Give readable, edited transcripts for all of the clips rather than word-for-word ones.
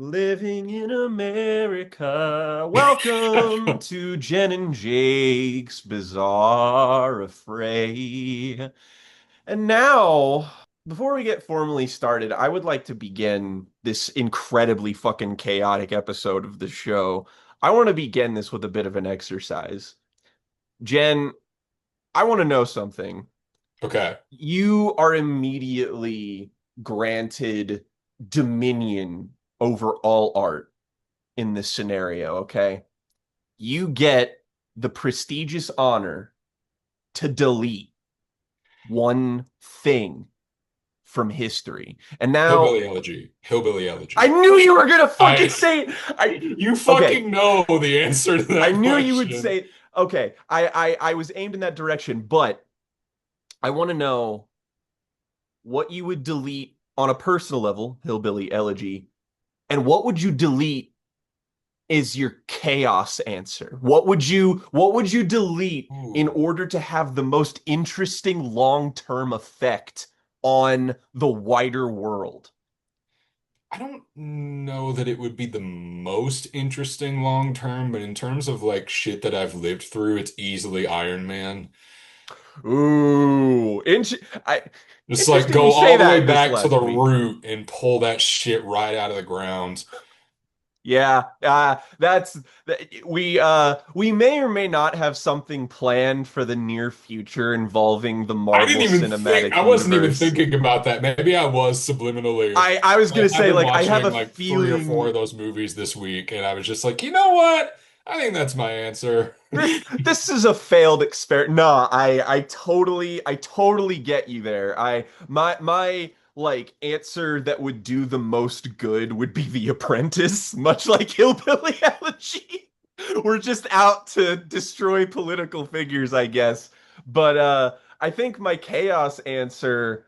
Living in America. Welcome to Jen and Jake's Bizarre Affray. And now, before we get formally started, I would like to begin this incredibly fucking chaotic episode of the show. I want to begin this with a bit of an exercise. Jen, I want to know something. Okay. You are immediately granted dominion over all art in this scenario, okay? You get the prestigious honor to delete one thing from history. And now Hillbilly Elegy. Hillbilly I Elegy. knew you were gonna fucking I say you okay. fucking know the answer to I that knew you would question. say okay. I was aimed in that direction, but I want to know what you would delete on a personal level, Hillbilly Elegy, and what would you delete is your chaos answer. What would you delete in Ooh. order to have the most interesting long-term effect on the wider world? I don't know that it would be the most interesting long term, but in terms of like shit that I've lived through, it's easily Iron Man. Ooh, I Just like interesting you go say all the way that this back to last the week. root and pull that shit right out of the ground. Yeah, that's we may or may not have something planned for the near future involving the I didn't Marvel even think, Cinematic I wasn't even Universe. thinking about that. Maybe I was subliminally. I was gonna I've say been like I have watching a like three or four feeling of those movies this week, and I was just like, you know what? I think that's my answer. this is a failed experiment. No, I totally get you there. My like answer that would do the most good would be The Apprentice, much like Hillbilly Elegy. We're just out to destroy political figures, I guess. But I think my chaos answer,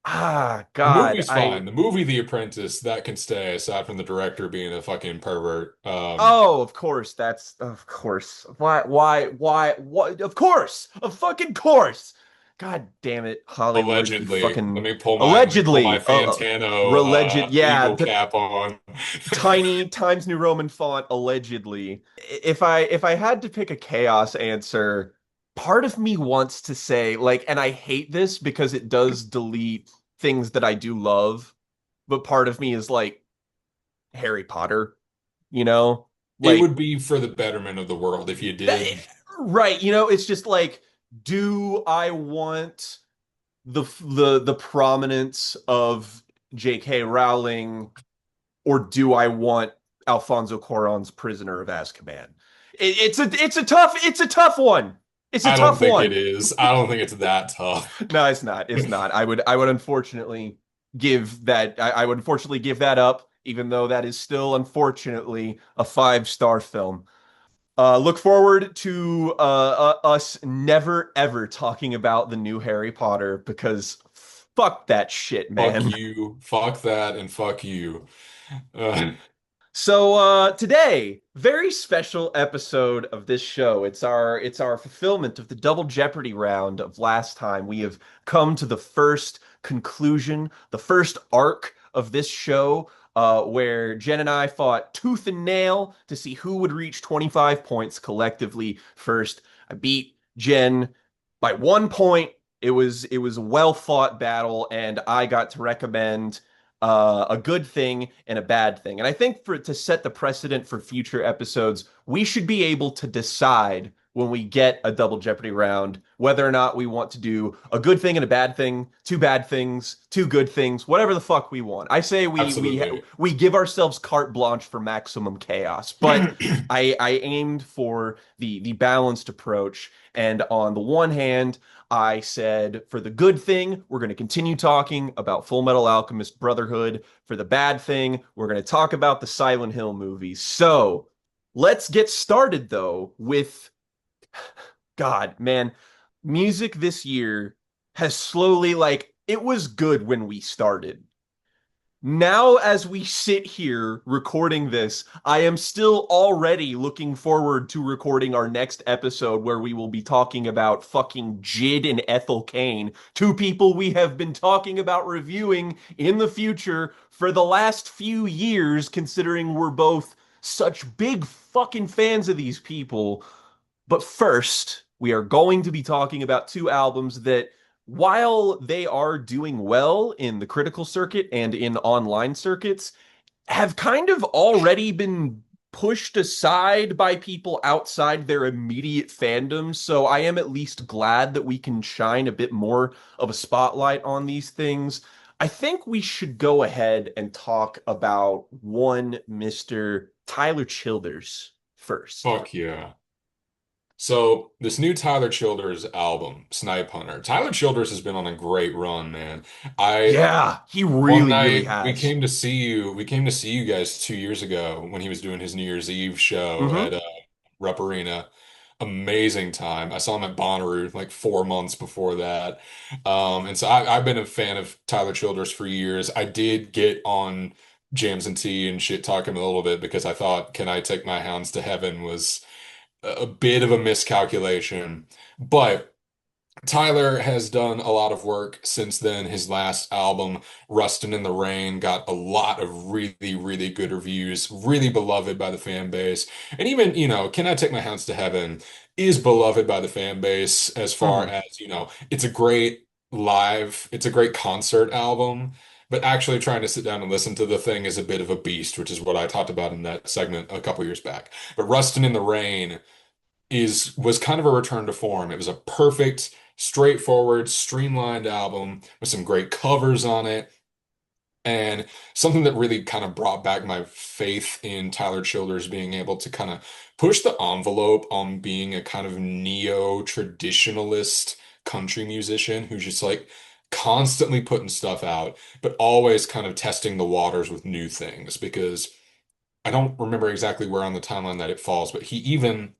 The God, movie's fine. The movie The Apprentice, that can stay, aside from the director being a fucking pervert. Oh, of course. That's of course. Why? Of course. Of fucking course. God damn it, Hollywood, you Allegedly. fucking Let me pull my allegedly, Fantano releged. Yeah, eagle the cap on. tiny Times New Roman font, allegedly. If I had to pick a chaos answer, part of me wants to say like, and I hate this because it does delete things that I do love, but part of me is like Harry Potter, you know? It Like would be for the betterment of the world if you That, did. right, it's just like, do I want the prominence of J.K. Rowling, or do I want Alfonso Cuarón's Prisoner of Azkaban? It's a tough one. It's a I don't tough think it one. is. I don't think it's that tough. No, it's not. It's not. I would unfortunately give that up, even though that is still unfortunately a five-star film. Look forward to us never ever talking about the new Harry Potter because fuck that shit, Fuck man. you, fuck that, and fuck you. Uh, So today, very special episode of this show. It's our fulfillment of the Double Jeopardy round of last time. We have come to the first conclusion, the first arc of this show, where Jen and I fought tooth and nail to see who would reach 25 points collectively first. I beat Jen by 1 point. It was a well fought battle, and I got to recommend a good thing and a bad thing. And I think for to set the precedent for future episodes, we should be able to decide when we get a double Jeopardy round whether or not we want to do a good thing and a bad thing, two bad things, two good things, whatever the fuck we want. I say we we Absolutely. we give ourselves carte blanche for maximum chaos, but I aimed for the balanced approach. And on the one hand, I said, for the good thing, we're going to continue talking about Fullmetal Alchemist Brotherhood. For the bad thing, we're going to talk about the Silent Hill movies. So let's get started, though, with God, man, music this year has slowly, like, it was good when we started. Now, as we sit here recording this, I am still already looking forward to recording our next episode where we will be talking about fucking Jid and Ethel Kane, two people we have been talking about reviewing in the future for the last few years, considering we're both such big fucking fans of these people. But first, we are going to be talking about two albums that, while they are doing well in the critical circuit and in online circuits, have kind of already been pushed aside by people outside their immediate fandom. So I am at least glad that we can shine a bit more of a spotlight on these things. I think we should go ahead and talk about one Mr. Tyler Childers first. Fuck yeah. So this new Tyler Childers album, Snipe Hunter. Tyler Childers has been on a great run, man. I Yeah, he One really, really night has. we came to see you guys 2 years ago when he was doing his New Year's Eve show Hmm. at Rupp Arena. Amazing time. I saw him at Bonnaroo like 4 months before that. And so I've been a fan of Tyler Childers for years. I did get on Jams and Tea and shit talk him a little bit because I thought Can I Take My Hounds to Heaven was a bit of a miscalculation. But Tyler has done a lot of work since then. His last album, Rustin' in the Rain, got a lot of really, really good reviews, really beloved by the fan base. And even, Can I Take My Hounds to Heaven is beloved by the fan base as far Hmm. as, it's a great concert album. But actually trying to sit down and listen to the thing is a bit of a beast, which is what I talked about in that segment a couple years back. But Rustin' in the Rain was kind of a return to form. It was a perfect, straightforward, streamlined album with some great covers on it. And something that really kind of brought back my faith in Tyler Childers being able to kind of push the envelope on being a kind of neo-traditionalist country musician who's just like constantly putting stuff out, but always kind of testing the waters with new things. Because I don't remember exactly where on the timeline that it falls, but he even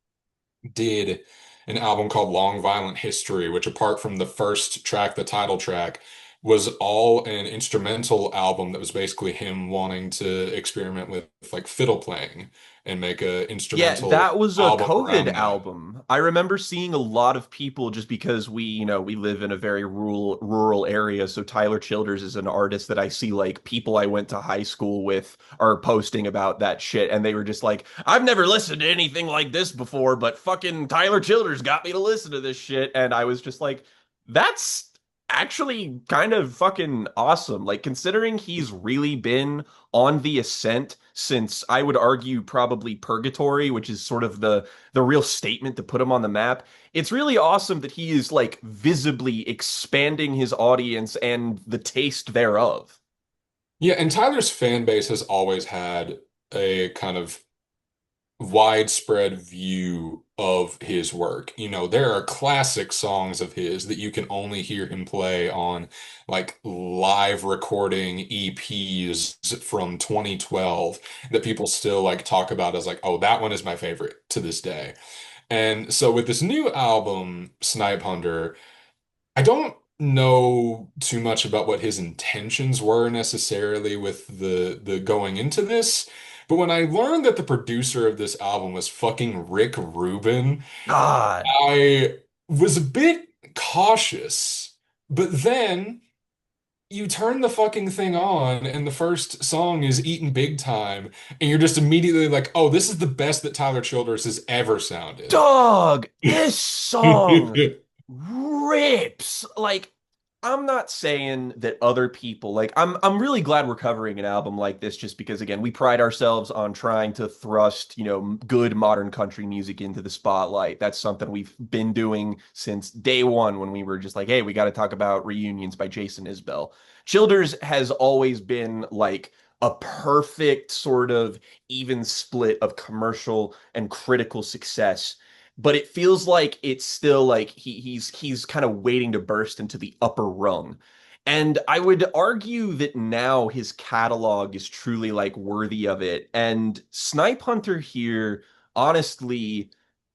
did an album called Long Violent History, which, apart from the first track, the title track, was all an instrumental album that was basically him wanting to experiment with like fiddle playing and make a Yeah, instrumental that was a album COVID around that. album. I remember seeing a lot of people just because we live in a very rural area. So Tyler Childers is an artist that I see like people I went to high school with are posting about that shit, and they were just like, I've never listened to anything like this before, but fucking Tyler Childers got me to listen to this shit. And I was just like, that's actually kind of fucking awesome. Like considering he's really been on the ascent since I would argue probably Purgatory, which is sort of the real statement to put him on the map. It's really awesome that he is like visibly expanding his audience and the taste thereof. Yeah, and Tyler's fan base has always had a kind of widespread view of his work. There are classic songs of his that you can only hear him play on like live recording EPs from 2012 that people still like talk about as like, oh, that one is my favorite to this day. And so with this new album, Snipe Hunter, I don't know too much about what his intentions were necessarily with the going into this, but when I learned that the producer of this album was fucking Rick Rubin, God, I was a bit cautious. But then you turn the fucking thing on and the first song is Eatin' Big Time, and you're just immediately like, "Oh, this is the best that Tyler Childers has ever sounded." dog, this song rips. Like, I'm not saying that other people like I'm really glad we're covering an album like this just because again, we pride ourselves on trying to thrust, good modern country music into the spotlight. That's something we've been doing since day one when we were just like, hey, we got to talk about Reunions by Jason Isbell. Childers has always been like a perfect sort of even split of commercial and critical success, but it feels like it's still like he's kind of waiting to burst into the upper rung. And I would argue that now his catalog is truly like worthy of it. And Snipe Hunter here, honestly,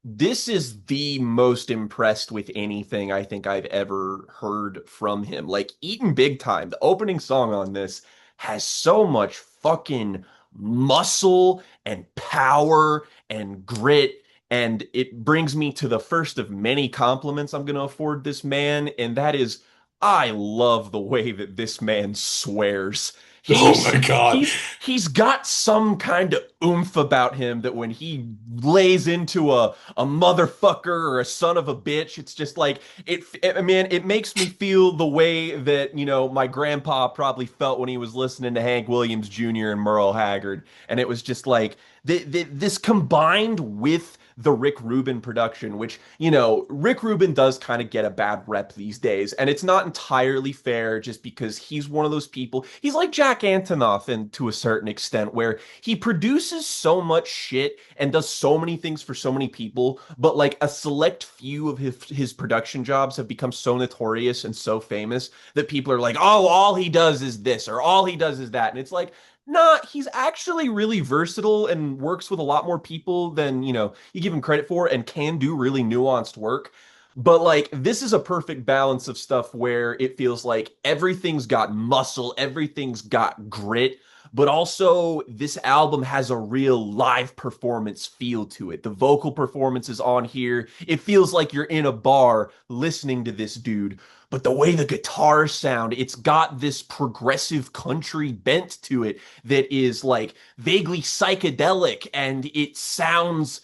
this is the most impressed with anything I think I've ever heard from him. Like Eatin' Big Time, the opening song on this has so much fucking muscle and power and grit. And it brings me to the first of many compliments I'm going to afford this man, and that is I love the way that this man swears. Oh my He's God. he's got some kind of oomph about him that when he lays into a motherfucker or a son of a bitch, it's just like I mean, it makes me feel the way that, my grandpa probably felt when he was listening to Hank Williams Jr. and Merle Haggard. And it was just like this combined with the Rick Rubin production, which, Rick Rubin does kind of get a bad rep these days. And it's not entirely fair just because he's one of those people. He's like Jack Antonoff and to a certain extent, where he produces so much shit and does so many things for so many people, but like a select few of his production jobs have become so notorious and so famous that people are like, oh, all he does is this or all he does is that. And it's like, nah, he's actually really versatile and works with a lot more people than, you give him credit for and can do really nuanced work. But like this is a perfect balance of stuff where it feels like everything's got muscle, everything's got grit, but also this album has a real live performance feel to it. The vocal performances on here, it feels like you're in a bar listening to this dude. But the way the guitars sound, it's got this progressive country bent to it that is like vaguely psychedelic, and it sounds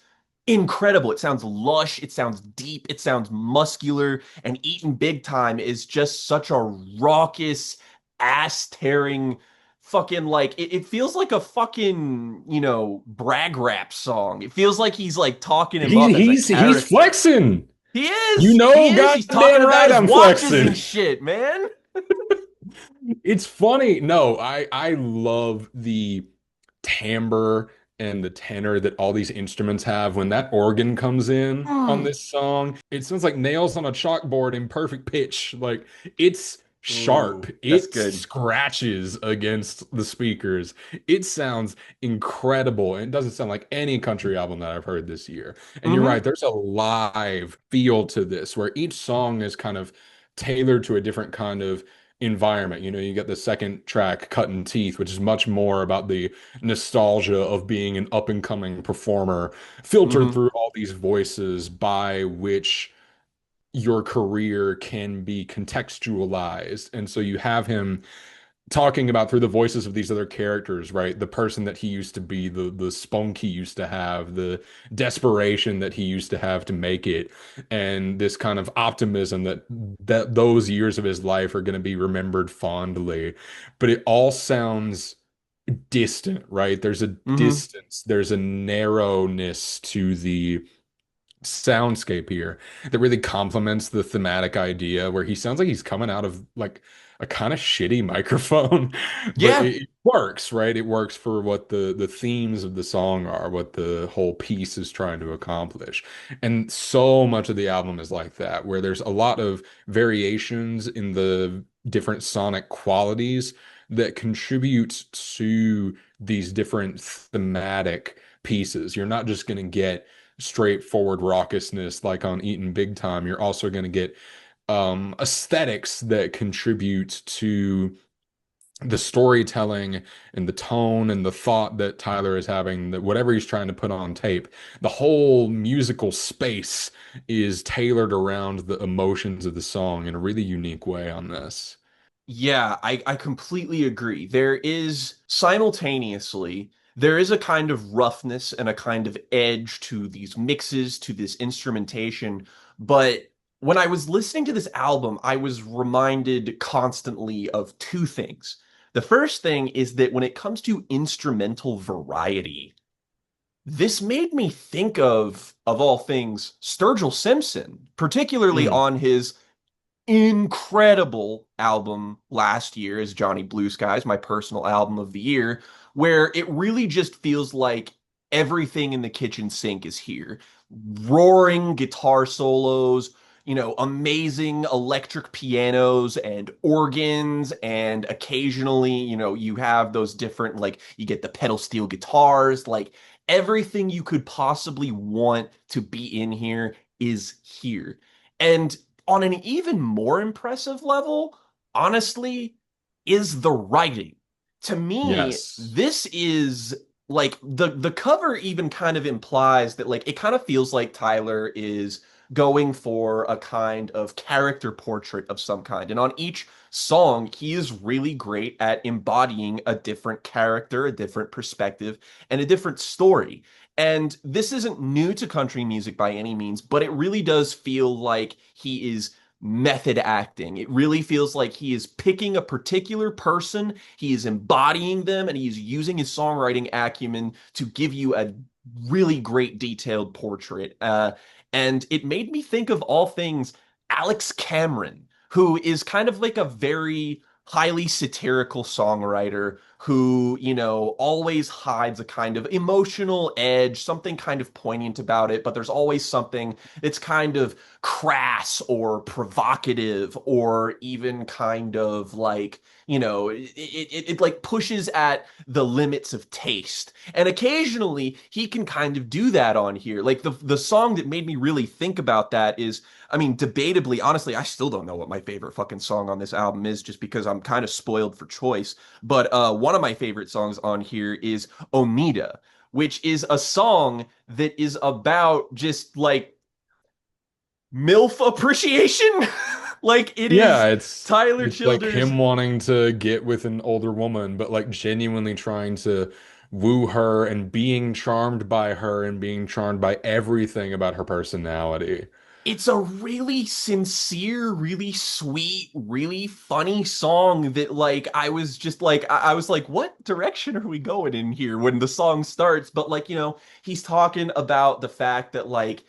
incredible. It sounds lush, it sounds deep, it sounds muscular, and Eaten Big Time is just such a raucous, ass-tearing fucking like it feels like a fucking, brag rap song. It feels like he's like talking him He, up as a he's character. flexing. He You is. He know, is. He's talking goddamn about right, his I'm watches flexing. and shit, man. It's funny. No, I love the timbre and the tenor that all these instruments have. When that organ comes in on Mm. this song, it sounds like nails on a chalkboard in perfect pitch. Like it's sharp. Ooh, that's It good. scratches against the speakers. It sounds incredible. And it doesn't sound like any country album that I've heard this year. And you're Hmm. right, there's a live feel to this where each song is kind of tailored to a different kind of environment. You know, you get the second track, Cutting Teeth, which is much more about the nostalgia of being an up and coming performer, filtered Hmm. through all these voices by which your career can be contextualized. And so you have him talking about through the voices of these other characters, right? The person that he used to be, the spunk he used to have, the desperation that he used to have to make it, and this kind of optimism that those years of his life are going to be remembered fondly. But it all sounds distant, right? There's a Hmm. distance, there's a narrowness to the soundscape here that really complements the thematic idea where he sounds like he's coming out of like a kind of shitty microphone, but Yeah. it works, right? It works for what the themes of the song are, what the whole piece is trying to accomplish. And so much of the album is like that, where there's a lot of variations in the different sonic qualities that contribute to these different thematic pieces. You're not just going to get straightforward raucousness like on Eaten Big Time. You're also going to get aesthetics that contribute to the storytelling and the tone and the thought that Tyler is having, that whatever he's trying to put on tape, the whole musical space is tailored around the emotions of the song in a really unique way on this. Yeah, I completely agree. There is a kind of roughness and a kind of edge to these mixes, to this instrumentation. But when I was listening to this album, I was reminded constantly of two things. The first thing is that when it comes to instrumental variety, this made me think of all things, Sturgill Simpson, particularly Mm. on his incredible album last year is Johnny Blue Skies, my personal album of the year, where it really just feels like everything in the kitchen sink is here. Roaring guitar solos, amazing electric pianos and organs, and occasionally, you have those different, like, you get the pedal steel guitars, like, everything you could possibly want to be in here is here. And on an even more impressive level, honestly, is the writing. To me, Yes. this is like the cover even kind of implies that like it kind of feels like Tyler is going for a kind of character portrait of some kind. And on each song, he is really great at embodying a different character, a different perspective, and a different story. And this isn't new to country music by any means, but it really does feel like he is method acting. It really feels like he is picking a particular person, he is embodying them, and he's using his songwriting acumen to give you a really great detailed portrait. And it made me think of all things Alex Cameron, who is kind of like a very highly satirical songwriter who, always hides a kind of emotional edge, something kind of poignant about it, but there's always something that's kind of crass or provocative or even kind of like it like pushes at the limits of taste, and occasionally he can kind of do that on here. Like the song that made me really think about that is, I mean, debatably, honestly, I still don't know what my favorite fucking song on this album is, just because I'm kind of spoiled for choice. But one of my favorite songs on here is Onita, which is a song that is about just like MILF appreciation. Like it is Yeah, Tyler it's like Childers. him wanting to get with an older woman, but like genuinely trying to woo her and being charmed by her and being charmed by everything about her personality. It's a really sincere, really sweet, really funny song that like I was just like I was like, what direction are we going in here when the song starts? But like, he's talking about the fact that like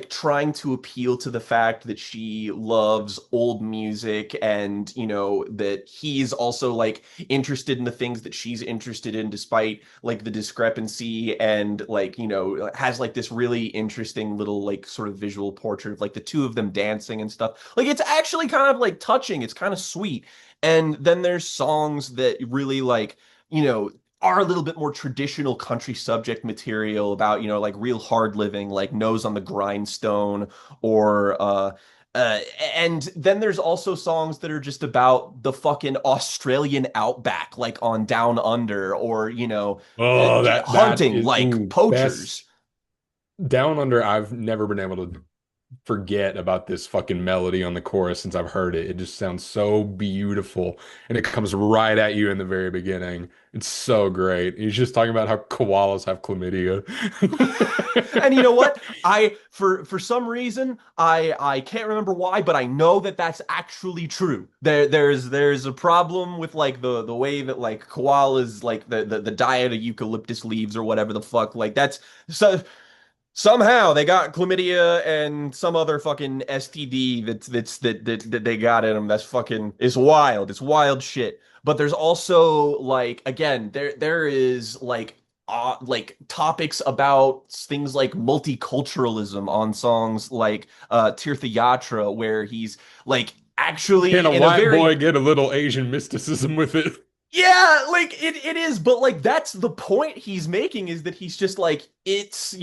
trying to appeal to the fact that she loves old music, and that he's also like interested in the things that she's interested in despite like the discrepancy, and like has like this really interesting little like sort of visual portrait of like the two of them dancing and stuff. Like it's actually kind of like touching, it's kind of sweet. And then there's songs that really like you know are a little bit more traditional country subject material about, like real hard living, like Nose on the Grindstone, or uh, and then there's also songs that are just about the fucking Australian outback, like on Down Under, or Oh, that hunting, is like ooh, poachers. best Down Under. I've never been able to forget about this fucking melody on the chorus since I've heard it. It just sounds so beautiful and it comes right at you in the very beginning. It's so great. He's just talking about how koalas have chlamydia. And you know what? For some reason, I can't remember why, but I know that that's actually true. There's a problem with like the way that like koalas like the diet of eucalyptus leaves or whatever the fuck, like that's so somehow they got chlamydia and some other fucking STD that they got in them. That's fucking, it's wild. It's wild shit. But there's also like, again, there is like topics about things like multiculturalism on songs like Tirtha Yatra, where he's like Can actually a in a white very, boy get a little Asian mysticism with it? yeah, like it is, but like that's the point he's making, is that he's just like, it's,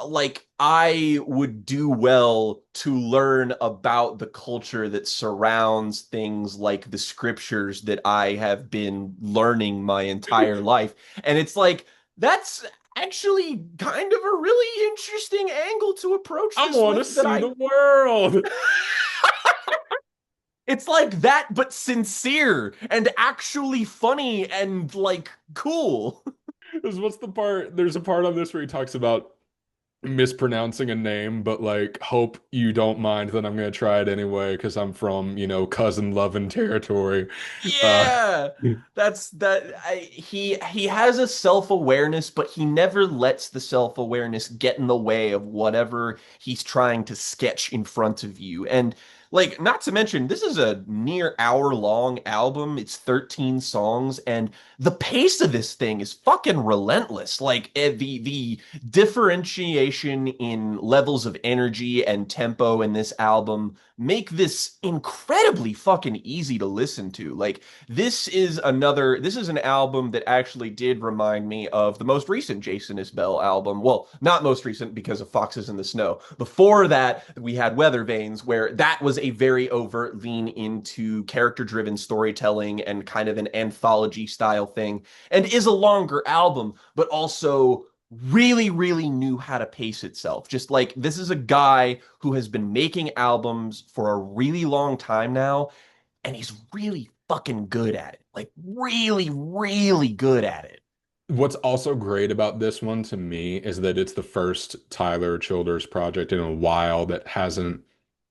like I would do well to learn about the culture that surrounds things like the scriptures that I have been learning my entire life. And it's like that's actually kind of a really interesting angle to approach I this want to with that see I the world. it's like that, but sincere and actually funny and like cool. 'Cause what's the part? There's a part on this where he talks about mispronouncing a name, but like, hope you don't mind that I'm gonna try it anyway because I'm from, cousin loving territory. Uh, Yeah. That's that he has a self-awareness, but he never lets the self-awareness get in the way of whatever he's trying to sketch in front of you. And like, not to mention, this is a near hour-long album. It's 13 songs, and the pace of this thing is fucking relentless. Like the differentiation in levels of energy and tempo in this album make this incredibly fucking easy to listen to. Like this is an album that actually did remind me of the most recent Jason Isbell album. Well, not most recent because of Foxes in the Snow. Before that, we had Weather Vanes, where that was a very overt lean into character-driven storytelling and kind of an anthology style thing, and is a longer album, but also really, really knew how to pace itself. Just like this is a guy who has been making albums for a really long time now, and he's really fucking good at it. Like really, really good at it. What's also great about this one to me is that it's the first Tyler Childers project in a while that hasn't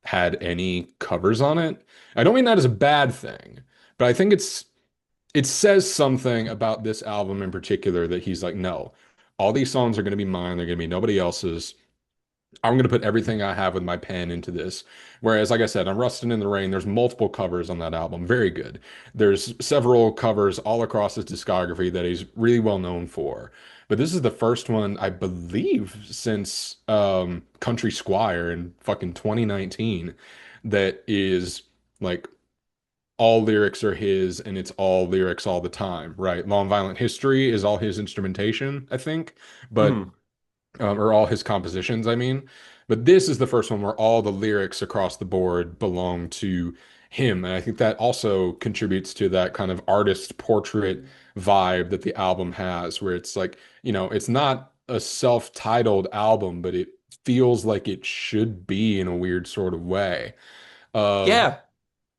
had any covers on it. I don't mean that as a bad thing, but I think it says something about this album in particular that he's like, no, all these songs are going to be mine. They're going to be nobody else's. I'm going to put everything I have with my pen into this. Whereas, like I said, on Rustin' in the Rain, there's multiple covers on that album. Very good. There's several covers all across his discography that he's really well known for. But this is the first one, I believe, since Country Squire in fucking 2019 that is like all lyrics are his and it's all lyrics all the time, right? Long Violent History is all his instrumentation, I think. But Mhm. or all his compositions, I mean. But this is the first one where all the lyrics across the board belong to him. And I think that also contributes to that kind of artist portrait vibe that the album has, where it's like, it's not a self-titled album, but it feels like it should be in a weird sort of way. Um, Yeah.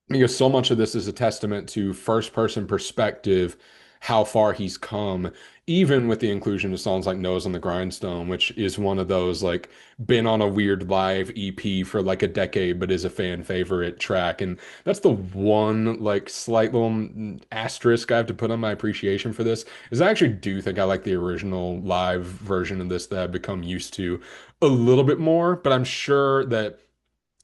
because so much of this is a testament to first person perspective, how far he's come, even with the inclusion of songs like Nose on the Grindstone, which is one of those like been on a weird live EP for like a decade, but is a fan favorite track. And that's the one like slight little asterisk I have to put on my appreciation for this is I actually do think I like the original live version of this that I've become used to a little bit more, but I'm sure that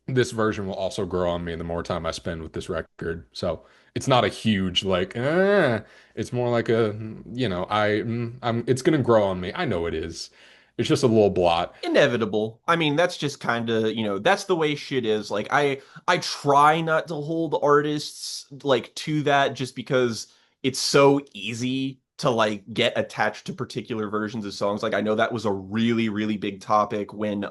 this version will also grow on me the more time I spend with this record. So it's not a huge like, it's more like a, it's gonna grow on me. I know it is. It's just a little blot. Inevitable. I mean, that's just kind of, that's the way shit is. Like I try not to hold artists like to that just because it's so easy to like get attached to particular versions of songs. Like I know that was a really, really big topic when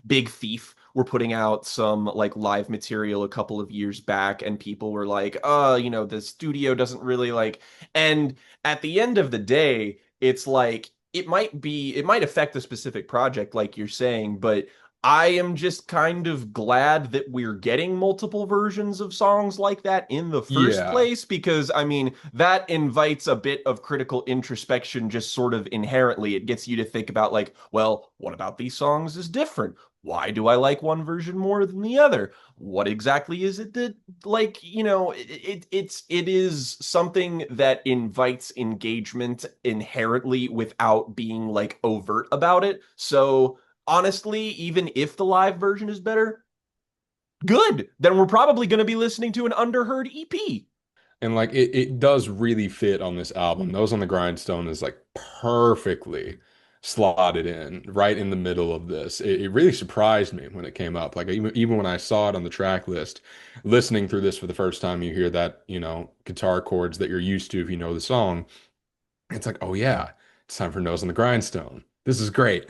Big Thief were putting out some like live material a couple of years back and people were like, the studio doesn't really like, and at the end of the day, it's like it might affect the specific project like you're saying, but I am just kind of glad that we're getting multiple versions of songs like that in the first Yeah. place because I mean that invites a bit of critical introspection just sort of inherently. It gets you to think about like, well, what about these songs is different? Why do I like one version more than the other? What exactly is it that like it is something that invites engagement inherently without being like overt about it. So honestly, even if the live version is better, good, then we're probably going to be listening to an underheard EP. And like it does really fit on this album. Nose on the Grindstone is like perfectly slotted in right in the middle of this. It really surprised me when it came up. Like even when I saw it on the track list, listening through this for the first time, you hear that, guitar chords that you're used to if you know the song. It's like, oh yeah, it's time for Nose on the Grindstone. This is great.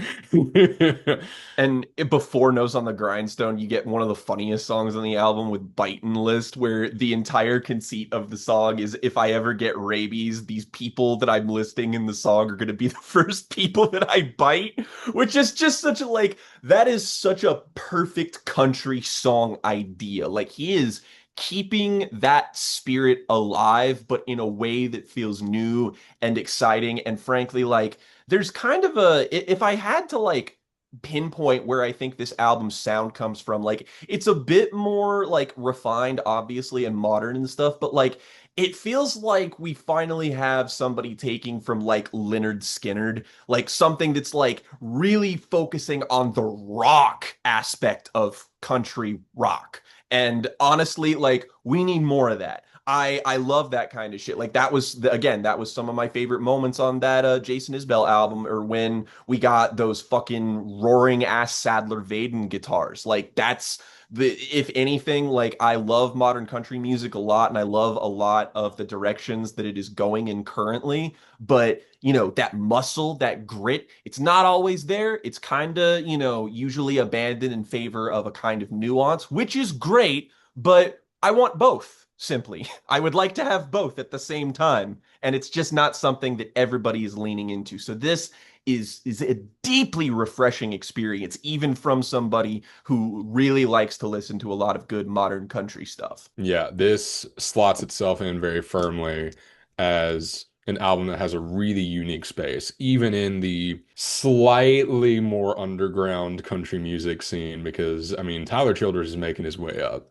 And before Nose on the Grindstone, you get one of the funniest songs on the album with Bitin' List, where the entire conceit of the song is if I ever get rabies, these people that I'm listing in the song are going to be the first people that I bite, which is just such a like, that is such a perfect country song idea. Like, he is keeping that spirit alive, but in a way that feels new and exciting. And frankly, like, there's kind of if I had to like pinpoint where I think this album's sound comes from. Like it's a bit more like refined, obviously, and modern and stuff, but like it feels like we finally have somebody taking from like Leonard Skinnerd, like something that's like really focusing on the rock aspect of country rock. And honestly, like we need more of that. I love that kind of shit. Like that was again, that was some of my favorite moments on that Jason Isbell album, or when we got those fucking roaring ass Sadler Vaden guitars. Like that's the if anything, like I love modern country music a lot, and I love a lot of the directions that it is going in currently. But that muscle, that grit, it's not always there. It's kind of usually abandoned in favor of a kind of nuance, which is great, but I want both, simply. I would like to have both at the same time, and it's just not something that everybody is leaning into. So this is a deeply refreshing experience, even from somebody who really likes to listen to a lot of good modern country stuff. Yeah, this slots itself in very firmly as an album that has a really unique space, even in the slightly more underground country music scene, because I mean Tyler Childers is making his way up.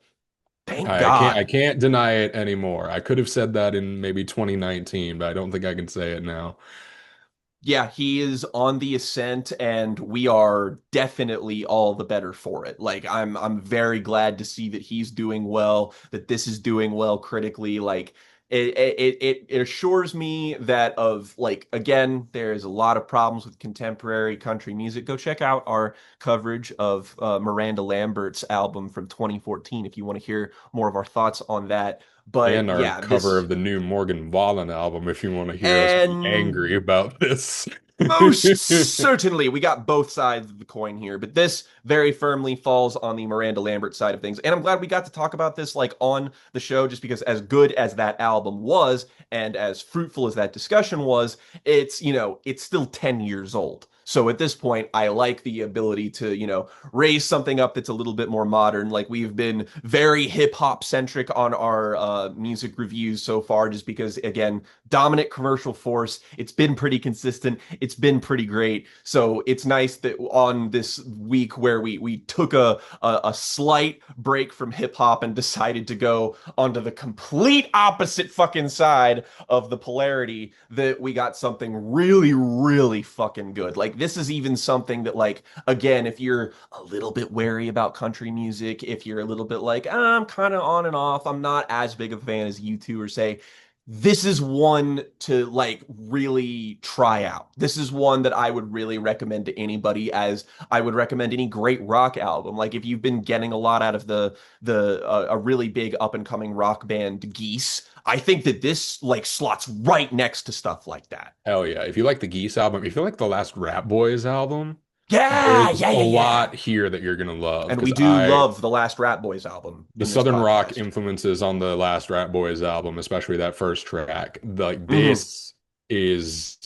Thank I God. can't deny it anymore. I could have said that in maybe 2019, but I don't think I can say it now. Yeah, he is on the ascent, and we are definitely all the better for it. Like I'm very glad to see that he's doing well, that this is doing well critically. Like it assures me that of like again, there's a lot of problems with contemporary country music. Go check out our coverage of Miranda Lambert's album from 2014 if you want to hear more of our thoughts on that. But And our yeah, cover this of the new Morgan Wallen album, if you want to hear us be angry and about this. most certainly, we got both sides of the coin here, but this very firmly falls on the Miranda Lambert side of things. And I'm glad we got to talk about this like on the show, just because as good as that album was and as fruitful as that discussion was, it's still 10 years old. So at this point, I like the ability to, raise something up that's a little bit more modern. Like we've been very hip hop centric on our music reviews so far, just because, again, dominant commercial force. It's been pretty consistent. It's been pretty great. So it's nice that on this week where we took a slight break from hip hop and decided to go onto the complete opposite fucking side of the polarity, that we got something really, really fucking good. Like this is even something that, like, again, if you're a little bit wary about country music, if you're a little bit like, I'm kind of on and off, I'm not as big of a fan as you two, or say, this is one to like really try out. This is one that I would really recommend to anybody, as I would recommend any great rock album. Like if you've been getting a lot out of the a really big up and coming rock band Geese, I think that this like slots right next to stuff like that. Hell yeah. If you like the Geese album, if you like the last Rap Boys album, Yeah, there's yeah, a yeah, yeah. lot here that you're gonna love And we because do love the last Rat Boys album the in this Southern rock podcast. influences on the last Rat Boys album, especially that first track, like Hmm. this is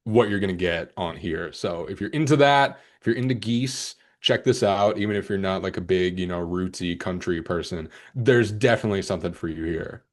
what you're gonna get on here. So if you're into that, if you're into Geese, check this out. Even if you're not like a big, rootsy country person, there's definitely something for you here.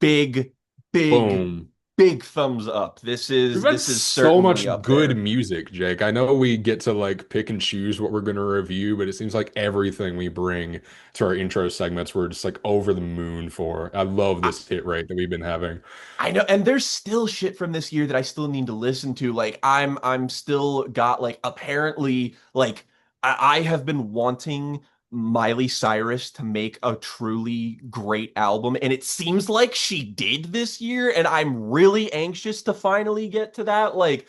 Big, big, Boom. big thumbs up. This We've is had this is so certainly much up good there. music, Jake. I know we get to like pick and choose what we're going to review, but it seems like everything we bring to our intro segments, we're just like over the moon for. I love I, this hit rate that we've been having. I know, and there's still shit from this year that I still need to listen to. Like I'm still got like apparently like I have been wanting Miley Cyrus to make a truly great album, and it seems like she did this year, and I'm really anxious to finally get to that. Like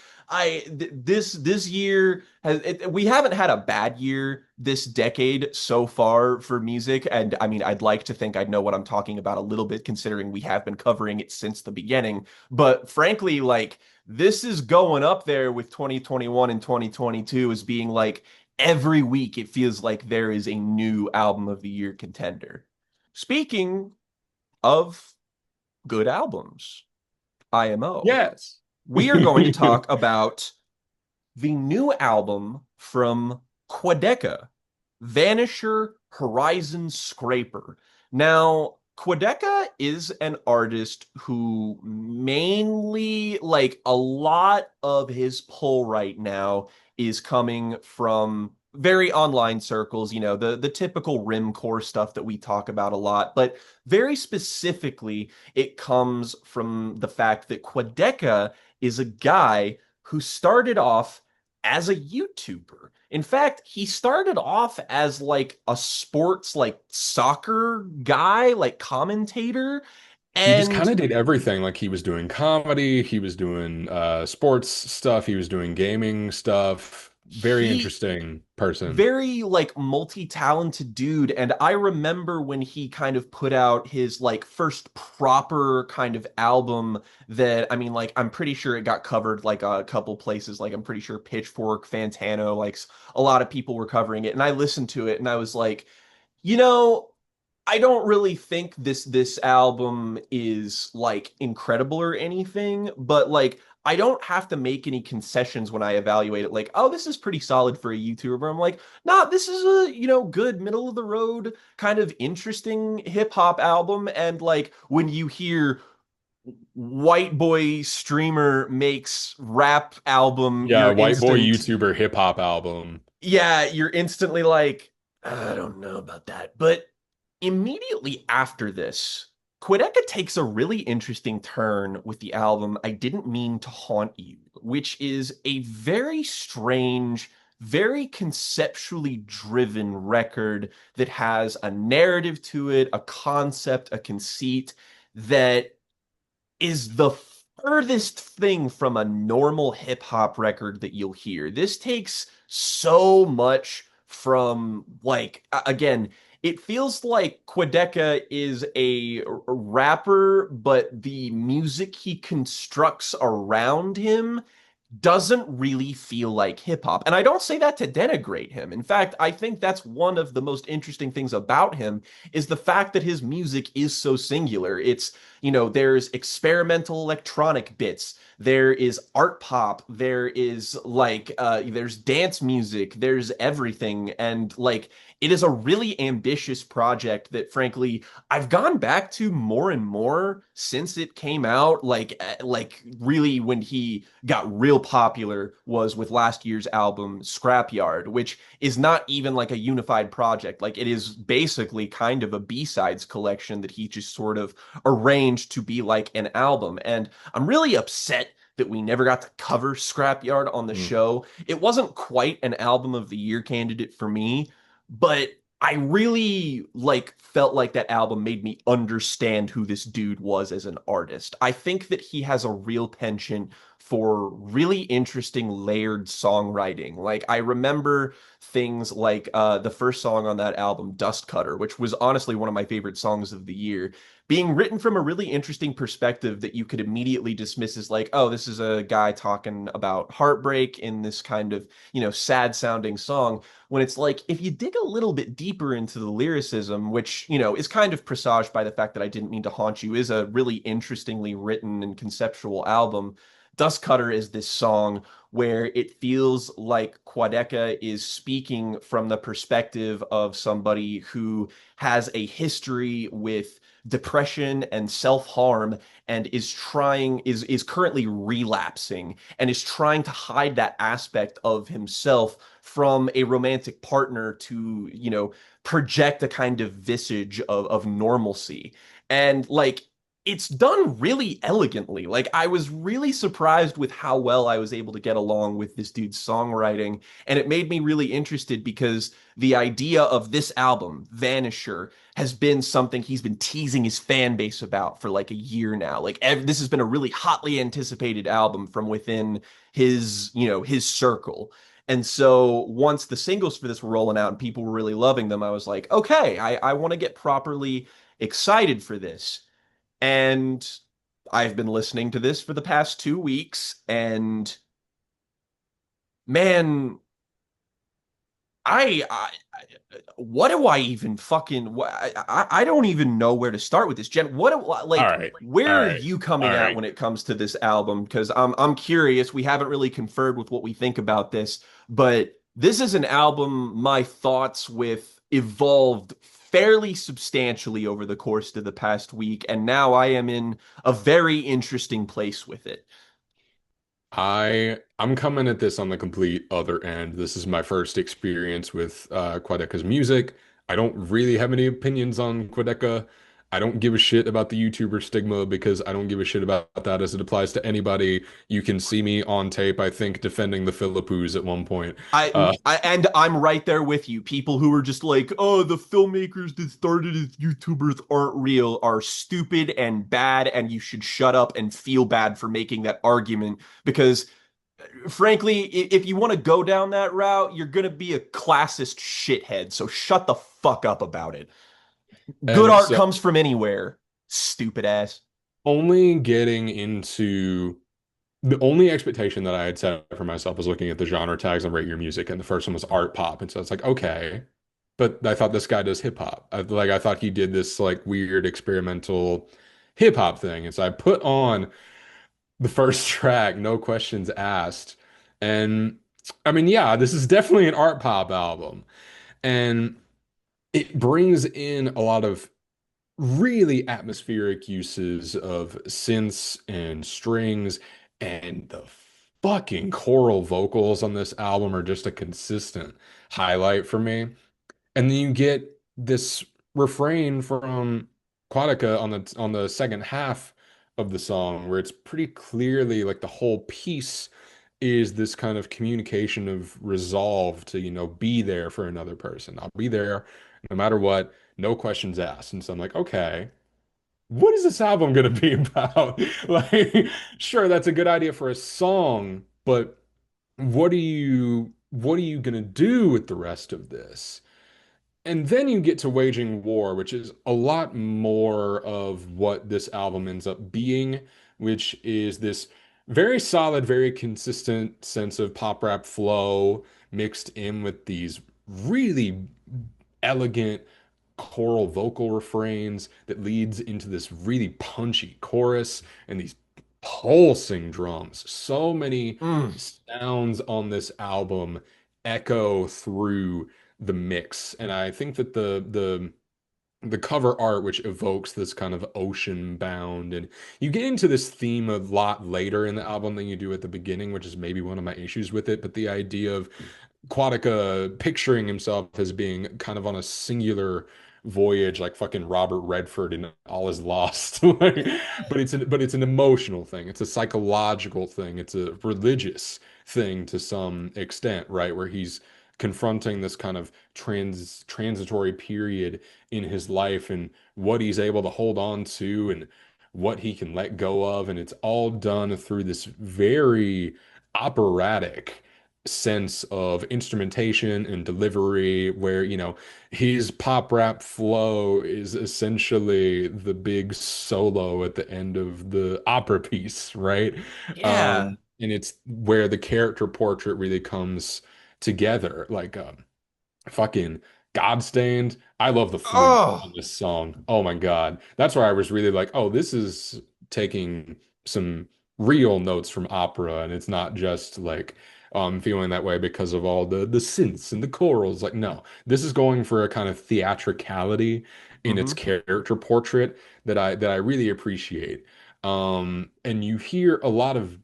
this year we haven't had a bad year this decade so far for music, and I mean I'd like to think I know what I'm talking about a little bit, considering we have been covering it since the beginning. But frankly, like this is going up there with 2021 and 2022 as being like every week it feels like there is a new album of the year contender. Speaking of good albums, IMO, Yes. we are going to talk about the new album from QUADECA, Vanisher Horizon Scraper. Now, QUADECA is an artist who mainly, like, a lot of his pull right now is coming from very online circles, the typical rimcore stuff that we talk about a lot, but very specifically, it comes from the fact that QUADECA is a guy who started off as a YouTuber. In fact, he started off as like a sports, like soccer guy, like commentator. He just kind And of did everything. Like he was doing comedy, he was doing sports stuff, he was doing gaming stuff. Very he interesting person. very like multi-talented dude. And I remember when he kind of put out his like first proper kind of album that, I mean, like I'm pretty sure it got covered like a couple places. Like I'm pretty sure Pitchfork, Fantano, like a lot of people were covering it. And I listened to it and I was like, you know I don't really think this album is like incredible or anything, but like I don't have to make any concessions when I evaluate it. Like, oh, this is pretty solid for a YouTuber. I'm like, nah, this is a, good middle of the road kind of interesting hip hop album. And like when you hear white boy streamer makes rap album, Yeah, white boy YouTuber hip hop album. you're instantly like, I don't know about that. But immediately after this, QUADECA takes a really interesting turn with the album I Didn't Mean to Haunt You, which is a very strange, very conceptually driven record that has a narrative to it, a concept, a conceit that is the furthest thing from a normal hip hop record that you'll hear. This takes so much from like again, it feels like QUADECA is a rapper, but the music he constructs around him doesn't really feel like hip hop. And I don't say that to denigrate him. In fact, I think that's one of the most interesting things about him is the fact that his music is so singular. There's experimental electronic bits, there is art pop, there is there's dance music, there's everything. And like it is a really ambitious project that frankly I've gone back to more and more since it came out. Like really when he got real popular was with last year's album Scrapyard, which is not even like a unified project. Like it is basically kind of a B-sides collection that he just sort of arranged to be like an album. And I'm really upset that we never got to cover Scrapyard on the Mm. show. It wasn't quite an album of the year candidate for me, but I really like felt like that album made me understand who this dude was as an artist. I think that he has a real penchant for really interesting layered songwriting. Like I remember things like the first song on that album, Dust Cutter, which was honestly one of my favorite songs of the year, being written from a really interesting perspective that you could immediately dismiss as like, oh, this is a guy talking about heartbreak in this kind of, sad sounding song, when it's like if you dig a little bit deeper into the lyricism, which is kind of presaged by the fact that I Didn't Mean to Haunt You is a really interestingly written and conceptual album. Dust Cutter is this song where it feels like QUADECA is speaking from the perspective of somebody who has a history with depression and self-harm and is currently relapsing and is trying to hide that aspect of himself from a romantic partner to, project a kind of visage of normalcy. And like it's done really elegantly. Like I was really surprised with how well I was able to get along with this dude's songwriting, and it made me really interested because the idea of this album, Vanisher, has been something he's been teasing his fan base about for like a year now. Like this has been a really hotly anticipated album from within his circle. And so once the singles for this were rolling out and people were really loving them, I was like, okay, I want to get properly excited for this. And I've been listening to this for the past 2 weeks, and man, I what do I even fucking I don't even know where to start with this. Jen, All like right. All where are right. you All coming at right. when it comes to this album? Because I'm curious. We haven't really conferred with what we think about this, but this is an album my thoughts with evolved fairly substantially over the course of the past week, and now I am in a very interesting place with it. I'm coming at this on the complete other end. This is my first experience with QUADECA's music. I don't really have any opinions on QUADECA. I don't give a shit about the YouTuber stigma because I don't give a shit about that as it applies to anybody. You can see me on tape, I think, defending the Philippines at one point. Uh, And I'm right there with you. People who are just like, oh, the filmmakers that started as YouTubers aren't real are stupid and bad, and you should shut up and feel bad for making that argument. Because, frankly, if you want to go down that route, you're going to be a classist shithead. So shut the fuck up about it. Good and art so comes from anywhere, stupid ass. only getting into the only expectation that I had set for myself was looking at the genre tags and rate your music, and the first one was art pop. And so it's like, okay. but I thought this guy does hip hop. I thought he did this like weird experimental hip hop thing. And so I put on the first track, No Questions Asked. And I mean, yeah, this is definitely an art pop album. And it brings in a lot of really atmospheric uses of synths and strings, and the fucking choral vocals on this album are just a consistent highlight for me. And then you get this refrain from Quadeca on the second half of the song, where it's pretty clearly like the whole piece is this kind of communication of resolve to, be there for another person. I'll be there no matter what, no questions asked. And so I'm like, okay, what is this album gonna be about? Like, sure, that's a good idea for a song, but what are you gonna do with the rest of this? And then you get to Waging War, which is a lot more of what this album ends up being, which is this very solid, very consistent sense of pop rap flow mixed in with these really elegant choral vocal refrains that leads into this really punchy chorus and these pulsing drums. So many Mm. sounds on this album echo through the mix. And I think that the cover art, which evokes this kind of ocean bound, and you get into this theme a lot later in the album than you do at the beginning, which is maybe one of my issues with it. But the idea of Quadeca picturing himself as being kind of on a singular voyage, like fucking Robert Redford in All Is Lost. But it's an emotional thing. It's a psychological thing. It's a religious thing to some extent, right? Where he's confronting this kind of transitory period in his life and what he's able to hold on to and what he can let go of. And it's all done through this very operatic sense of instrumentation and delivery where, his pop rap flow is essentially the big solo at the end of the opera piece, right? Yeah. And it's where the character portrait really comes together. Like, fucking Godstained. I love the flute on Oh. this song. Oh my God. That's where I was really like, oh, this is taking some real notes from opera, and it's not just like feeling that way because of all the synths and the chorals. Like, no, this is going for a kind of theatricality in its Hmm. character portrait that I really appreciate. And you hear a lot of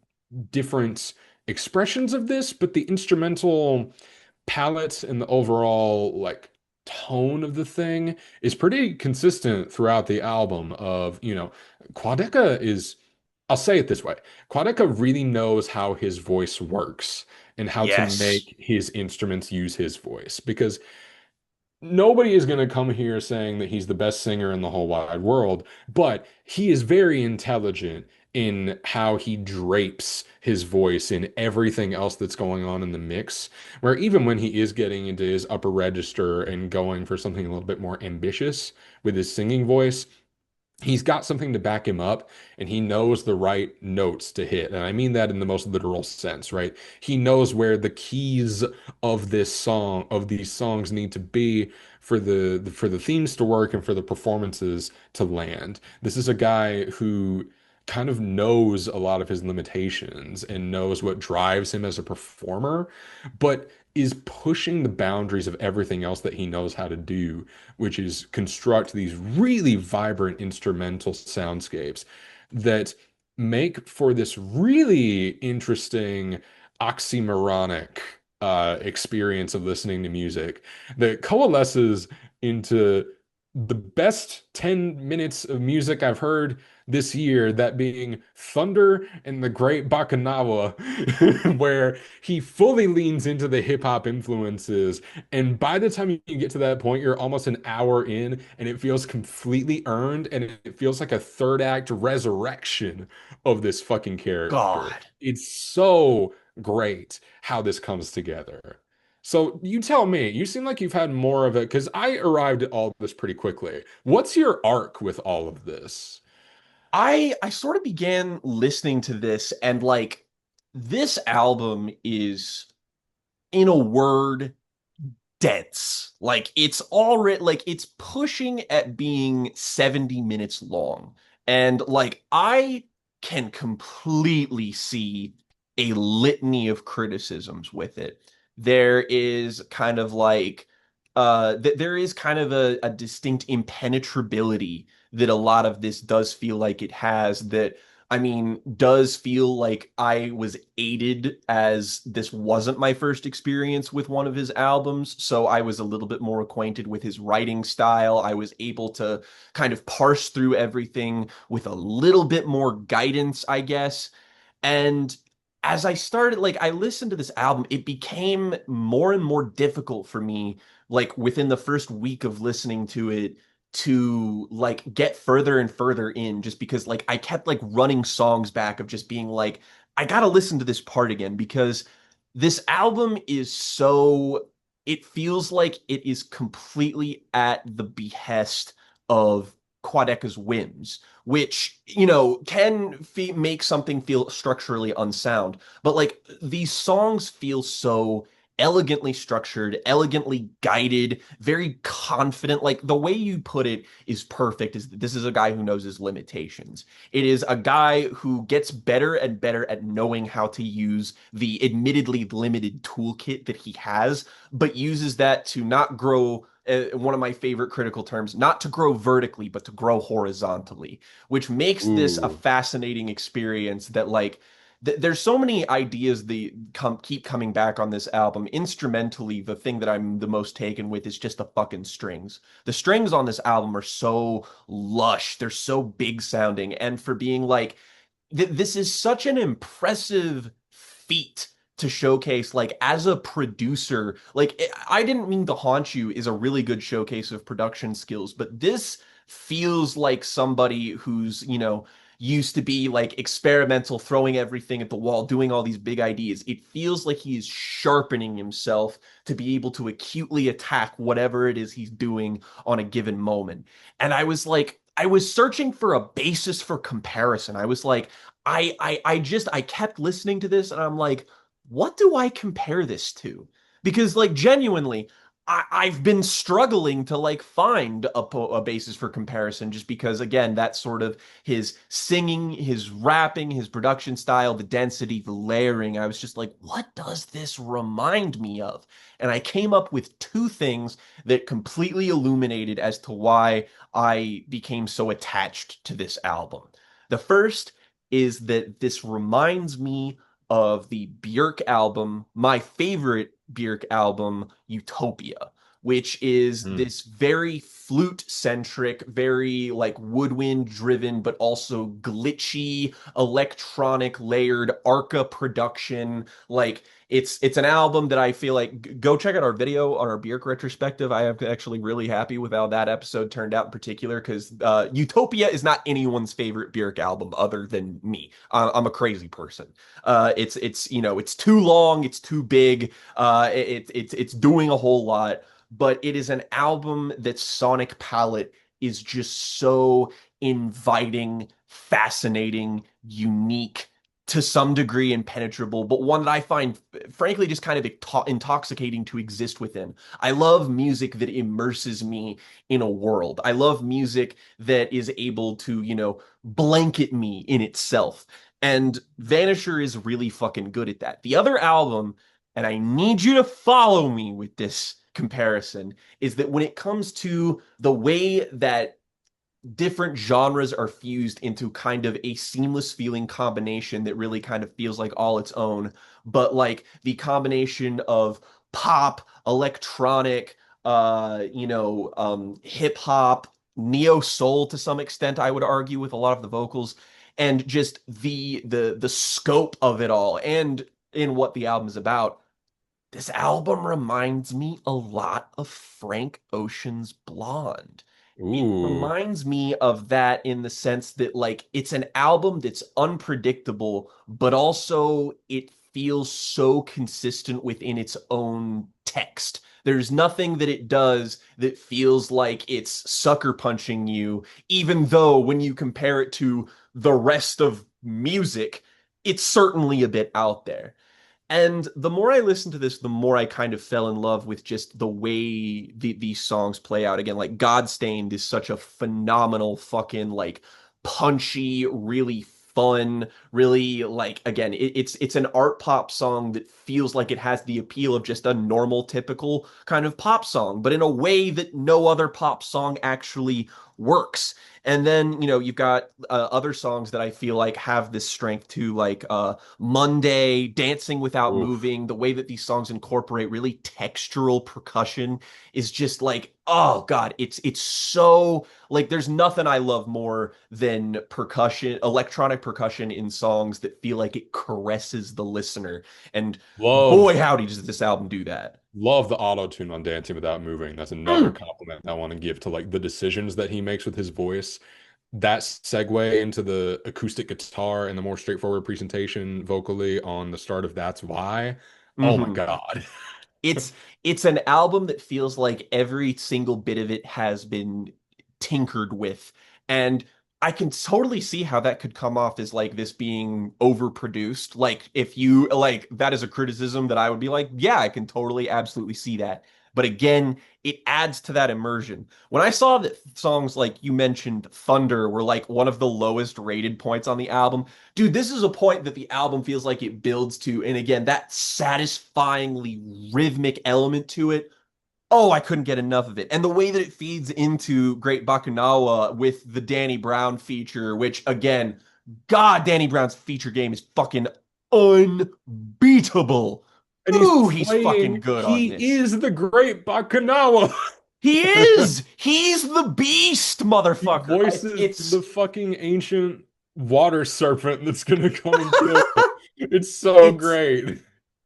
different expressions of this, but the instrumental palette and the overall like tone of the thing is pretty consistent throughout the album of, Quadeca is, I'll say it this way. Quadeca really knows how his voice works and how to Yes. make his instruments use his voice because nobody is going to come here saying that he's the best singer in the whole wide world, but he is very intelligent in how he drapes his voice in everything else that's going on in the mix. Where even when he is getting into his upper register and going for something a little bit more ambitious with his singing voice, he's got something to back him up and he knows the right notes to hit. And I mean that in the most literal sense, right? He knows where the keys of these songs need to be for the themes to work and for the performances to land. This is a guy who kind of knows a lot of his limitations and knows what drives him as a performer, but is pushing the boundaries of everything else that he knows how to do, which is construct these really vibrant instrumental soundscapes that make for this really interesting oxymoronic experience of listening to music that coalesces into the best 10 minutes of music I've heard this year, that being Thunder and the Great Bacchanal, where he fully leans into the hip hop influences. And by the time you get to that point, you're almost an hour in, and it feels completely earned, and it feels like a third act resurrection of this fucking character. God. It's so great how this comes together. So you tell me, you seem like you've had more of it because I arrived at all this pretty quickly. What's your arc with all of this? I sort of began listening to this and like this album is in a word dense. Like it's already like it's pushing at being 70 minutes long. And like I can completely see a litany of criticisms with it. There is kind of like there is kind of a distinct impenetrability that a lot of this does feel like it has that I mean, does feel like I was aided as this wasn't my first experience with one of his albums, so I was a little bit more acquainted with his writing style. I was able to kind of parse through everything with a little bit more guidance, I guess. And as I started, like, I listened to this album, it became more and more difficult for me, like, within the first week of listening to it, to like get further and further in just because like I kept like running songs back of just being like I gotta listen to this part again because this album is so it feels like it is completely at the behest of QUADECA's whims, which, you know, can make something feel structurally unsound. But like these songs feel so elegantly structured, elegantly guided, very confident. Like the way you put it is perfect, is that this is a guy who knows his limitations. It is a guy who gets better and better at knowing how to use the admittedly limited toolkit that he has, but uses that to not grow one of my favorite critical terms, not to grow vertically, but to grow horizontally, which makes this a Ooh. fascinating experience that like there's so many ideas that keep coming back on this album. Instrumentally, the thing that I'm the most taken with is just the fucking strings. The strings on this album are so lush. They're so big sounding. And for being like, this is such an impressive feat to showcase like as a producer like I didn't mean to haunt you is a really good showcase of production skills, but this feels like somebody who's, you know, used to be like experimental, throwing everything at the wall, doing all these big ideas. It feels like he is sharpening himself to be able to acutely attack whatever it is he's doing on a given moment. And I was like, I was searching for a basis for comparison. I was like, I kept listening to this and I'm like, what do I compare this to? Because like genuinely, I've been struggling to like find a basis for comparison just because again, that's sort of his singing, his rapping, his production style, the density, the layering. I was just like, what does this remind me of? And I came up with two things that completely illuminated as to why I became so attached to this album. The first is that this reminds me of the Björk album, my favorite Björk album, Utopia, which is Mm. this very flute centric, very like woodwind driven, but also glitchy, electronic layered Arca production. Like it's an album that I feel like go check out our video on our Björk retrospective. I am actually really happy with how that episode turned out in particular because Utopia is not anyone's favorite Björk album other than me. I'm a crazy person. It's you know it's too long, it's too big, it's doing a whole lot, but it is an album that sonic palette is just so inviting, fascinating, unique, to some degree impenetrable, but one that I find frankly just kind of intoxicating to exist within. I love music that immerses me in a world. I love music that is able to, you know, blanket me in itself. And Vanisher is really fucking good at that. The other album, and I need you to follow me with this comparison, is that when it comes to the way that different genres are fused into kind of a seamless feeling combination that really kind of feels like all its own, but like the combination of pop, electronic, hip hop, neo soul to some extent, I would argue with a lot of the vocals, and just the scope of it all and in what the album is about. This album reminds me a lot of Frank Ocean's Blonde. It Ooh. reminds me of that in the sense that like it's an album that's unpredictable, but also it feels so consistent within its own text. There's nothing that it does that feels like it's sucker punching you, even though when you compare it to the rest of music, it's certainly a bit out there. And the more I listened to this, the more I kind of fell in love with just the way these songs play out. Again, like Godstained is such a phenomenal fucking like punchy, really fun, really like again, it's an art pop song that feels like it has the appeal of just a normal, typical kind of pop song, but in a way that no other pop song actually works. And then, you've got other songs that I feel like have this strength too, like Monday, Dancing Without Oof. Moving, the way that these songs incorporate really textural percussion is just like, oh God, it's so like there's nothing I love more than percussion, electronic percussion in songs that feel like it caresses the listener. And boy, Love howdy, does this album do that. love the auto tune on Dancing Without Moving. That's another Mm. compliment I want to give to like the decisions that he makes with his voice. That segue into the acoustic guitar and the more straightforward presentation vocally on the start of That's Why. Oh my Hmm. God. It's it's an album that feels like every single bit of it has been tinkered with. And I can totally see how that could come off as like this being overproduced. Like if you like that is a criticism that I would be like, yeah, I can totally absolutely see that. But again, it adds to that immersion. When I saw that songs like you mentioned Thunder were like one of the lowest rated points on the album, dude, this is a point that the album feels like it builds to. And again, that satisfyingly rhythmic element to it. Oh, I couldn't get enough of it. And the way that it feeds into Great Bakunawa with the Danny Brown feature, which again, God, Danny Brown's feature game is fucking unbeatable. And he's Ooh, he's fucking playing, good on he this. is the great Bakunawa. He is. He's the beast, He motherfucker. voices It's the fucking ancient water serpent that's gonna come and kill him. It's so it's great.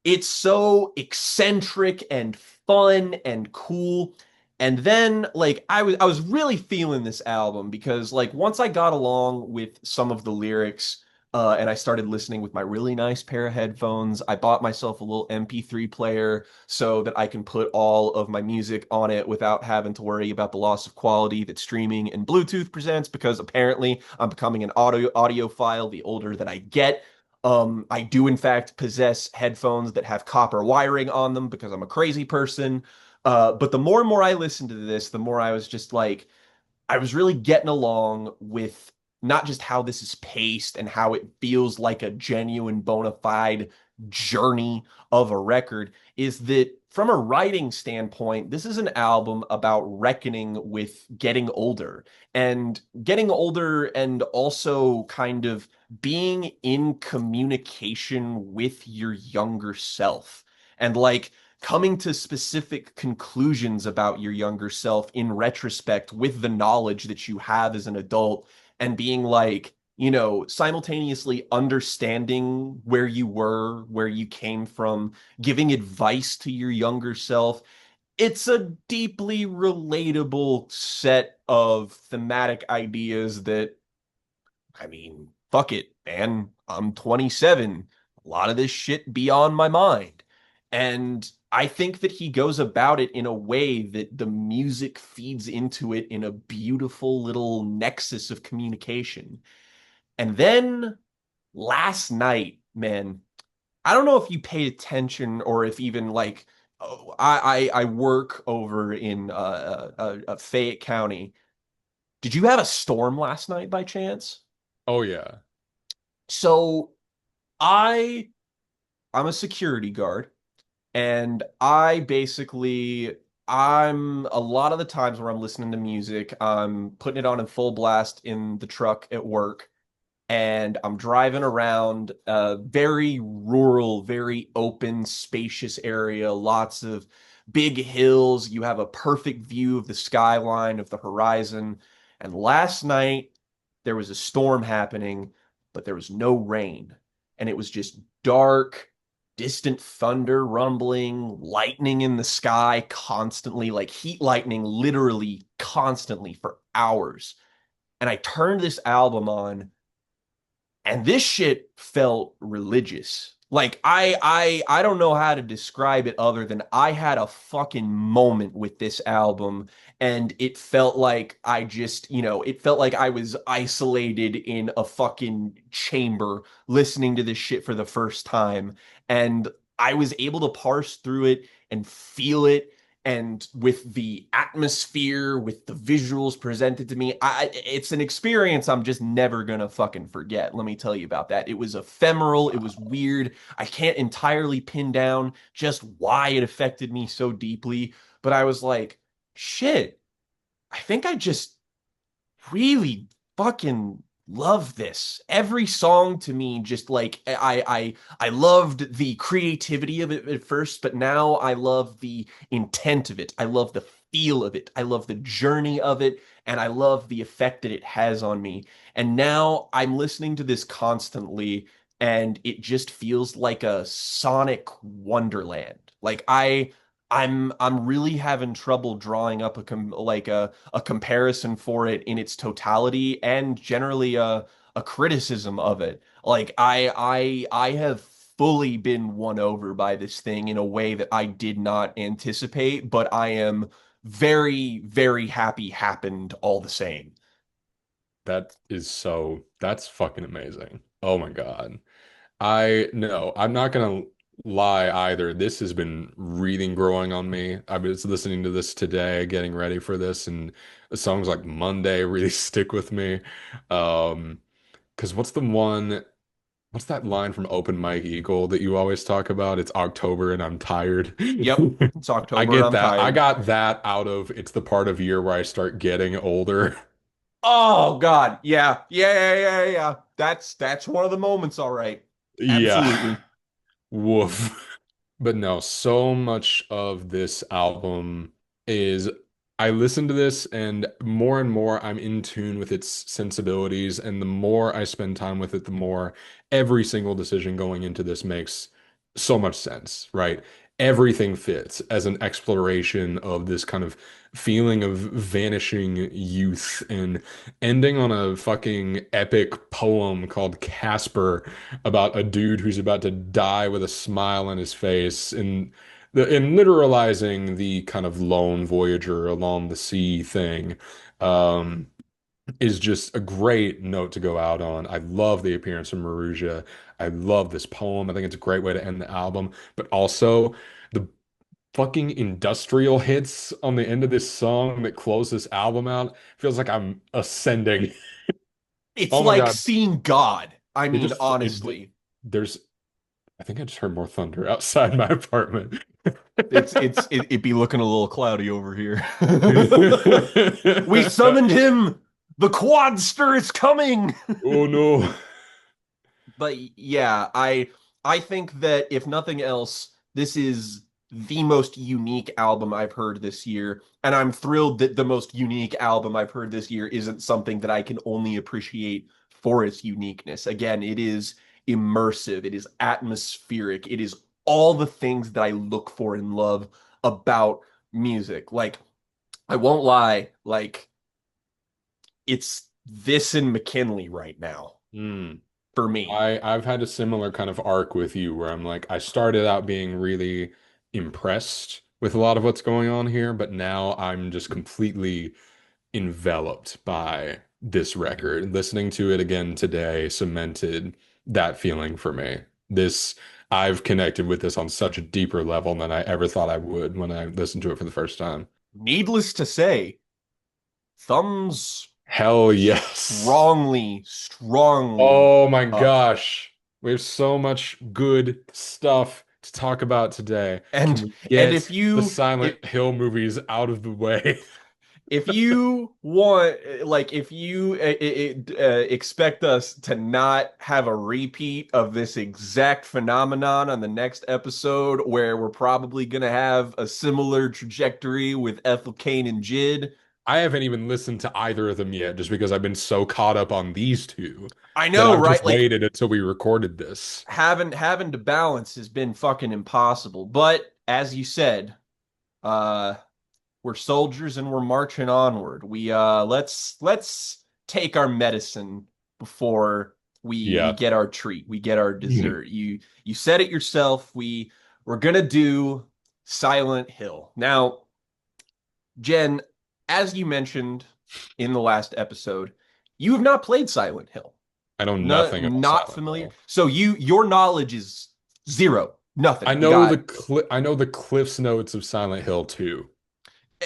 it's so eccentric and fun and cool. And then like I was really feeling this album because like once I got along with some of the lyrics and I started listening with my really nice pair of headphones, I bought myself a little MP3 player so that I can put all of my music on it without having to worry about the loss of quality that streaming and Bluetooth presents because apparently I'm becoming an audiophile the older that I get. I do in fact possess headphones that have copper wiring on them because I'm a crazy person. But the more and more I listened to this, the more I was just like, I was really getting along with not just how this is paced and how it feels like a genuine bona fide journey of a record, is that from a writing standpoint, this is an album about reckoning with getting older and also kind of being in communication with your younger self. And like coming to specific conclusions about your younger self in retrospect with the knowledge that you have as an adult and being like, simultaneously understanding where you were, where you came from, giving advice to your younger self. It's a deeply relatable set of thematic ideas that I mean, fuck it, man. I'm 27. A lot of this shit be on my mind. And I think that he goes about it in a way that the music feeds into it in a beautiful little nexus of communication. And then last night, man, I don't know if you paid attention or if even like oh, I work over in Fayette County. Did you have a storm last night by chance? Oh yeah. So I I'm a security guard and I'm a lot of the times where I'm listening to music, I'm putting it on in full blast in the truck at work and I'm driving around a very rural, very open, spacious area, lots of big hills. You have a perfect view of the skyline of the horizon. And last night there was a storm happening, but there was no rain. And it was just dark, distant thunder rumbling, lightning in the sky constantly, like heat lightning literally constantly for hours. And I turned this album on and this shit felt religious. Like I don't know how to describe it other than I had a fucking moment with this album and it felt like it felt like I was isolated in a fucking chamber listening to this shit for the first time. And I was able to parse through it and feel it. And with the atmosphere, with the visuals presented to me, it's an experience I'm just never gonna fucking forget. Let me tell you about that. It was ephemeral, it was weird. I can't entirely pin down just why it affected me so deeply, but I was like, shit, I think I just really fucking love this. Every song to me just like I loved the creativity of it at first, but now I love the intent of it. I love the feel of it. I love the journey of it, and I love the effect that it has on me. And now I'm listening to this constantly, and it just feels like a sonic wonderland. I'm really having trouble drawing up a comparison for it in its totality and generally a criticism of it. Like I have fully been won over by this thing in a way that I did not anticipate, but I am very, very happy happened all the same. That's fucking amazing. Oh my God. I no, I'm not gonna lie either. This has been really growing on me. I was listening to this today, getting ready for this, and the songs like Monday really stick with me. Because what's that line from Open Mike Eagle that you always talk about? It's October and I'm tired. Yep, it's I October and get I'm that. I tired. got that out of it's the part of year where I start getting older. Oh God, yeah, yeah, yeah, yeah, yeah. That's one of the moments, all right. Yeah. Absolutely. Woof. But no, so much of this album is I listen to this and more I'm in tune with its sensibilities. And the more I spend time with it, the more every single decision going into this makes so much sense, right? Everything fits as an exploration of this kind of feeling of vanishing youth and ending on a fucking epic poem called Casper about a dude who's about to die with a smile on his face and in literalizing the kind of lone voyager along the sea thing um is just a great note to go out on. I love the appearance of Maruja. I love this poem. I think it's a great way to end the album, but also the fucking industrial hits on the end of this song that close this album out feels like I'm ascending. It's Oh my like God. seeing God. I It mean, just it honestly. there's I think I just heard more thunder outside my apartment. It'd be looking a little cloudy over here. We summoned him. The quadster is coming. Oh no. But yeah, I think that if nothing else, this is the most unique album I've heard this year, and I'm thrilled that the most unique album I've heard this year isn't something that I can only appreciate for its uniqueness. Again, it is immersive, it is atmospheric, it is all the things that I look for and love about music. Like, I won't lie, like it's this and McKinley right now Hmm. for me. I've had a similar kind of arc with you where I'm like I started out being really impressed with a lot of what's going on here, but now I'm just completely enveloped by this record. Listening to it again today cemented that feeling for me. This I've connected with this on such a deeper level than I ever thought I would when I listened to it for the first time. Needless to say, thumbs Hell yes. strongly, strongly Oh my up. gosh. We have so much good stuff to talk about today. Can And we and get the if Silent Hill movies out of the way? if you want, like, if you expect us to not have a repeat of this exact phenomenon on the next episode, where we're probably gonna have a similar trajectory with Ethel Kane and Jid, I haven't even listened to either of them yet, just because I've been so caught up on these two I that know, I've just right? Like, waited until we recorded this. having to balance has been fucking impossible. But as you said, uh we're soldiers and we're marching onward. Let's take our medicine before we Yeah. get our treat. We get our dessert. You said it yourself. We're gonna do Silent Hill. Now, Jen, as you mentioned in the last episode, you have not played Silent Hill. I know Not nothing about not Silent familiar. Hill. So your knowledge is zero. Nothing. I You know got, I know the Cliff's Notes of Silent Hill 2.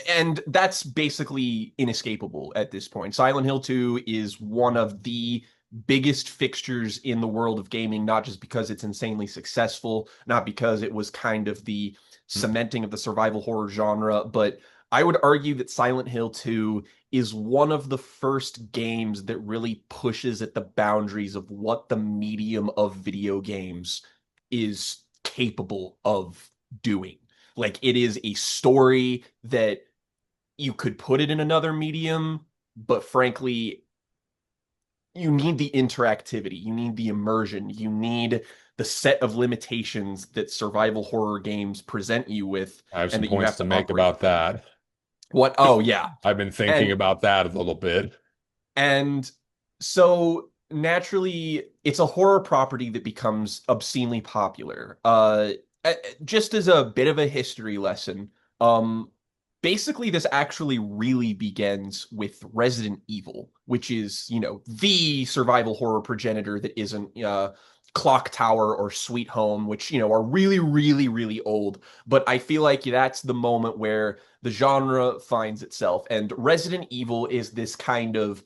and that's basically inescapable at this point. Silent Hill 2 is one of the biggest fixtures in the world of gaming, not just because it's insanely successful, not because it was kind of the cementing of the survival horror genre, but I would argue that Silent Hill 2 is one of the first games that really pushes at the boundaries of what the medium of video games is capable of doing. Like it is a story that you could put it in another medium, but frankly, you need the interactivity, you need the immersion, you need the set of limitations that survival horror games present you with I have and some that you points have to to make operate about within. that. What? Oh, yeah. I've been thinking And about that a little bit. And so naturally, it's a horror property that becomes obscenely popular. Just as a bit of a history lesson, basically this actually really begins with Resident Evil, which is, the survival horror progenitor that isn't Clock Tower or Sweet Home, which, are really, really, really old. But I feel like that's the moment where the genre finds itself. And Resident Evil is this kind of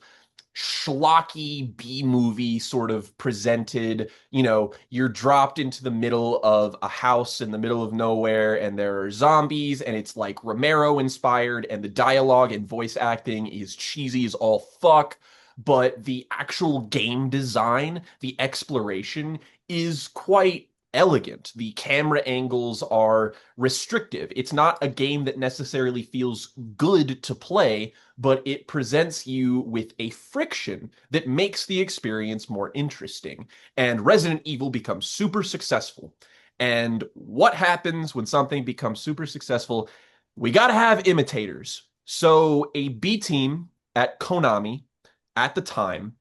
schlocky B movie sort of presented. You're dropped into the middle of a house in the middle of nowhere, and there are zombies, and it's like Romero inspired, and the dialogue and voice acting is cheesy as all fuck. But the actual game design, the exploration is quite elegant. The camera angles are restrictive. It's not a game that necessarily feels good to play, but it presents you with a friction that makes the experience more interesting. And Resident Evil becomes super successful. And what happens when something becomes super successful? We got to have imitators. So a B team at Konami at the time,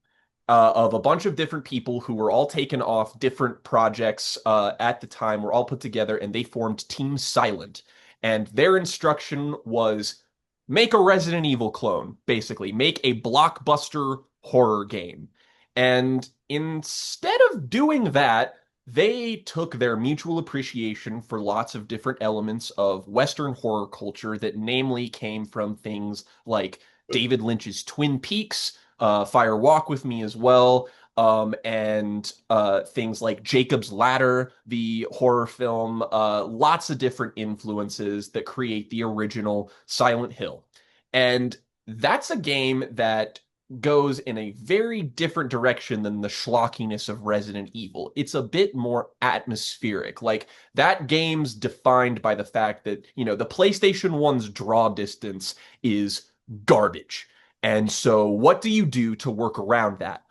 of a bunch of different people who were all taken off different projects at the time, were all put together and they formed Team Silent. And their instruction was make a Resident Evil clone, basically, make a blockbuster horror game. And instead of doing that, they took their mutual appreciation for lots of different elements of Western horror culture that namely came from things like David Lynch's Twin Peaks, Fire Walk with Me as well, and things like Jacob's Ladder, the horror film, lots of different influences that create the original Silent Hill. And that's a game that goes in a very different direction than the schlockiness of Resident Evil. It's a bit more atmospheric. Like that game's defined by the fact that, the PlayStation 1's draw distance is garbage. And so what do you do to work around that?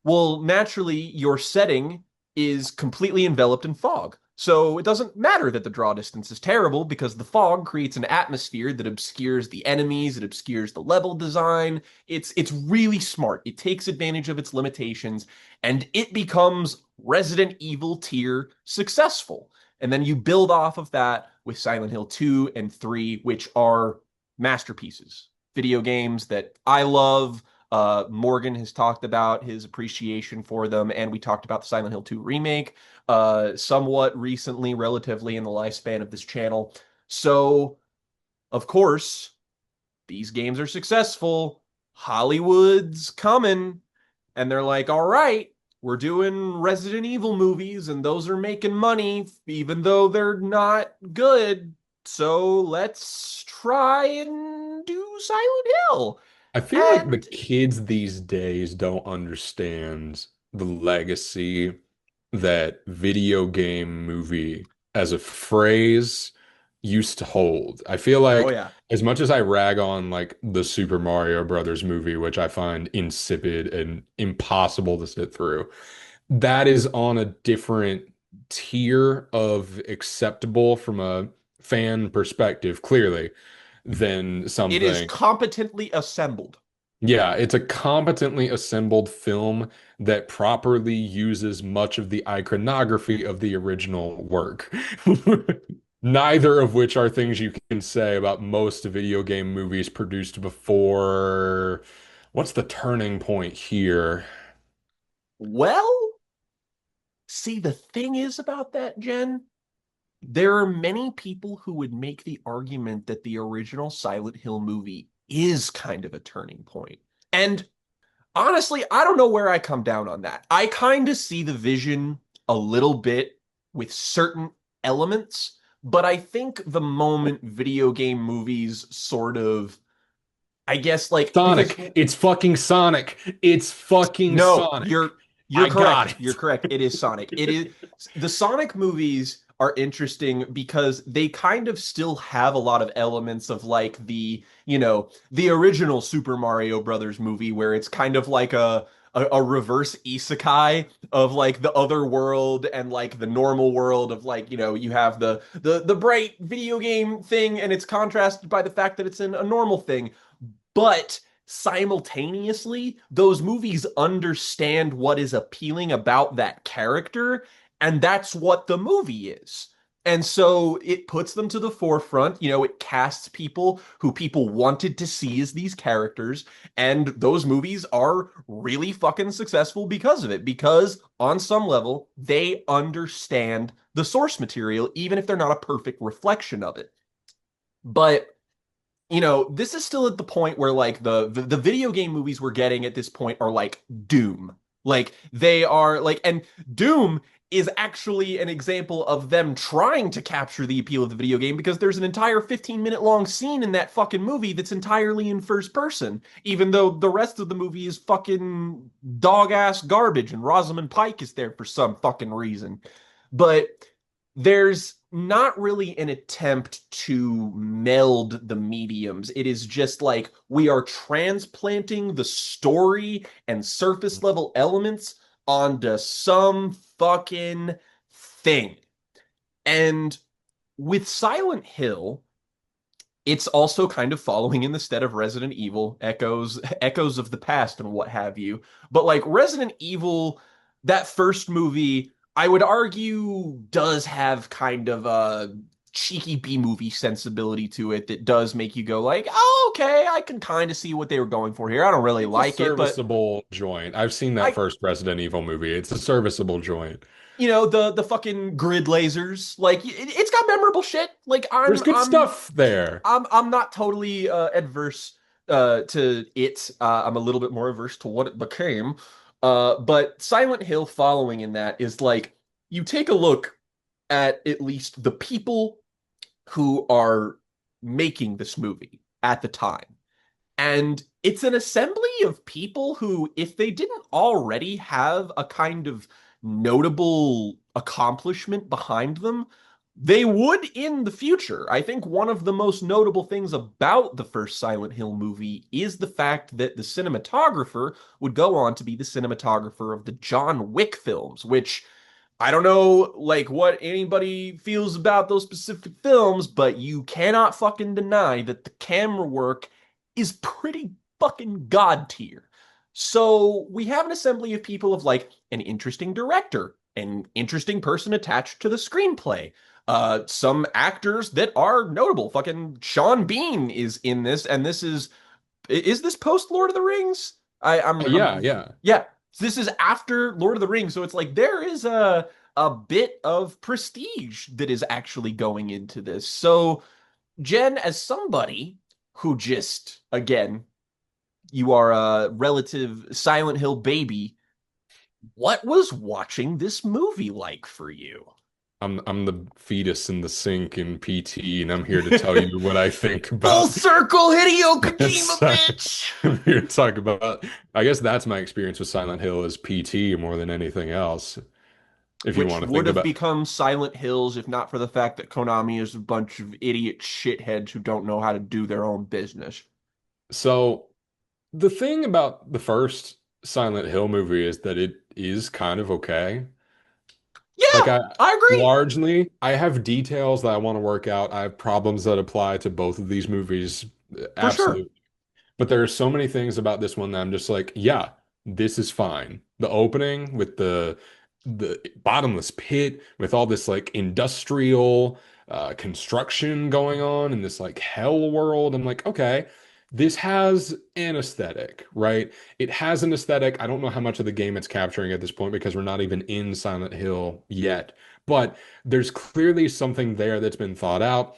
Well, naturally, your setting is completely enveloped in fog. So it doesn't matter that the draw distance is terrible because the fog creates an atmosphere that obscures the enemies, it obscures the level design. It's really smart. It takes advantage of its limitations and it becomes Resident Evil tier successful. And then you build off of that with Silent Hill 2 and 3, which are masterpieces. Video games that I love. Morgan has talked about his appreciation for them, and we talked about the Silent Hill 2 remake somewhat recently, relatively in the lifespan of this channel. So, of course, these games are successful. Hollywood's coming, and they're like, all right, we're doing Resident Evil movies, and those are making money, even though they're not good. So let's try and do Silent Hill. I feel like the And kids these days don't understand the legacy that video game movie as a phrase used to hold. I feel oh like yeah, as much as I rag on like the Super Mario Brothers movie, which I find insipid and impossible to sit through, that is on a different tier of acceptable from a fan perspective, clearly, than it is something. competently assembled. Yeah, it's a competently assembled film that properly uses much of the iconography of the original work. Neither of which are things you can say about most video game movies produced before. What's the turning point here? Well, see, the thing is about that, Jen, there are many people who would make the argument that the original Silent Hill movie is kind of a turning point. And honestly, I don't know where I come down on that. I kind of see the vision a little bit with certain elements, but I think the moment video game movies sort of, I guess, like, because Sonic. It's fucking Sonic. It's fucking no, Sonic. you're I correct. got You're it. correct. It is Sonic. It is the Sonic movies are interesting because they kind of still have a lot of elements of like the original Super Mario Brothers movie where it's kind of like a reverse isekai of like the other world and like the normal world of like, you have the bright video game thing and it's contrasted by the fact that it's in a normal thing. But simultaneously, those movies understand what is appealing about that character, and that's what the movie is. And so it puts them to the forefront. It casts people who people wanted to see as these characters, and those movies are really fucking successful because of it, because on some level, they understand the source material, even if they're not a perfect reflection of it. But this is still at the point where like the video game movies we're getting at this point are like Doom. Like they are like, and Doom is actually an example of them trying to capture the appeal of the video game because there's an entire 15-minute long scene in that fucking movie that's entirely in first person, even though the rest of the movie is fucking dog ass garbage and Rosamund Pike is there for some fucking reason. But there's not really an attempt to meld the mediums. It is just like we are transplanting the story and surface level elements onto some fucking thing. And with Silent Hill, it's also kind of following in the stead of Resident Evil, echoes of the past and what have you. But like Resident Evil, that first movie, I would argue does have kind of a cheeky B-movie sensibility to it that does make you go like, "Oh, okay, I can kind of see what they were going for here. I don't really It's a like it, but serviceable joint. I've seen that I first Resident Evil movie. It's a serviceable joint. the fucking grid lasers, like it's got memorable shit. Like There's good stuff there. I'm not totally adverse to it. I'm a little bit more averse to what it became. But Silent Hill following in that is like you take a look at least the people who are making this movie at the time. And it's an assembly of people who, if they didn't already have a kind of notable accomplishment behind them, they would in the future. I think one of the most notable things about the first Silent Hill movie is the fact that the cinematographer would go on to be the cinematographer of the John Wick films, which I don't know like what anybody feels about those specific films, but you cannot fucking deny that the camera work is pretty fucking god tier. So we have an assembly of people of like an interesting director, an interesting person attached to the screenplay, some actors that are notable. Fucking Sean Bean is in this, and is this post Lord of the Rings? Yeah, yeah. Yeah. This is after Lord of the Rings, so it's like there is a bit of prestige that is actually going into this. So, Jen, as somebody who just, again, you are a relative Silent Hill baby, what was watching this movie like for you? I'm the fetus in the sink in PT, and I'm here to tell you what I think Full about. circle, Hideo Kojima, So, bitch! I'm here to talk about. I guess that's my experience with Silent Hill is PT more than anything else. If you Which want to would think have about. become Silent Hills if not for the fact that Konami is a bunch of idiot shitheads who don't know how to do their own business. So the thing about the first Silent Hill movie is that it is kind of okay. Like Yeah, I agree. I have details that I want to work out. I have problems that apply to both of these movies. For sure. Absolutely. But there are so many things about this one that I'm just like, yeah, this is fine. The opening with the bottomless pit with all this like industrial construction going on in this like hell world. I'm like, okay, this has an aesthetic, right? It has an aesthetic. I don't know how much of the game it's capturing at this point because we're not even in Silent Hill yet. but there's clearly something there that's been thought out.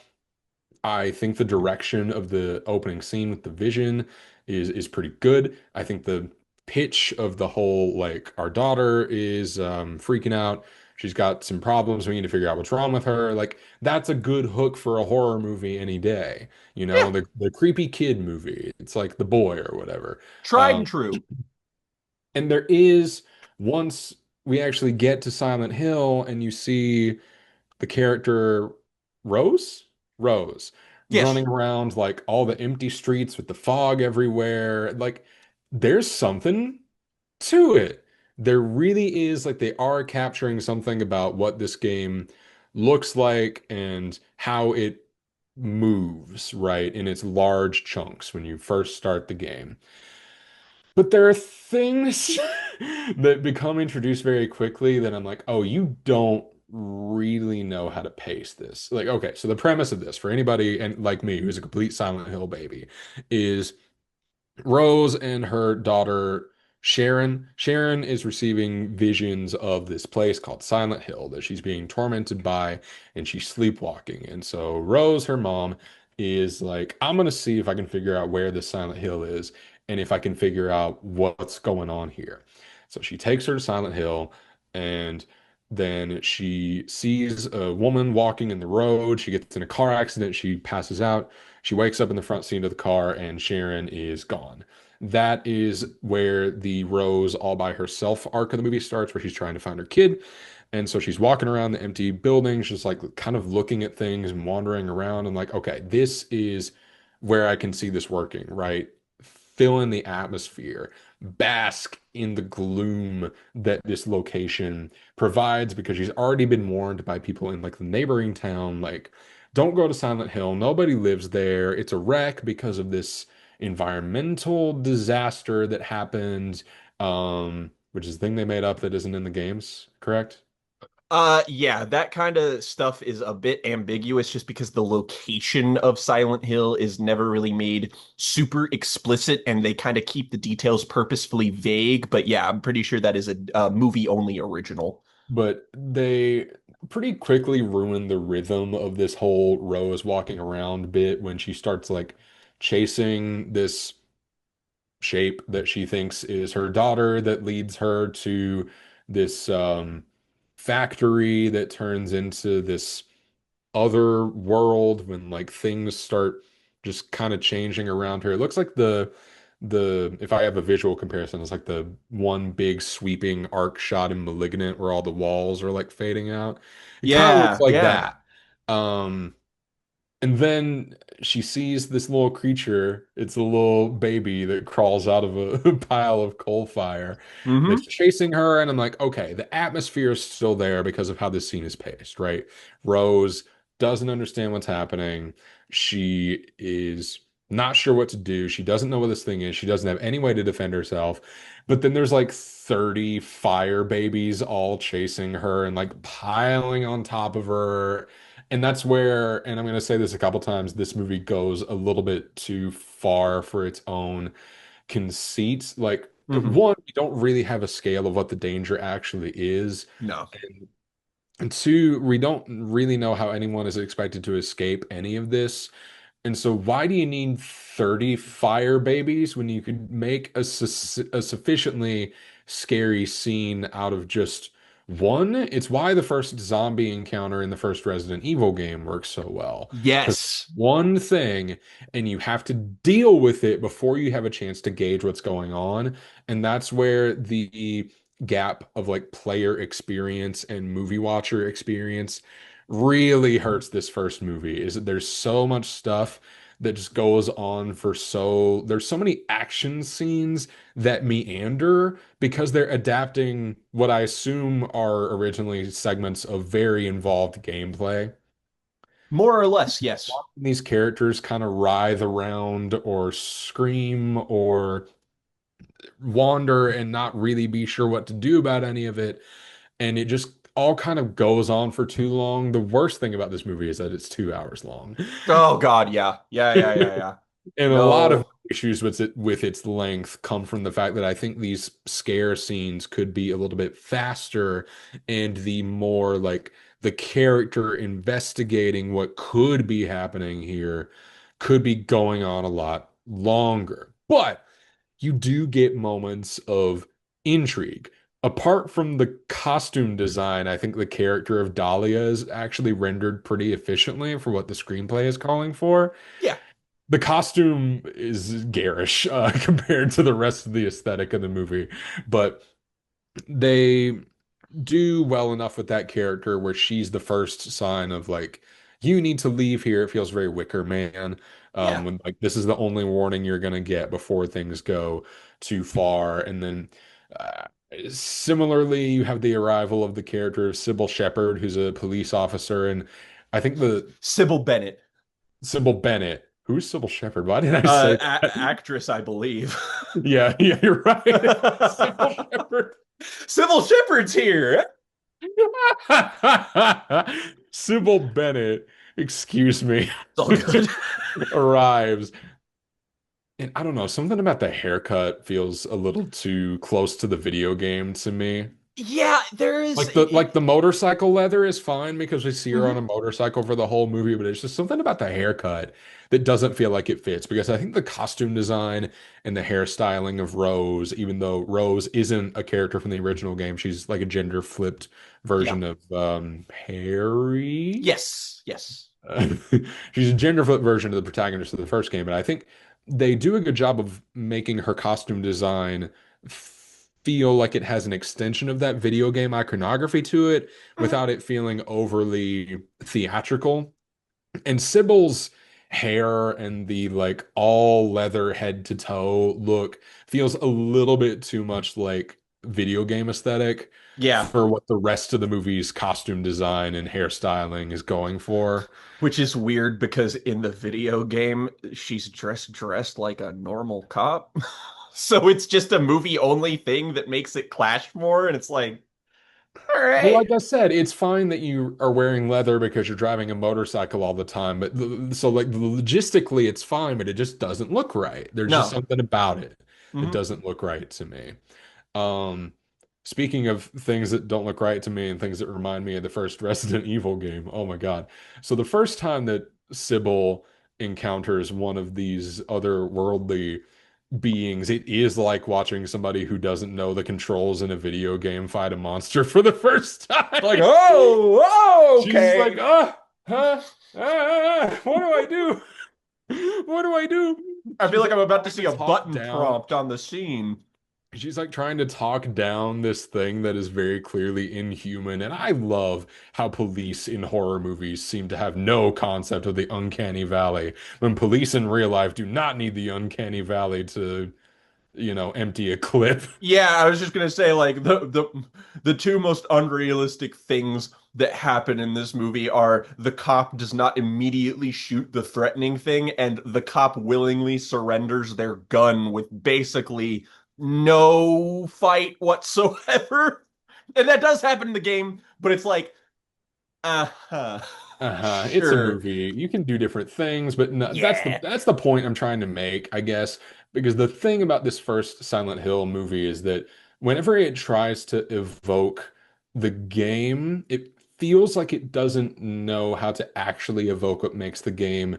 I think the direction of the opening scene with the vision is pretty good. I think the pitch of the whole like our daughter is freaking out. She's got some problems. We need to figure out what's wrong with her. Like that's a good hook for a horror movie any day. You know, Yeah, the creepy kid movie. It's like The Boy or whatever. tried and Um, true. and there is once we actually get to Silent Hill and you see the character Rose, Rose Yes. running around like all the empty streets with the fog everywhere. Like there's something to it. There really is like they are capturing something about what this game looks like and how it moves, right, in its large chunks when you first start the game. But there are things that become introduced very quickly that I'm like, oh, you don't really know how to pace this. Like, okay, so the premise of this for anybody and like me who's a complete Silent Hill baby is Rose and her daughter Sharon. Sharon is receiving visions of this place called Silent Hill that she's being tormented by, and she's sleepwalking. And so Rose, her mom, is like, I'm gonna see if I can figure out where this Silent Hill is and if I can figure out what's going on here. So she takes her to Silent Hill, and then she sees a woman walking in the road. She gets in a car accident. She passes out. She wakes up in the front seat of the car and Sharon is gone. That is where the Rose all by herself arc of the movie starts, where she's trying to find her kid. And so she's walking around the empty buildings, just like kind of looking at things and wandering around and like, okay, this is where I can see this working, right? Fill in the atmosphere, bask in the gloom that this location provides because she's already been warned by people in like the neighboring town, like, don't go to Silent Hill. Nobody lives there. It's a wreck because of this environmental disaster that happened, which is a thing they made up that isn't in the games, correct? Yeah, that kind of stuff is a bit ambiguous just because the location of Silent Hill is never really made super explicit and they kind of keep the details purposefully vague. But yeah, I'm pretty sure that is a movie only original. But they pretty quickly ruin the rhythm of this whole Rose walking around bit when she starts like chasing this shape that she thinks is her daughter that leads her to this factory that turns into this other world when like things start just kind of changing around her. It looks like the if I have a visual comparison, it's like the one big sweeping arc shot in Malignant where all the walls are like fading out. It kind of looks Yeah, like yeah. that. Um, and then she sees this little creature. It's a little baby that crawls out of a pile of coal fire that's Hmm. chasing her. And I'm like, okay, the atmosphere is still there because of how this scene is paced, right? Rose doesn't understand what's happening. She is not sure what to do. She doesn't know what this thing is. She doesn't have any way to defend herself. But then there's like 30 fire babies all chasing her and like piling on top of her. And that's where, and I'm going to say this a couple times, this movie goes a little bit too far for its own conceit. Like, Hmm. one, we don't really have a scale of what the danger actually is. No. And two, we don't really know how anyone is expected to escape any of this. And so, why do you need 30 fire babies when you could make a sufficiently scary scene out of just one? It's why the first zombie encounter in the first Resident Evil game works so well. Because Yes. one thing, and you have to deal with it before you have a chance to gauge what's going on. And that's where the gap of like player experience and movie watcher experience really hurts this first movie is that there's so much stuff that just goes on for so there's so many action scenes that meander because they're adapting what I assume are originally segments of very involved gameplay. More or less, yes. These characters kind of writhe around or scream or wander and not really be sure what to do about any of it. And it just all kind of goes on for too long. The worst thing about this movie is that it's 2 hours long. Oh God, yeah. Yeah, yeah, yeah, yeah. And a lot of No. issues with its length come from the fact that I think these scare scenes could be a little bit faster and the more like the character investigating what could be happening here could be going on a lot longer. But you do get moments of intrigue. Apart from the costume design, I think the character of Dahlia is actually rendered pretty efficiently for what the screenplay is calling for. Yeah. The costume is garish compared to the rest of the aesthetic of the movie, but they do well enough with that character where she's the first sign of like, you need to leave here. It feels very Wicker Man. Yeah. When like this is the only warning you're gonna get before things go too far. And then uh, similarly, you have the arrival of the character of Sybil Shepherd, who's a police officer, and I think the Sybil Bennett, Sybil Bennett. Who's Sybil Shepherd? Why did I say that? actress, I believe. Yeah, yeah, you're right. Sybil Shepherd. Sybil Shepherd's here. Sybil Bennett, excuse me, It's all good. arrives. And I don't know, something about the haircut feels a little too close to the video game to me. Yeah, there is. Like the motorcycle leather is fine because we see her on a Mhm. motorcycle for the whole movie, but it's just something about the haircut that doesn't feel like it fits because I think the costume design and the hairstyling of Rose, even though Rose isn't a character from the original game, she's like a gender flipped Yeah. version of Harry. Yes. Yes. Uh, she's a gender flip version of the protagonist of the first game, but I think they do a good job of making her costume design feel like it has an extension of that video game iconography to it Mhm. without it feeling overly theatrical. And Sybil's hair and the like all leather head to toe look feels a little bit too much like video game aesthetic Yeah. for what the rest of the movie's costume design and hairstyling is going for. Which is weird because in the video game, she's dressed like a normal cop. So it's just a movie only thing that makes it clash more. And it's like, all Well, right. like I said, it's fine that you are wearing leather because you're driving a motorcycle all the time, but so like logistically it's fine, but it just doesn't look right. There's just No. something about it that Hmm. doesn't look right to me. Um, Speaking of things that don't look right to me and things that remind me of the first Resident Evil game, oh my God. So the first time that Sybil encounters one of these otherworldly beings, it is like watching somebody who doesn't know the controls in a video game fight a monster for the first time. Like, oh, She's like, okay. what do I do? What do I do? I feel She's like like I'm about to trying see to a talk button down. prompt on the scene. She's like trying to talk down this thing that is very clearly inhuman. And I love how police in horror movies seem to have no concept of the uncanny valley when police in real life do not need the uncanny valley to, empty a clip. Yeah, I was just gonna say like the two most unrealistic things that happen in this movie are the cop does not immediately shoot the threatening thing, and the cop willingly surrenders their gun with basically no fight whatsoever. And that does happen in the game, but it's like, uh-huh, Uh-huh. It's a sure, movie. You can do different things, but no, that's the yeah. that's the point I'm trying to make, I guess, because the thing about this first Silent Hill movie is that whenever it tries to evoke the game, it feels like it doesn't know how to actually evoke what makes the game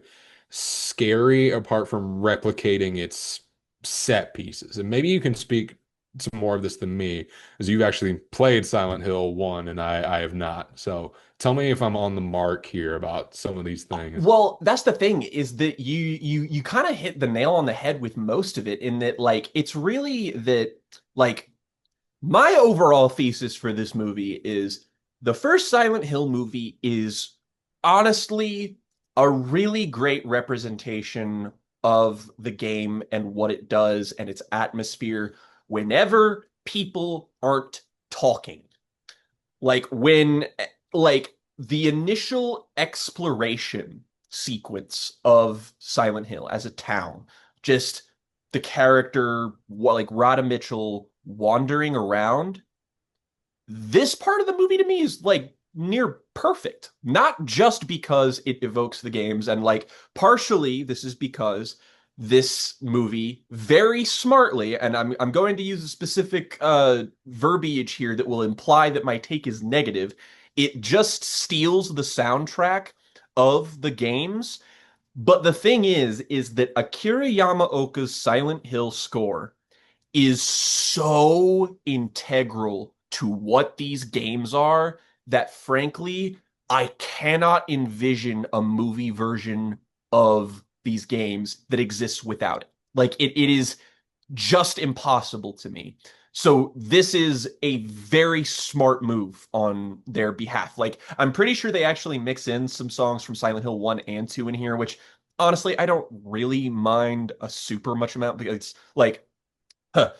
scary apart from replicating its set pieces. And maybe you can speak to more of this than me, as you've actually played Silent Hill 1 and I have not. So tell me if I'm on the mark here about some of these things. Well, that's the thing is that you kind of hit the nail on the head with most of it in that like it's really that like my overall thesis for this movie is the first Silent Hill movie is honestly a really great representation of the game and what it does and its atmosphere whenever people aren't talking. Like when like the initial exploration sequence of Silent Hill as a town, just the character like Rhoda Mitchell wandering around. This part of the movie to me is like near perfect. Not just because it evokes the games and like partially this is because this movie very smartly, and I'm going to use a specific verbiage here that will imply that my take is negative. It just steals the soundtrack of the games. But the thing is that Akira Yamaoka's Silent Hill score is so integral to what these games are that frankly, I cannot envision a movie version of these games that exists without it. Like it is just impossible to me. So this is a very smart move on their behalf. Like I'm pretty sure they actually mix in some songs from Silent Hill 1 and 2 in here, which honestly I don't really mind a super much amount because it's like huh,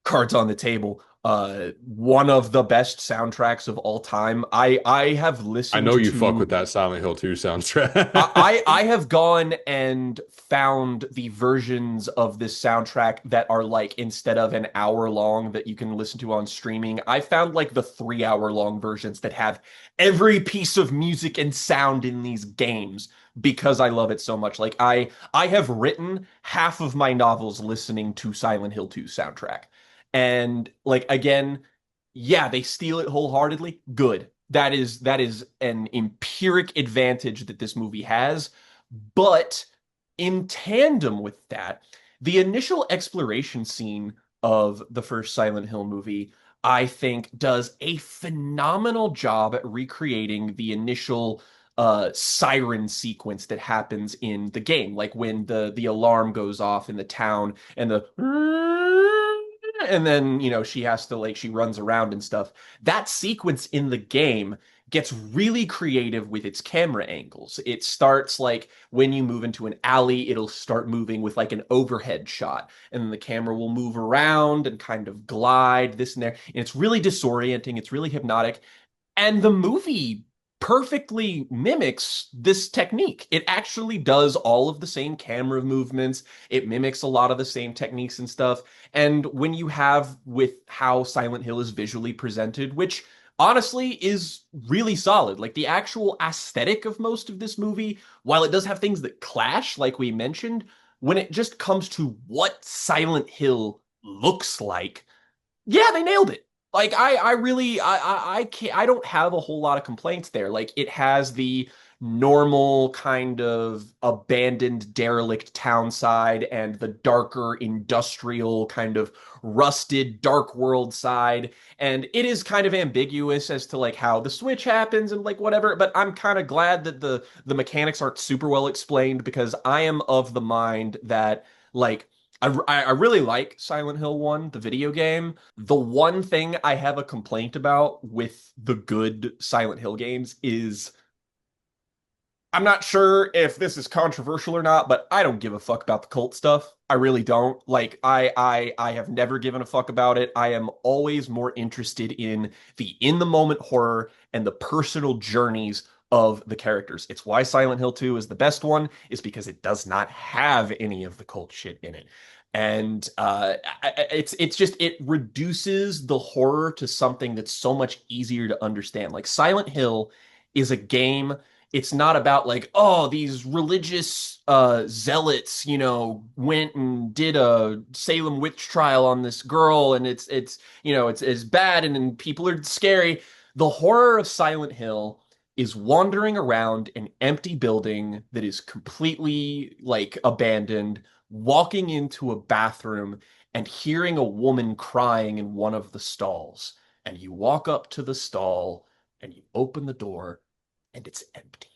cards on the table. One of the best soundtracks of all time. I have I know listened you fuck with to that Silent Hill 2 soundtrack. I have gone and found the versions of this soundtrack that are like instead of an hour long that you can listen to on streaming, I found like the 3 hour long versions that have every piece of music and sound in these games because I love it so much. Like I have written half of my novels listening to Silent Hill 2 soundtrack. And like again, yeah, they steal it wholeheartedly. Good. That is an empiric advantage that this movie has. But in tandem with that, the initial exploration scene of the first Silent Hill movie, I think, does a phenomenal job at recreating the initial siren sequence that happens in the game. Like when the alarm goes off in the town and the and then she has to like she runs around and stuff. That sequence in the game gets really creative with its camera angles. It starts like when you move into an alley, it'll start moving with like an overhead shot, and then the camera will move around and kind of glide this and there. And it's really disorienting, it's really hypnotic, and the movie perfectly mimics this technique. It actually does all of the same camera movements. It mimics a lot of the same techniques and stuff. And when you have with how Silent Hill is visually presented, which honestly is really solid, like the actual aesthetic of most of this movie, while it does have things that clash, like we mentioned, when it just comes to what Silent Hill looks like, yeah, they nailed it. Like I really I can't I don't have a whole lot of complaints there. Like it has the normal kind of abandoned derelict town side and the darker industrial kind of rusted dark world side, and it is kind of ambiguous as to like how the switch happens and like whatever, but I'm kind of glad that the mechanics aren't super well explained because I am of the mind that like I really like Silent Hill 1, the video game. The one thing I have a complaint about with the good Silent Hill games is I'm not sure if this is controversial or not, but I don't give a fuck about the cult stuff. I really don't. Like I have never given a fuck about it. I am always more interested in the in the moment horror and the personal journeys of the characters. It's why Silent Hill 2 is the best one, is because it does not have any of the cult shit in it. And it's just it reduces the horror to something that's so much easier to understand. Like Silent Hill is a game, it's not about like, oh, these religious zealots, went and did a Salem witch trial on this girl, and it's bad, and people are scary. The horror of Silent Hill is wandering around an empty building that is completely like abandoned, walking into a bathroom and hearing a woman crying in one of the stalls. And you walk up to the stall and you open the door and it's empty,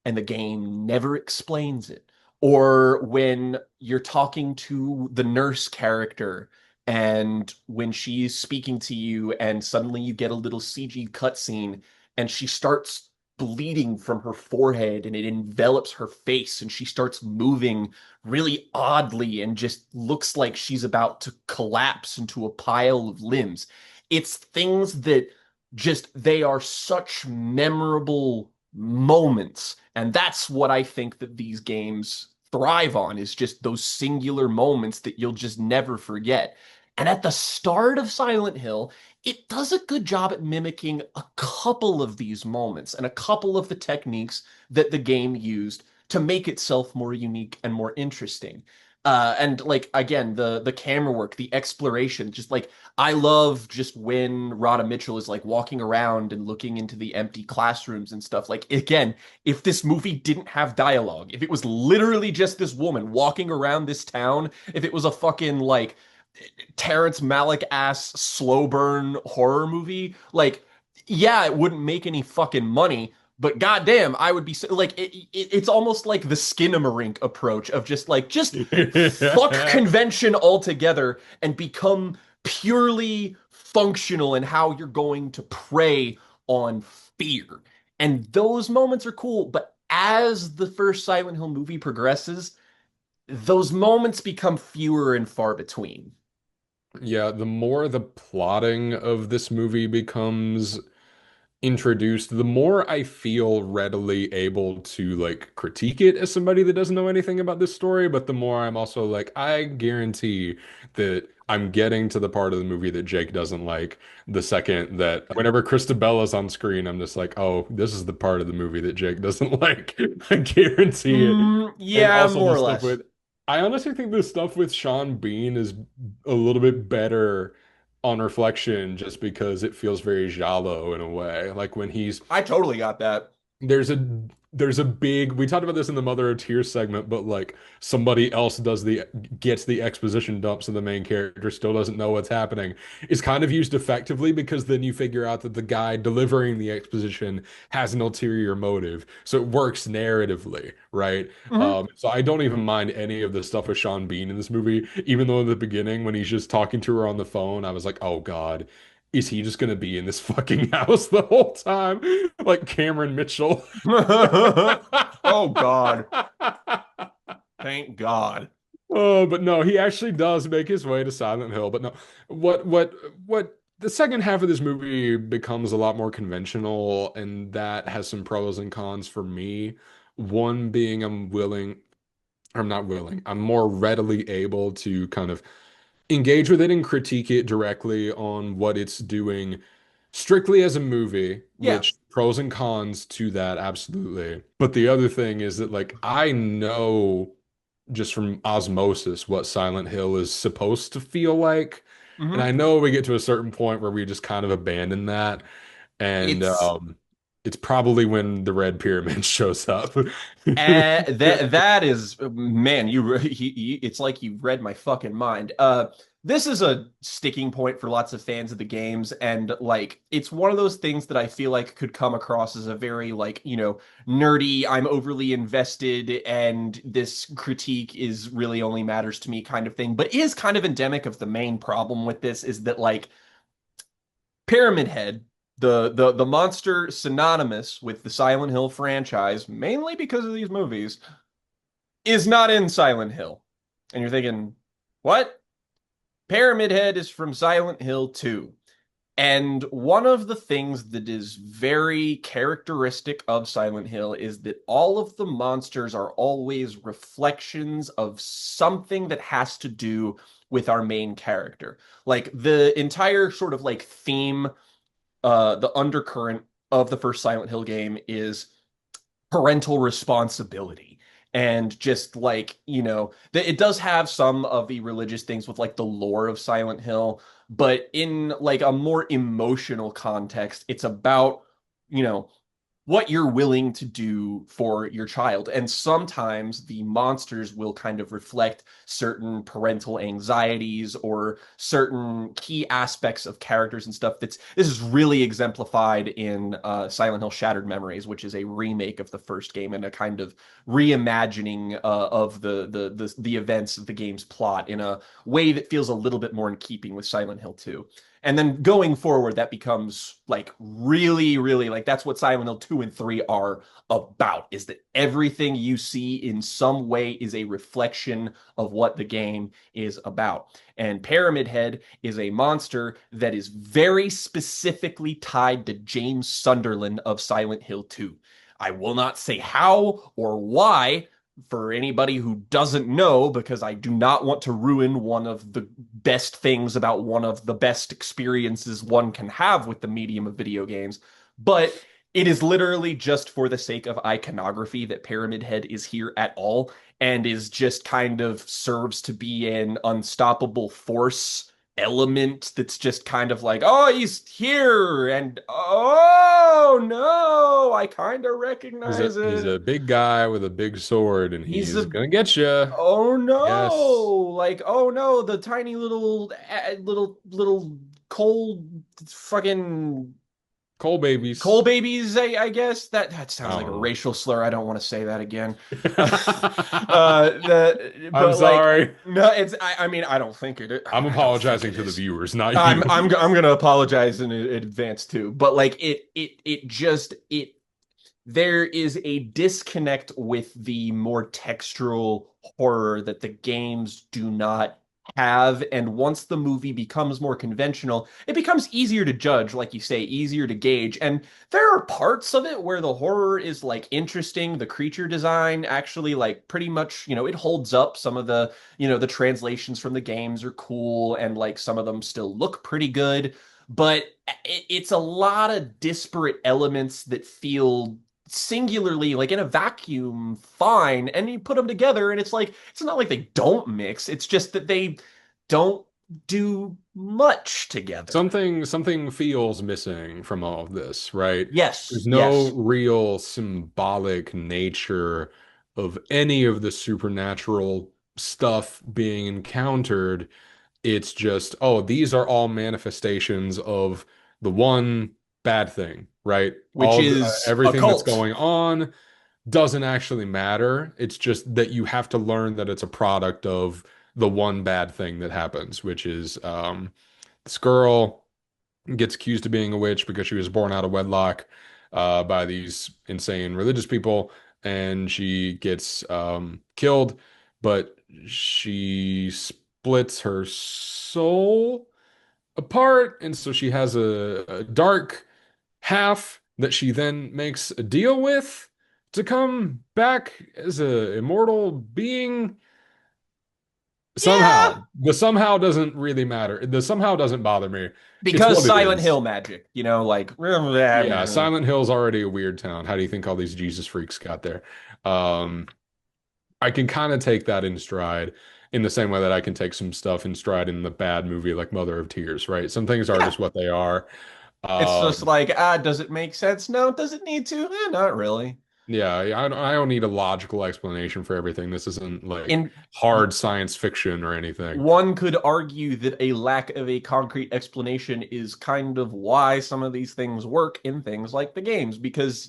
and the game never explains it. Or when you're talking to the nurse character and when she's speaking to you and suddenly you get a little CG cutscene and she starts bleeding from her forehead and it envelops her face and she starts moving really oddly and just looks like she's about to collapse into a pile of limbs. It's things that just they are such memorable moments, and that's what I think that these games thrive on, is just those singular moments that you'll just never forget. And at the start of Silent Hill, it does a good job at mimicking a couple of these moments and a couple of the techniques that the game used to make itself more unique and more interesting. And like again, the camera work, the exploration, just like I love just when Radha Mitchell is like walking around and looking into the empty classrooms and stuff. Like again, if this movie didn't have dialogue, if it was literally just this woman walking around this town, if it was a fucking like Terrence Malick ass slow burn horror movie, like yeah, it wouldn't make any fucking money, but goddamn, I would be like it's almost like the Skinamarink approach of just like just fuck convention altogether and become purely functional in how you're going to prey on fear. And those moments are cool, but as the first Silent Hill movie progresses, those moments become fewer and far between. Yeah, the more the plotting of this movie becomes introduced, the more I feel readily able to like critique it as somebody that doesn't know anything about this story, but the more I'm also like, I guarantee that I'm getting to the part of the movie that Jake doesn't like the second that whenever Christabella's on screen, I'm just like, oh, this is the part of the movie that Jake doesn't like. I guarantee it. And Yeah, also more the or stuff less. with I honestly think the stuff with Sean Bean is a little bit better on reflection just because it feels very giallo in a way. Like when he's I totally got that. there's a there's a big we talked about this in the Mother of Tears segment, but like somebody else gets the exposition dump so the main character still doesn't know what's happening is kind of used effectively because then you figure out that the guy delivering the exposition has an ulterior motive. So it works narratively, right? Hmm. So I don't even mind any of the stuff with Sean Bean in this movie, even though in the beginning when he's just talking to her on the phone, I was like, oh God, is he just gonna be in this fucking house the whole time? Like Cameron Mitchell. Oh God. Thank God. Oh, but no, he actually does make his way to Silent Hill. But no, what the second half of this movie becomes a lot more conventional, and that has some pros and cons for me. One being I'm not willing, I'm more readily able to kind of engage with it and critique it directly on what it's doing strictly as a movie, Yeah. which pros and cons to that, absolutely. But the other thing is that like I know just from osmosis what Silent Hill is supposed to feel like. And Hmm. I know we get to a certain point where we just kind of abandon that. And It's it's probably when the Red Pyramid shows up. that is man, it's like you read my fucking mind. This is a sticking point for lots of fans of the games, and like it's one of those things that I feel like could come across as a very like, nerdy, I'm overly invested, and this critique is really only matters to me kind of thing, but is kind of endemic of the main problem with this is that like Pyramid Head, the monster synonymous with the Silent Hill franchise, mainly because of these movies, is not in Silent Hill. And you're thinking, what? Pyramid Head is from Silent Hill 2. And one of the things that is very characteristic of Silent Hill is that all of the monsters are always reflections of something that has to do with our main character. Like the entire sort of like theme, the undercurrent of the first Silent Hill game is parental responsibility. And just like, it does have some of the religious things with like the lore of Silent Hill, but in like a more emotional context, it's about, you know, what you're willing to do for your child. And sometimes the monsters will kind of reflect certain parental anxieties or certain key aspects of characters and stuff. This is really exemplified in Silent Hill Shattered Memories, which is a remake of the first game and a kind of reimagining of the events of the game's plot in a way that feels a little bit more in keeping with Silent Hill 2. And then going forward, that becomes like really, really like that's what Silent Hill 2 and 3 are about, is that everything you see in some way is a reflection of what the game is about. And Pyramid Head is a monster that is very specifically tied to James Sunderland of Silent Hill 2. I will not say how or why, for anybody who doesn't know, because I do not want to ruin one of the best things about one of the best experiences one can have with the medium of video games. But It is literally just for the sake of iconography that Pyramid Head is here at all, and is just kind of serves to be an unstoppable force element that's just kind of like, oh, he's here, and oh no, I kind of recognize He's it. a big guy with a big sword, and He's he's a gonna get you. oh Yes, no, like oh no, the tiny little little cold fucking coal coal babies. babies, I guess that I sounds like a don't know. racial slur. I don't want to say that again. I'm But like, sorry. no, I mean, I don't think it. I'm I don't think apologizing it to the is. viewers, not I'm you. I'm I'm gonna apologize in advance too. But like, it there is a disconnect with the more textural horror that the games do not have. And once the movie becomes more conventional, it becomes easier to judge, like you say, easier to gauge. And there are parts of it where the horror is like interesting. The creature design actually, like, pretty much, it holds up. Some of the translations from the games are cool, and like some of them still look pretty good. But it's a lot of disparate elements that feel singularly, like in a vacuum, fine, and you put them together and it's like it's not like they don't mix, it's just that they don't do much together. Something feels missing from all of this, right? Yes, There's no yes. real symbolic nature of any of the supernatural stuff being encountered. It's just, oh, these are all manifestations of the one bad thing, right? Which is a Everything that's cult. going on doesn't actually matter. It's just that you have to learn that it's a product of the one bad thing that happens, which is this girl gets accused of being a witch because she was born out of wedlock by these insane religious people, and she gets killed, but she splits her soul apart, and so she has a dark half that she then makes a deal with to come back as a immortal being. Yeah, Somehow, the somehow doesn't really matter. The somehow doesn't bother me. It's because what it Silent Hill is. magic, like Yeah, Silent Hill's already a weird town. How do you think all these Jesus freaks got there? Um, I can kind of take that in stride in the same way that I can take some stuff in stride in the bad movie like Mother of Tears, right? Some things are yeah, just what they are. it's just Um, like, does it make sense? No. Does it need to? Not really. yeah, I don't need a logical explanation for everything. This isn't like In hard science fiction or anything. One could argue that a lack of a concrete explanation is kind of why some of these things work in things like the games, because,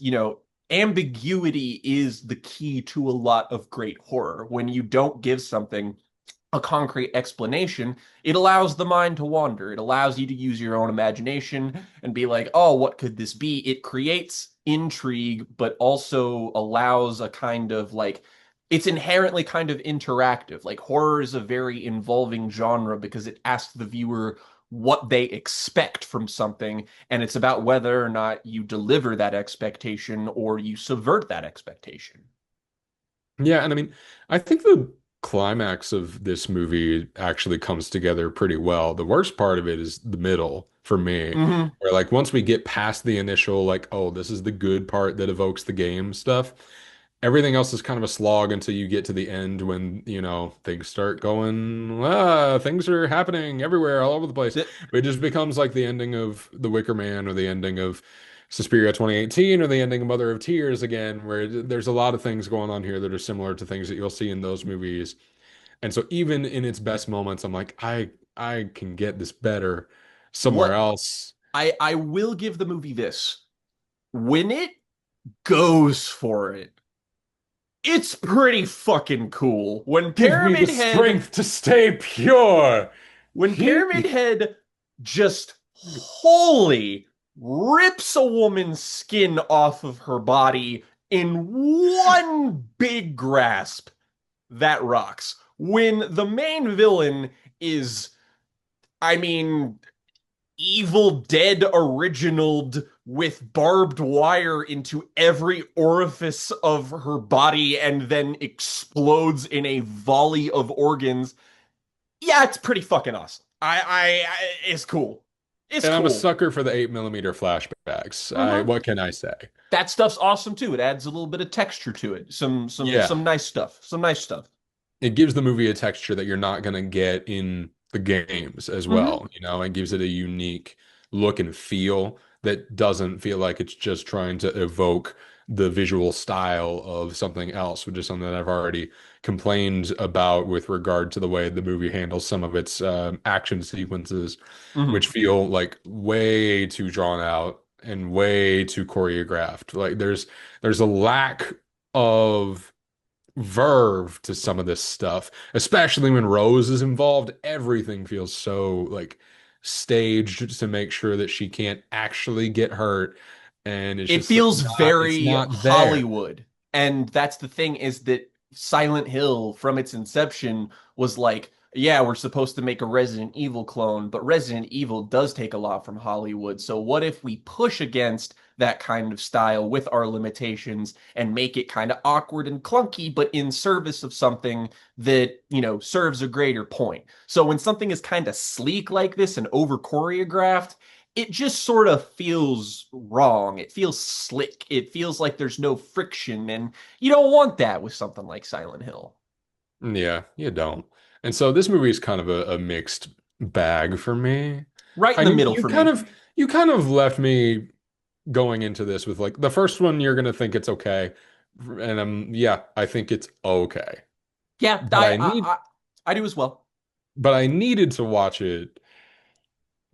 ambiguity is the key to a lot of great horror. When you don't give something a concrete explanation, it allows the mind to wander. It allows you to use your own imagination and be like, oh, what could this be? It creates intrigue, but also allows a kind of like, it's inherently kind of interactive. Like, horror is a very involving genre because it asks the viewer what they expect from something, and it's about whether or not you deliver that expectation or you subvert that expectation. Yeah, and I mean, I think the climax of this movie actually comes together pretty well. The worst part of it is the middle for me, Hmm. where like once we get past the initial like, oh, this is the good part that evokes the game stuff, everything else is kind of a slog until you get to the end when, things start going, things are happening everywhere, all over the place. It just becomes like the ending of The Wicker Man or the ending of Suspiria 2018 or the ending of Mother of Tears again, where there's a lot of things going on here that are similar to things that you'll see in those movies. And so even in its best moments, I'm like, I can get this better somewhere What else. I will give the movie this. When it goes for it, it's pretty fucking cool. Give me the strength to stay pure. When Pyramid Head just wholly rips a woman's skin off of her body in one big grasp, that rocks. When the main villain is, I mean, Evil Dead originaled with barbed wire into every orifice of her body and then explodes in a volley of organs. Yeah, it's pretty fucking awesome. It's cool. It's And I'm a cool. sucker for the 8mm flashbacks. Hmm. What can I say? That stuff's awesome too. It adds a little bit of texture to it. Yeah. Some nice stuff. Some nice stuff. It gives the movie a texture that you're not going to get in the games as Hmm. well. It gives it a unique look and feel that doesn't feel like it's just trying to evoke the visual style of something else, which is something that I've already complained about with regard to the way the movie handles some of its action sequences, which Hmm. feel like way too drawn out and way too choreographed. Like there's a lack of verve to some of this stuff, especially when Rose is involved. Everything feels so like staged to make sure that she can't actually get hurt, and it's It just like feels not, it's very not there. Hollywood. And that's the thing is that Silent Hill from its inception was like, yeah, we're supposed to make a Resident Evil clone, but Resident Evil does take a lot from Hollywood. So what if we push against that kind of style with our limitations and make it kind of awkward and clunky, but in service of something that, serves a greater point. So when something is kind of sleek like this and over choreographed, it just sort of feels wrong. It feels slick. It feels like there's no friction, and you don't want that with something like Silent Hill. Yeah, you don't. And so this movie is kind of a mixed bag for me. Right in I the mean, middle for me. you kind of left me going into this with like the first one you're gonna think it's okay. And yeah, I think it's okay. Yeah, But I need I do as well. but I needed to watch it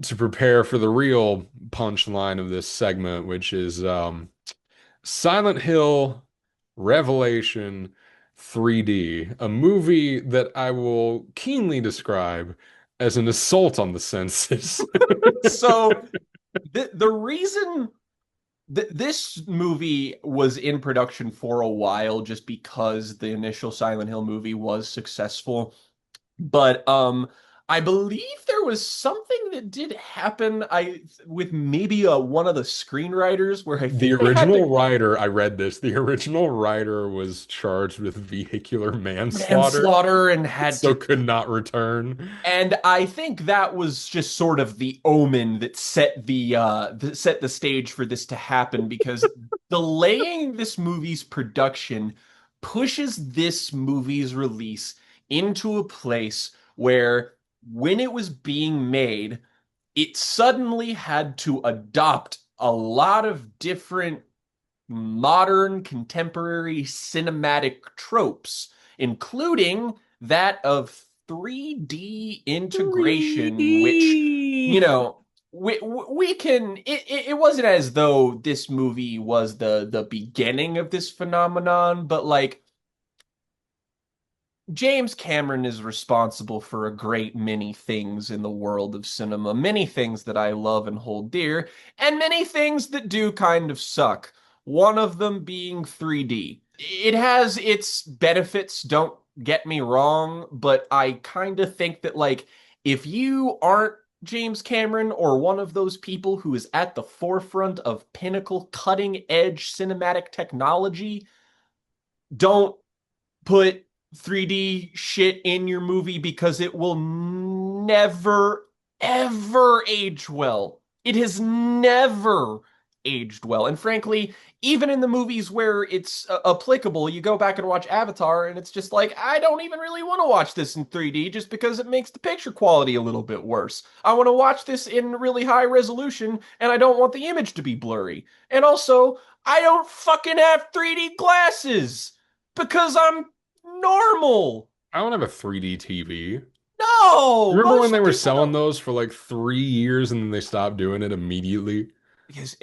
to prepare for the real punchline of this segment, which is Silent Hill Revelation 3D, a movie that I will keenly describe as an assault on the senses. So the reason this movie was in production for a while just because the initial Silent Hill movie was successful. But I believe there was something that did happen with maybe one of the screenwriters where I The think they had to original writer, I read this, the original writer was charged with vehicular manslaughter, manslaughter and had so to, could not return. and I think that was just sort of the omen that set the stage for this to happen, because delaying this movie's production pushes this movie's release into a place where when it was being made, it suddenly had to adopt a lot of different modern contemporary cinematic tropes, including that of 3D integration, which, you 3D. know, we can it wasn't as though this movie was the beginning of this phenomenon, but like James Cameron is responsible for a great many things in the world of cinema, many things that I love and hold dear, and many things that do kind of suck. One of them being 3D. It has its benefits, don't get me wrong, but I kind of think that, like, if you aren't James Cameron or one of those people who is at the forefront of pinnacle cutting edge cinematic technology, don't put 3D shit in your movie because it will never, ever age well. It has never aged well. And frankly, even in the movies where it's applicable, you go back and watch Avatar, and it's just like, I don't even really want to watch this in 3D just because it makes the picture quality a little bit worse. I want to watch this in really high resolution, and I don't want the image to be blurry. And also, I don't fucking have 3D glasses because I'm normal. I don't have a 3D TV. No, Remember when most they were people selling don't. those for like 3 years and then they stopped doing it immediately? Because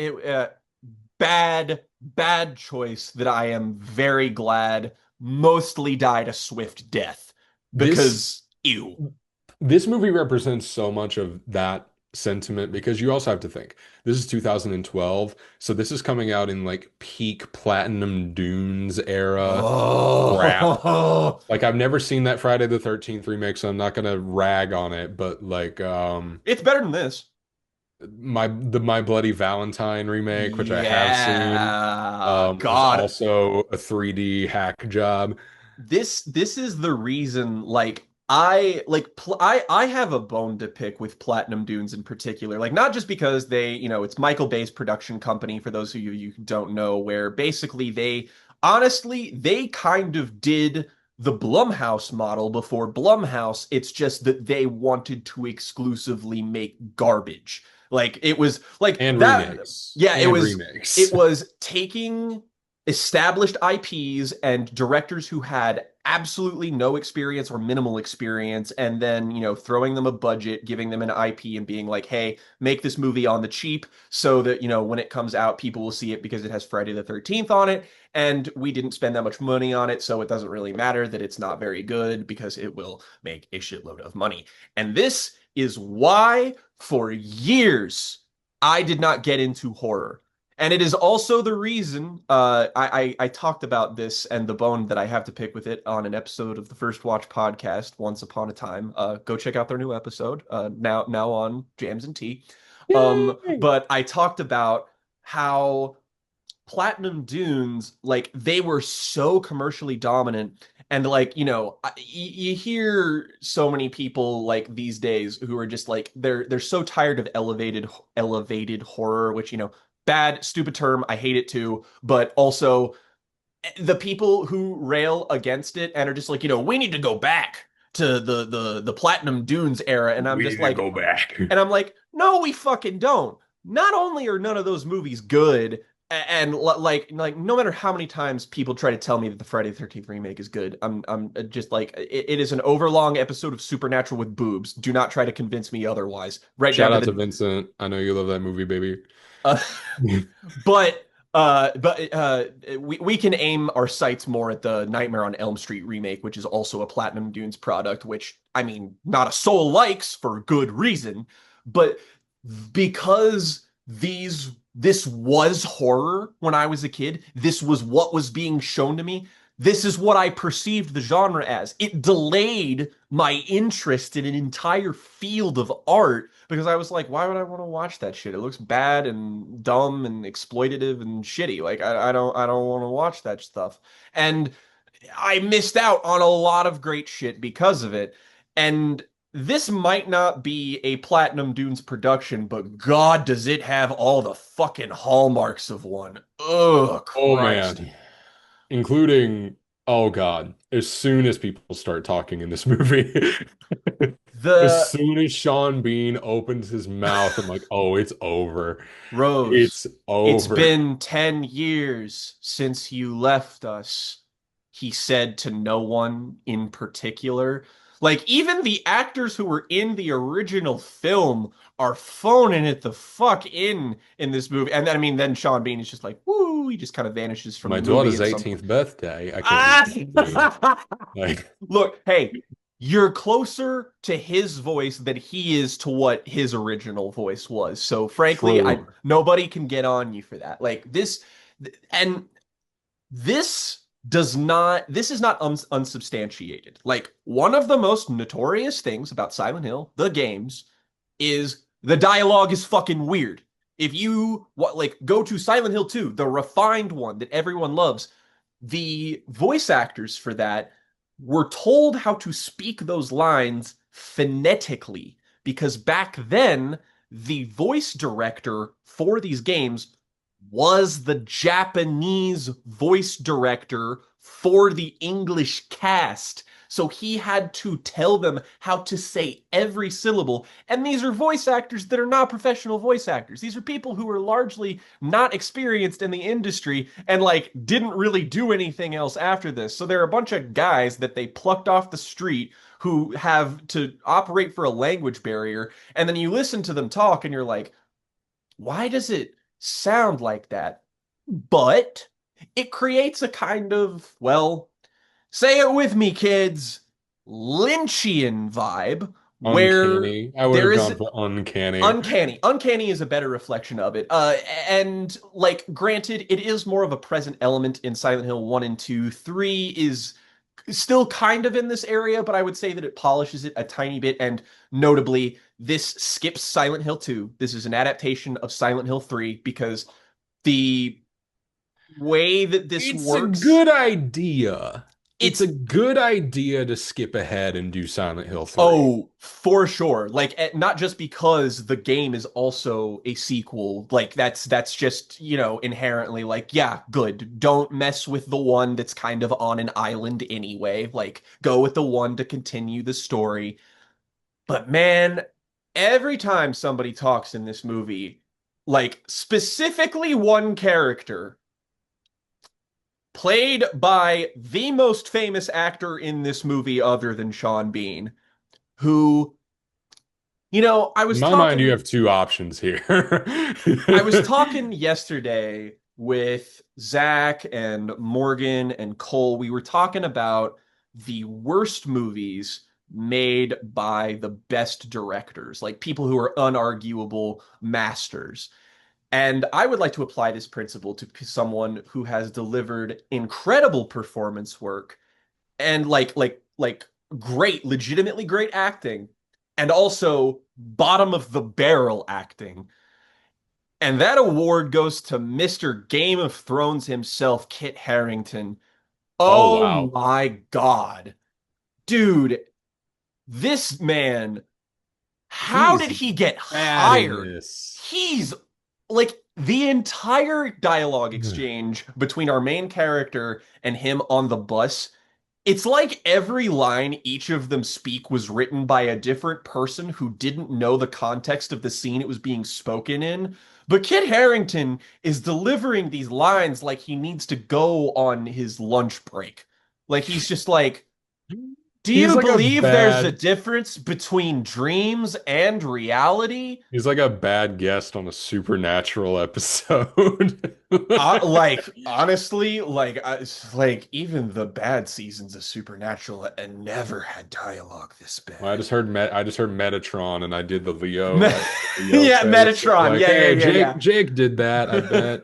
bad choice that I am very glad mostly died a swift death. This Because ew. this movie represents so much of that sentiment because you also have to think this is 2012, so this is coming out in like peak Platinum Dunes era crap. Oh, Like I've never seen that Friday the 13th remake, so I'm not gonna rag on it, but like it's better than this. My Bloody Valentine remake, which I have seen, Yeah, was God, also a 3D hack job. this is the reason, like, I have a bone to pick with Platinum Dunes in particular. Like not just because it's Michael Bay's production company for those of you who don't know, where basically they honestly they kind of did the Blumhouse model before Blumhouse. It's just that they wanted to exclusively make garbage. Like it was like And that remakes. yeah, And it remakes. was taking established IPs and directors who had absolutely no experience or minimal experience, and then, throwing them a budget, giving them an IP, and being like, hey, make this movie on the cheap so that, when it comes out, people will see it because it has Friday the 13th on it. And we didn't spend that much money on it, so it doesn't really matter that it's not very good because it will make a shitload of money. And this is why, for years, I did not get into horror. And it is also the reason I talked about this and the bone that I have to pick with it on an episode of the First Watch podcast once upon a time. Go check out their new episode now on Jams and Tea. Yay! But I talked about how Platinum Dunes, like they were so commercially dominant. And like, you hear so many people like these days who are just like they're so tired of elevated horror, which, bad, stupid term. I hate it too. But also the people who rail against it and are just like, we need to go back to the Platinum Dunes era. And I'm We just need to like, go back. no, we fucking don't. Not only are none of those movies good, and like no matter how many times people try to tell me that the Friday the 13th remake is good, I'm just like it is an overlong episode of Supernatural with boobs. Do not try to convince me otherwise. Right Shout down to out to the Vincent. I know you love that movie, baby. uh, but we can aim our sights more at the Nightmare on Elm Street remake, which is also a Platinum Dunes product, which I mean, not a soul likes for good reason, but because this was horror when I was a kid, this was what was being shown to me. This is what I perceived the genre as. It delayed my interest in an entire field of art because I was like, why would I want to watch that shit? It looks bad and dumb and exploitative and shitty. Like I don't want to watch that stuff. And I missed out on a lot of great shit because of it. And this might not be a Platinum Dunes production, but God, does it have all the fucking hallmarks of one. Oh, Oh Christ. man. Including, oh God, as soon as people start talking in this movie, as The soon as Sean Bean opens his mouth, I'm like, oh, it's over. Rose, It's it's over. been 10 years since you left us, he said to no one in particular. Like, even the actors who were in the original film are phoning it the fuck in this movie. And then, I mean, then Sean Bean is just like, woo, he just kind of vanishes from My the movie daughter's at some point. 18th birthday. I can't do that. Ah! Like, Look, hey, you're closer to his voice than he is to what his original voice was. So frankly, I true. nobody can get on you for that. Like this, and this this is not unsubstantiated. Like one of the most notorious things about Silent Hill, the games, is the dialogue is fucking weird. If you like go to Silent Hill 2, the refined one that everyone loves, the voice actors for that were told how to speak those lines phonetically because back then the voice director for these games was the Japanese voice director for the English cast. So he had to tell them how to say every syllable. And these are voice actors that are not professional voice actors. These are people who are largely not experienced in the industry and like didn't really do anything else after this. So they're a bunch of guys that they plucked off the street who have to operate for a language barrier. And then you listen to them talk and you're like, why does it sound like that? But it creates a kind of, well, say it with me, kids, Lynchian vibe where Uncanny. I would there have is gone for uncanny. uncanny. Uncanny is a better reflection of it. And like, granted, it is more of a present element in Silent Hill 1 and 2. 3 is still kind of in this area, but I would say that it polishes it a tiny bit. And notably, this skips Silent Hill 2. This is an adaptation of Silent Hill 3 because the way that this It's a works, good idea. it's a good idea to skip ahead and do Silent Hill 3. Oh, for sure. Like not just because the game is also a sequel. Like that's just, inherently like, yeah, good. Don't mess with the one that's kind of on an island anyway. Like go with the one to continue the story. But man, every time somebody talks in this movie, like specifically one character played by the most famous actor in this movie other than Sean Bean, who I In was my mind, you talking have two options here. I was talking yesterday with Zach and Morgan and Cole. We were talking about the worst movies made by the best directors, like people who are unarguable masters. And I would like to apply this principle to someone who has delivered incredible performance work and like great, legitimately great acting, and also bottom of the barrel acting. And that award goes to Mr. Game of Thrones himself, Kit Harington. Oh Oh wow. my God. Dude, this man, how did He's he get bad in hired? this. He's like the entire dialogue exchange between our main character and him on the bus. It's like every line each of them speak was written by a different person who didn't know the context of the scene it was being spoken in. But Kit Harington is delivering these lines like he needs to go on his lunch break. Like he's just like, do He's you like a believe there's a bad difference between dreams and reality? he's like a bad guest on a supernatural episode. Like honestly, like even the bad seasons of Supernatural and never had dialogue this Well, bad. I just heard Metatron and I did the Leo Yeah, face of Metatron. like, Yeah, yeah, hey, yeah, Jake did that, I bet.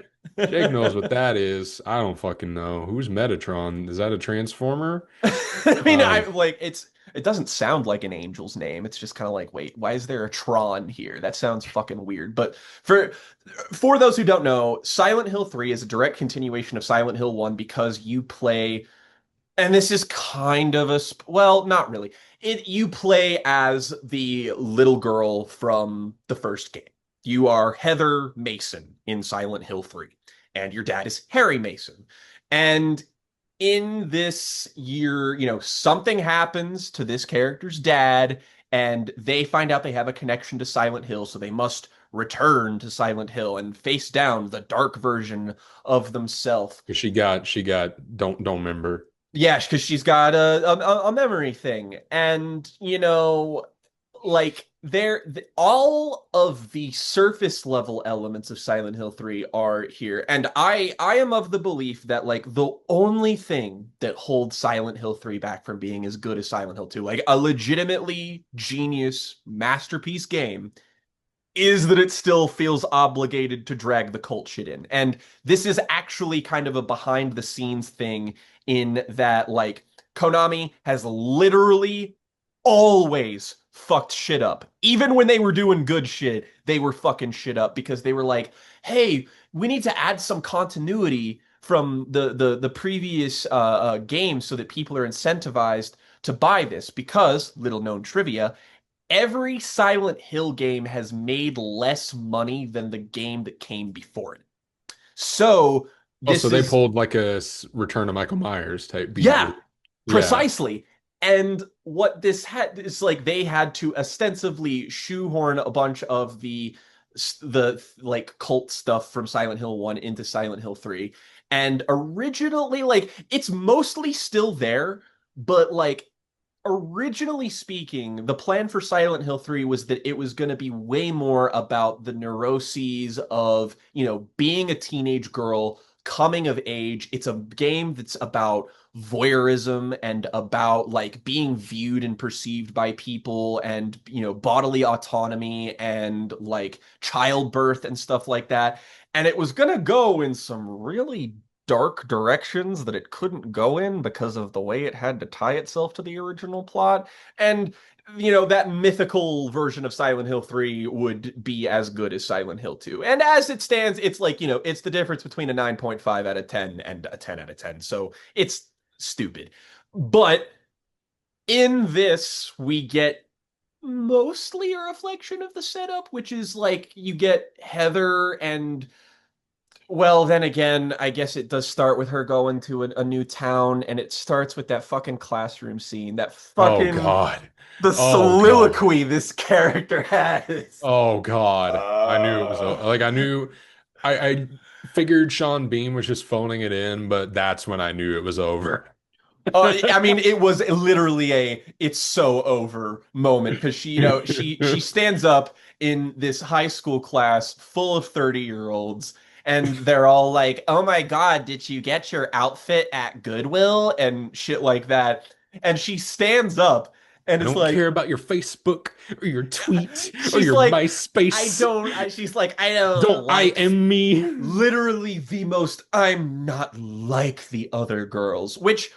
Jake knows yeah. what that is. I don't fucking know. Who's Metatron? Is that a transformer? I mean, I Um, like it doesn't sound like an angel's name. It's just kind of like, wait, why is there a Tron here? That sounds fucking weird. But for those who don't know, Silent Hill 3 is a direct continuation of Silent Hill 1 because you play, and this is kind of well, not really. You play as the little girl from the first game. You are Heather Mason in Silent Hill 3, and your dad is Harry Mason. And in this year, something happens to this character's dad, and they find out they have a connection to Silent Hill, so they must return to Silent Hill and face down the dark version of themselves. she got don't remember. Yeah, because she's got a memory thing, and like all of the surface level elements of Silent Hill 3 are here, and I am of the belief that like the only thing that holds Silent Hill 3 back from being as good as Silent Hill 2, like a legitimately genius masterpiece game, is that it still feels obligated to drag the cult shit in. And this is actually kind of a behind the scenes thing in that like Konami has literally always fucked shit up. Even when they were doing good shit, they were fucking shit up because they were like, "Hey, we need to add some continuity from the previous game so that people are incentivized to buy this." Because little known trivia, every Silent Hill game has made less money than the game that came before it. So Also, this they is, pulled like a Return of Michael Myers type beat yeah, with yeah. precisely. And what this had is like they had to ostensibly shoehorn a bunch of the like cult stuff from Silent Hill 1 into Silent Hill 3. And originally like it's mostly still there, but like originally speaking, the plan for Silent Hill 3 was that it was going to be way more about the neuroses of, being a teenage girl, coming of age. It's a game that's about voyeurism and about like being viewed and perceived by people and, bodily autonomy and like childbirth and stuff like that. And it was going to go in some really dark directions that it couldn't go in because of the way it had to tie itself to the original plot. And, that mythical version of Silent Hill 3 would be as good as Silent Hill 2. And as it stands, it's like, it's the difference between a 9.5 out of 10 and a 10 out of 10. So it's stupid. But in this, we get mostly a reflection of the setup, which is like you get Heather and well, then again, I guess it does start with her going to a new town, and it starts with that fucking classroom scene, that Oh fucking God. the Oh God. soliloquy this character has. Oh God. I knew it was Uh, like I figured Sean Bean was just phoning it in, but that's when I knew it was over. I mean, it was literally a "it's so over" moment because she stands up in this high school class full of 30-year-olds, and they're all like, "Oh my God, did you get your outfit at Goodwill?" and shit like that. And she stands up and I it's don't care like, about your Facebook or your tweet or she's your like, MySpace. she's like, I don't Don't I like am me. literally the most, I'm not like the other girls, which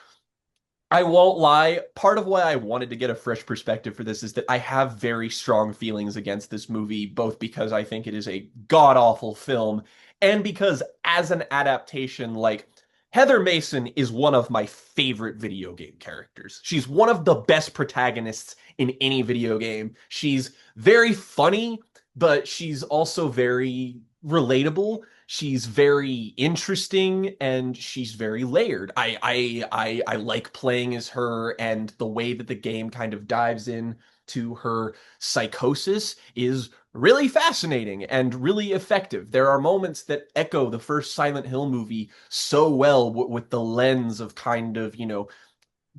I won't lie. Part of why I wanted to get a fresh perspective for this is that I have very strong feelings against this movie, both because I think it is a god-awful film and because as an adaptation, like Heather Mason is one of my favorite video game characters. She's one of the best protagonists in any video game. She's very funny, but she's also very relatable. She's very interesting and she's very layered. I like playing as her, and the way that the game kind of dives in to her psychosis is really fascinating and really effective. There are moments that echo the first Silent Hill movie so well with the lens of kind of,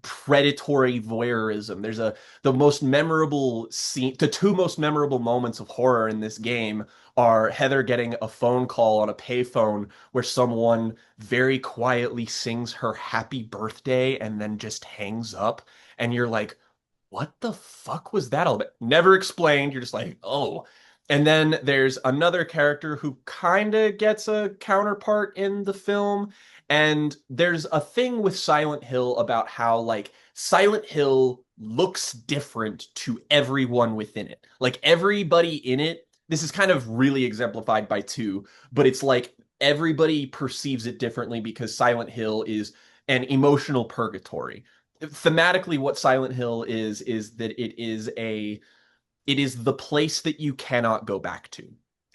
predatory voyeurism. There's the most memorable scene, the two most memorable moments of horror in this game are Heather getting a phone call on a payphone where someone very quietly sings her happy birthday and then just hangs up. And you're like, what the fuck was that all about? Never explained. You're just like, oh. And then there's another character who kind of gets a counterpart in the film. And there's a thing with Silent Hill about how, like, Silent Hill looks different to everyone within it. Like, everybody in it, this is kind of really exemplified by two, but it's like everybody perceives it differently because Silent Hill is an emotional purgatory. Thematically, what Silent Hill is that it is the place that you cannot go back to.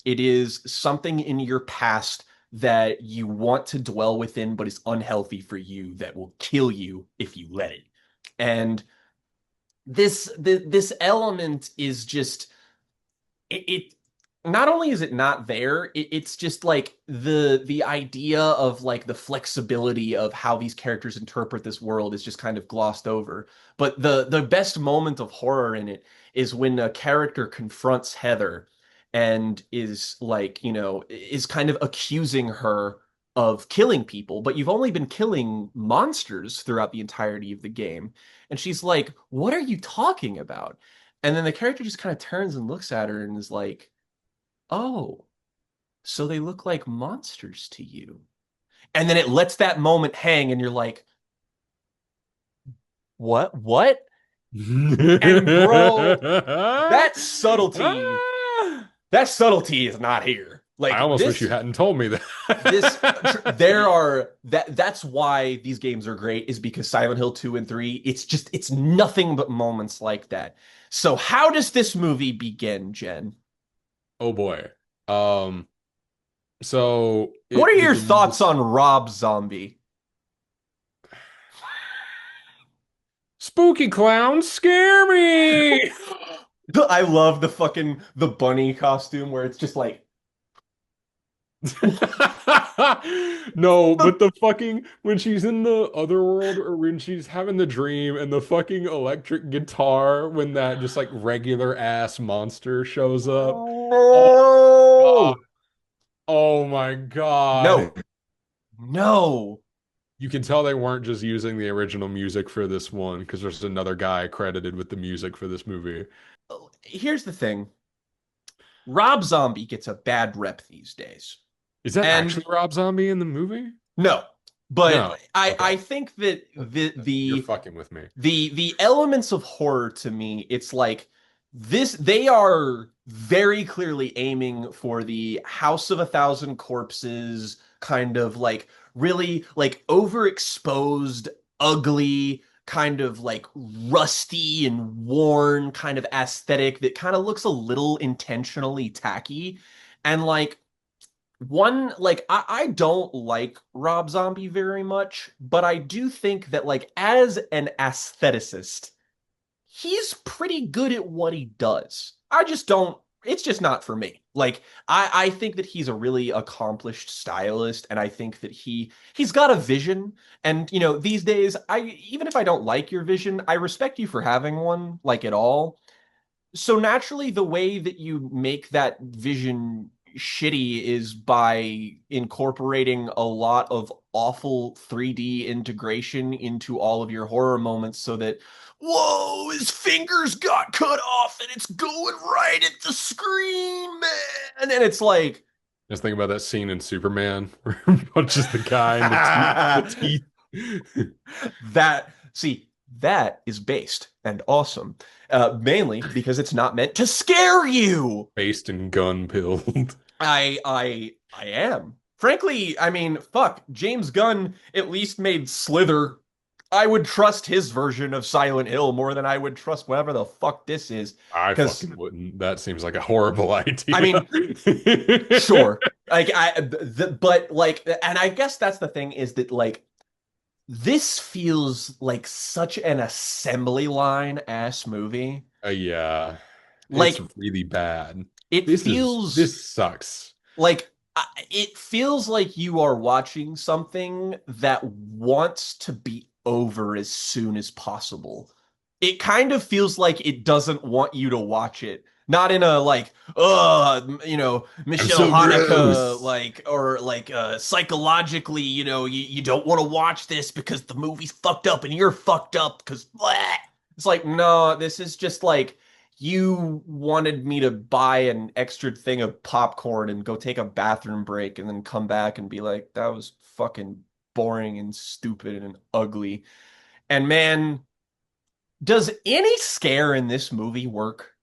It is something in your past that you want to dwell within but is unhealthy for you, that will kill you if you let it. And this element is just it not only is it not there, it's just like the idea of like the flexibility of how these characters interpret this world is just kind of glossed over. But the best moment of horror in it is when a character confronts Heather and is like, is kind of accusing her of killing people, but you've only been killing monsters throughout the entirety of the game. And she's like, "What are you talking about?" And then the character just kind of turns and looks at her and is like, "Oh, so they look like monsters to you." And then it lets that moment hang, and you're like, "What? What?" And bro, that subtlety, that subtlety is not here. I Like almost wish you hadn't told me this, that. there are that's why these games are great, is because Silent Hill 2 and 3, it's nothing but moments like that. So how does this movie begin, Jen? Oh boy. Um, so What are it your thoughts begins. on Rob Zombie? Spooky clowns scare me. I love the bunny costume where it's just like No, the but the fucking when she's in the other world or when she's having the dream and the fucking electric guitar when that just like regular ass monster shows up. Oh God. no, Oh my God. no, no. You can tell they weren't just using the original music for this one because there's another guy credited with the music for this movie. Here's the thing. Rob Zombie gets a bad rep these days. Is that And actually Rob Zombie in the movie? no, but No. I Okay. think that You're fucking with me. the elements of horror to me, it's like this, they are very clearly aiming for the House of a Thousand Corpses kind of like really like overexposed, ugly kind of like rusty and worn kind of aesthetic that kind of looks a little intentionally tacky. And like I don't like Rob Zombie very much, but I do think that like as an aestheticist, he's pretty good at what he does. I just don't, it's just not for me. Like I think that he's a really accomplished stylist, and I think that he's got a vision. And you know, these days, I even if I don't like your vision, I respect you for having one, like at all. So naturally, the way that you make that vision shitty is by incorporating a lot of awful 3D integration into all of your horror moments so that, whoa, his fingers got cut off and it's going right at the screen, man. And it's like, Just think about that scene in Superman where he punches the guy in the teeth. The teeth. see, that is based and awesome. Mainly because it's not meant to scare you. Based and gun pilled. I am. Frankly, I mean, fuck, James Gunn at least made Slither. I would trust his version of Silent Hill more than I would trust whatever the fuck this is. I Because, fucking wouldn't. That seems like a horrible I idea. mean, sure. But like, and I guess that's the thing is that like, this feels like such an assembly line ass movie. Yeah, it's Like, really bad. it feels This sucks. like it feels like you are watching something that wants to be over as soon as possible. It kind of feels like it doesn't want you to watch it. Not in a like, you know, I'm Michelle so Haneke, gross. like, or like psychologically, you know, you don't want to watch this because the movie's fucked up and you're fucked up because it's like, no, this is just like you wanted me to buy an extra thing of popcorn and go take a bathroom break and then come back and be like, that was fucking boring and stupid and ugly. And man, does any scare in this movie work?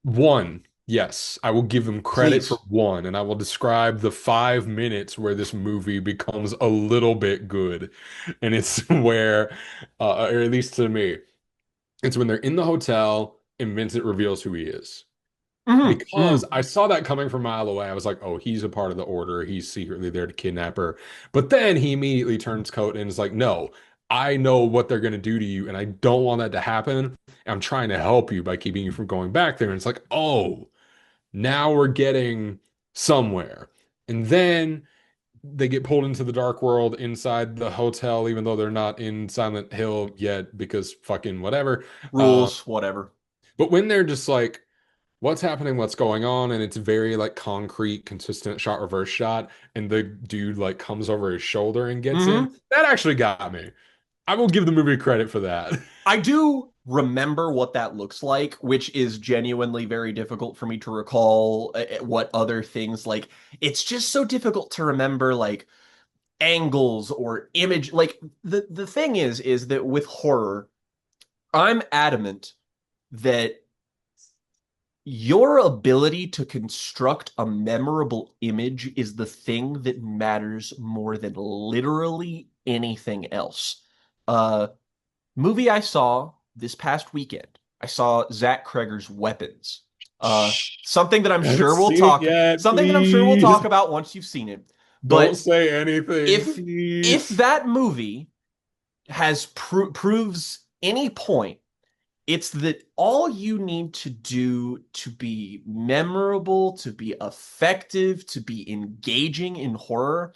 One, yes, I will give him credit for Please. one, and I will describe the 5 minutes where this movie becomes a little bit good. And it's where, or at least to me, it's when they're in the hotel and Vincent reveals who he is. Hmm. Because Hmm. I saw that coming from a mile away. I was like, oh, he's a part of the order. He's secretly there to kidnap her. But then he immediately turns coat and is like, no, I know what they're going to do to you. And I don't want that to happen. I'm trying to help you by keeping you from going back there. And it's like, oh, now we're getting somewhere. And then they get pulled into the dark world inside the hotel, even though they're not in Silent Hill yet because fucking whatever. Uh, Rules, whatever. but when they're just like, what's happening, what's going on, and it's very like concrete, consistent shot, reverse shot, and the dude like comes over his shoulder and gets in. Hmm. That actually got me. I will give the movie credit for that. I do remember what that looks like, which is genuinely very difficult for me to recall what other things like. It's just so difficult to remember like angles or image. Like the thing is that with horror, I'm adamant that your ability to construct a memorable image is the thing that matters more than literally anything else. Uh, movie I saw this past weekend. I saw Zach Kreger's Weapons. Shh. Something that I'm I haven't sure we'll seen it talk yet, something that I'm sure we'll talk please. about once you've seen it. Don't But say anything, if please. that movie has proves any point, it's that all you need to do to be memorable, to be effective, to be engaging in horror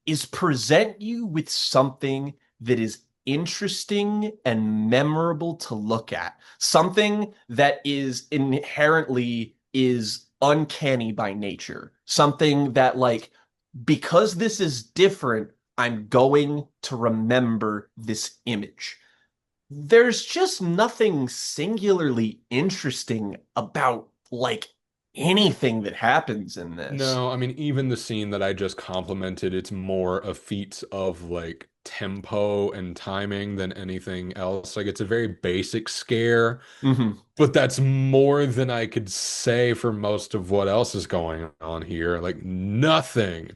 is present you with something that is interesting and memorable to look at. Something that is inherently is uncanny by nature. Something that like because this is different, I'm going to remember this image. There's just nothing singularly interesting about like anything that happens in this. No, I mean, even the scene that I just complimented, it's more a feat of like tempo and timing than anything else. Like, it's a very basic scare, Hmm. but that's more than I could say for most of what else is going on here. Like, nothing.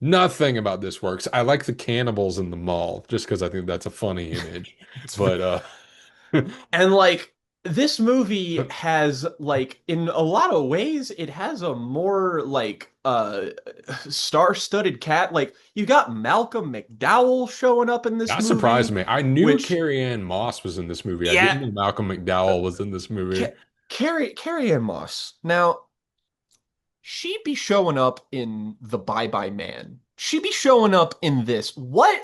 Nothing about this works. I like the cannibals in the mall just because I think that's a funny image. It's But and like this movie has like in a lot of ways it has a more like star-studded cat. Like you got Malcolm McDowell showing up in this that surprised movie, me. I knew which Carrie Ann Moss was in this movie. I yeah, didn't know Malcolm McDowell was in this movie. Ca Carrie Ann Moss. Now she'd be showing up in The Bye Bye Man. She'd be showing up in this. She What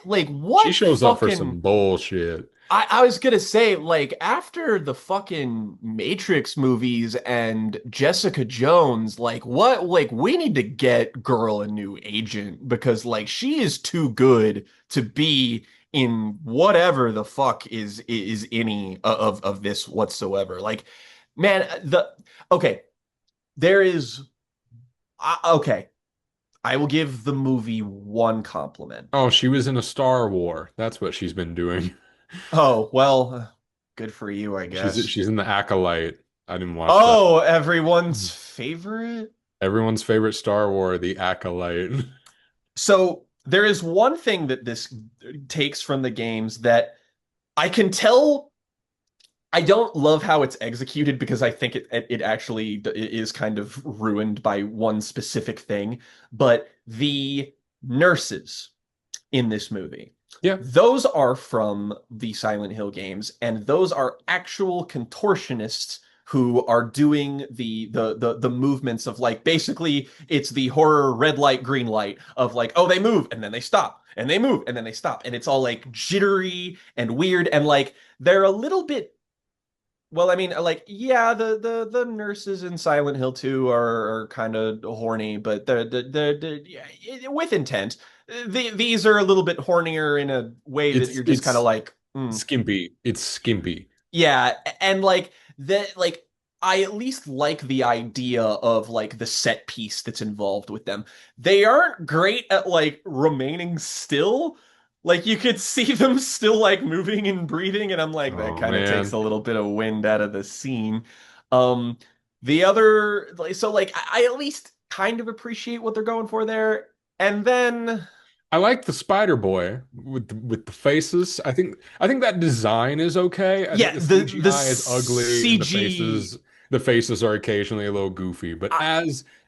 shows up for some fucking bullshit. I was gonna say, like, after the fucking Matrix movies and Jessica Jones, like, we need to get girl a new agent because, like, she is too good to be in whatever the fuck is any of this whatsoever. Like, man, okay, there is, okay, I will give the movie one compliment. Oh, she was in a Star War. That's what she's been doing. Oh, well, good for you, I She's guess. she's in the Acolyte. I didn't watch that. Oh, everyone's favorite? Everyone's favorite Star War, the Acolyte. So there is one thing that this takes from the games that I can tell I don't love how it's executed because I think it actually is kind of ruined by one specific thing, but the nurses in this movie. Yeah, Those are from the Silent Hill games, and those are actual contortionists who are doing the movements of like basically it's the horror red light green light of like oh they move and then they stop and they move and then they stop and it's all like jittery and weird and like they're a little bit well, I mean, like, yeah, the nurses in Silent Hill 2 are kind of horny, but they're yeah, with intent. These are a little bit hornier in a way that it's you're just kind of it's like, mm. skimpy. It's skimpy. Yeah, and like that, like I at least like the idea of like the set piece that's involved with them. They aren't great at like remaining still. Like you could see them still like moving and breathing, and I'm like, that Oh kind of takes man. a little bit of wind out of the scene. Um, the other like so like I at least kind of appreciate what they're going for there. And then I like the Spider Boy with the faces. I think that design is okay. I think yeah, the the CGI is ugly and CG the faces are occasionally a little goofy, but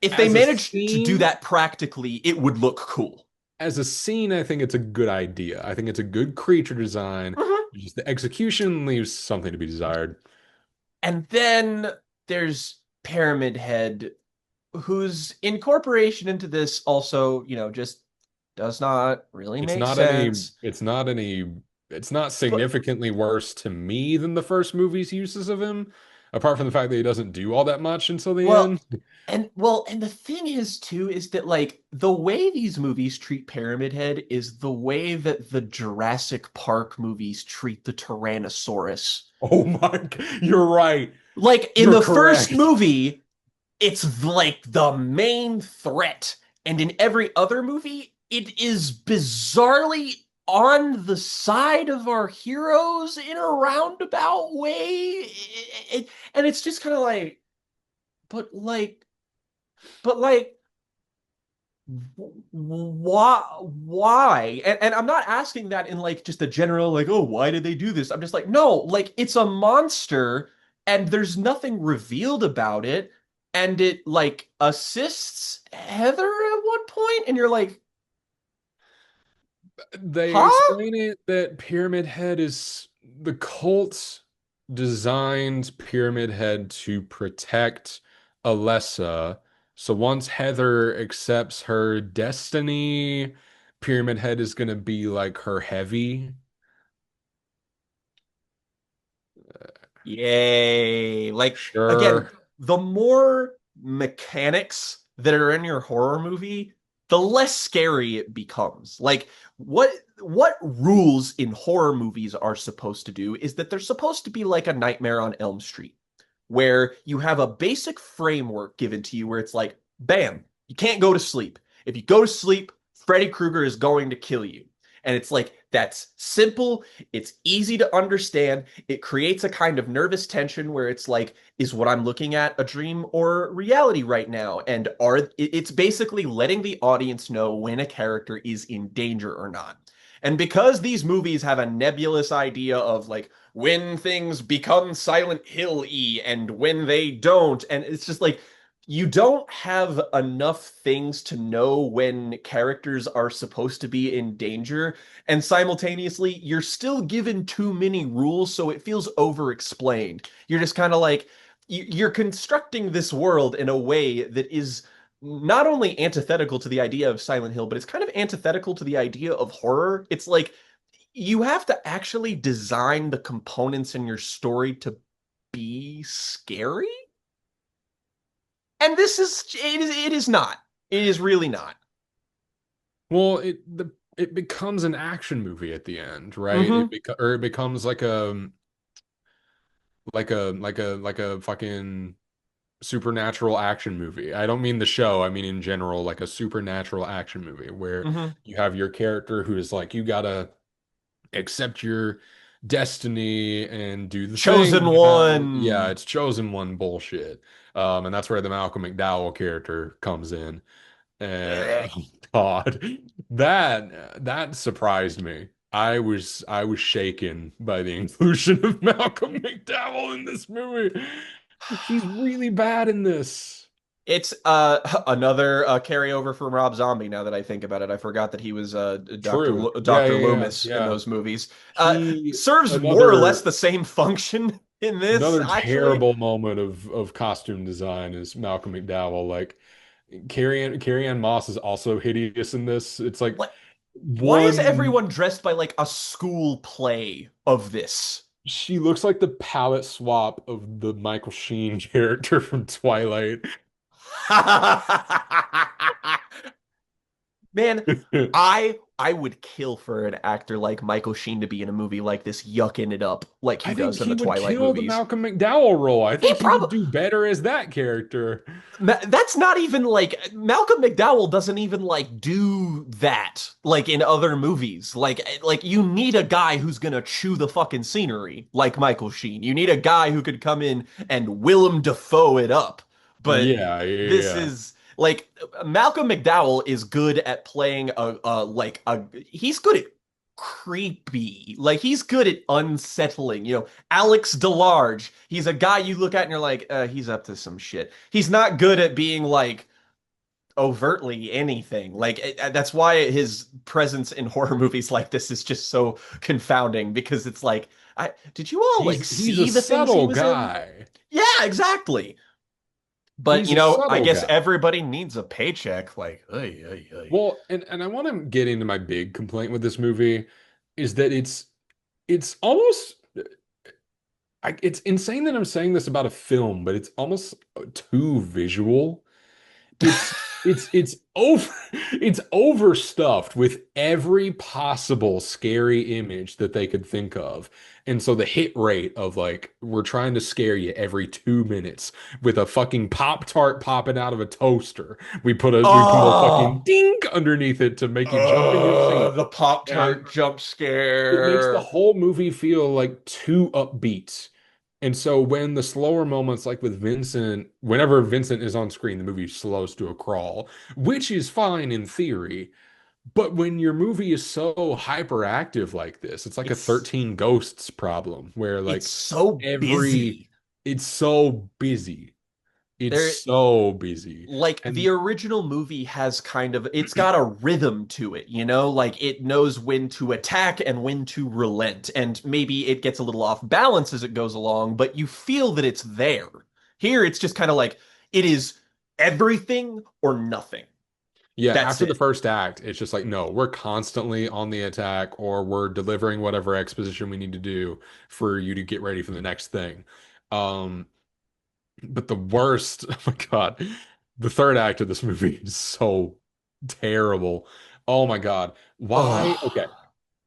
if they as a managed to do scene, that practically, it would look cool. I think it's a good idea. I think it's a good creature design. Mhm. Just the execution leaves something to be desired. And then there's Pyramid Head, whose incorporation into this also, just does not really It's make not any, sense. it's not any, it's not But significantly worse to me than the first movie's uses of him, apart from the fact that he doesn't do all that much until the well, end. and the thing is too is that like the way these movies treat Pyramid Head is the way that the Jurassic Park movies treat the Tyrannosaurus. Oh my, you're right. Like in You're the first correct. movie, it's like the main threat. And in every other movie, it is bizarrely on the side of our heroes in a roundabout way. And it's just kind of like, but like, but like, why? And I'm not asking that in like just a general, like, oh, why did they do this? I'm just like, no, like it's a monster and there's nothing revealed about it. And it like assists Heather at one point, and you're like, They huh? explain it that Pyramid Head is the cult designed Pyramid Head to protect Alessa. So once Heather accepts her destiny, Pyramid Head is gonna be like her heavy. Yay. Like, again, Sure. the more mechanics that are in your horror movie, the less scary it becomes. Like, what rules in horror movies are supposed to do is that they're supposed to be like a Nightmare on Elm Street, where you have a basic framework given to you where it's like, bam, you can't go to sleep. If you go to sleep, Freddy Krueger is going to kill you. And it's like that's simple, it's easy to understand. It creates a kind of nervous tension where it's like, is what I'm looking at a dream or reality right now? And it's basically letting the audience know when a character is in danger or not. And because these movies have a nebulous idea of like when things become Silent Hill-y and when they don't, and it's just like you don't have enough things to know when characters are supposed to be in danger, and simultaneously you're still given too many rules, so it feels over-explained. You're just kind of like you're constructing this world in a way that is not only antithetical to the idea of Silent Hill, but it's kind of antithetical to the idea of horror. It's like you have to actually design the components in your story to be scary. And it is not. It is really not. Well, it becomes an action movie at the end, right? Hmm. It becomes like a fucking supernatural action movie. I don't mean the show, I mean in general, like a supernatural action movie where Hmm. you have your character who is like, you gotta accept your destiny and do the thing. Chosen Yeah, one. it's chosen one bullshit. And that's where the Malcolm McDowell character comes in. Eh. Oh God, that surprised me. I was shaken by the inclusion of Malcolm McDowell in this movie. He's really bad in this. It's another carryover from Rob Zombie. Now that I think about it, I forgot that he was True. Yeah, Dr. yeah, yeah, Loomis in yeah. those movies. He Serves more or less another the same function in this, another actually. terrible moment of costume design is Malcolm McDowell. Like Carrie Ann Moss is also hideous in this. It's like What? Why is one. everyone dressed by like a school play of this? She looks like the palette swap of the Michael Sheen character from Twilight. Man, I would kill for an actor like Michael Sheen to be in a movie like this, yucking it up like he I think does in he the would Twilight kill the movies. Malcolm McDowell role. I He think he would probably do better as that character. That's not even like Malcolm McDowell doesn't even like do that like in other movies. Like you need a guy who's gonna chew the fucking scenery like Michael Sheen. You need a guy who could come in and Willem Dafoe it up. But Yeah, yeah, this yeah. is like Malcolm McDowell is good at playing a he's good at creepy. Like he's good at unsettling. Alex DeLarge. He's a guy you look at and you're like, he's up to some shit. He's not good at being like overtly anything. Like that's why his presence in horror movies like this is just so confounding because it's like, did you all like He's a see the things he subtle was in? guy. Yeah, exactly. But He's a I subtle guess guy. everybody needs a paycheck. Like, ay, ay, ay. Well, and I want to get into my big complaint with this movie is that it's almost it's insane that I'm saying this about a film, but it's almost too visual. It's it's over it's overstuffed with every possible scary image that they could think of. And so the hit rate of like we're trying to scare you every 2 minutes with a fucking Pop Tart popping out of a toaster. We put a fucking Oh, dink underneath it to make you jump in your seat. the Pop And I'm Tart jump it makes the scare. whole movie feel like too upbeat. And so when the slower moments, like with Vincent, whenever Vincent is on screen, the movie slows to a crawl, which is fine in theory. But when your movie is so hyperactive like this, it's like a It's 13 Ghosts problem where it's like so every, busy. it's so busy. It's There so busy. like the And original movie has kind of it's got a rhythm to it, like it knows when to attack and when to relent, and maybe it gets a little off balance as it goes along, but you feel that it's there. Here it's just kind of like it is everything or nothing. yeah, That's after the it. first act, it's just like, no, we're constantly on the attack or we're delivering whatever exposition we need to do for you to get ready for the next thing. Um, but the worst, oh my God, the third act of this movie is so terrible. Oh my God. Why? Okay. Oh,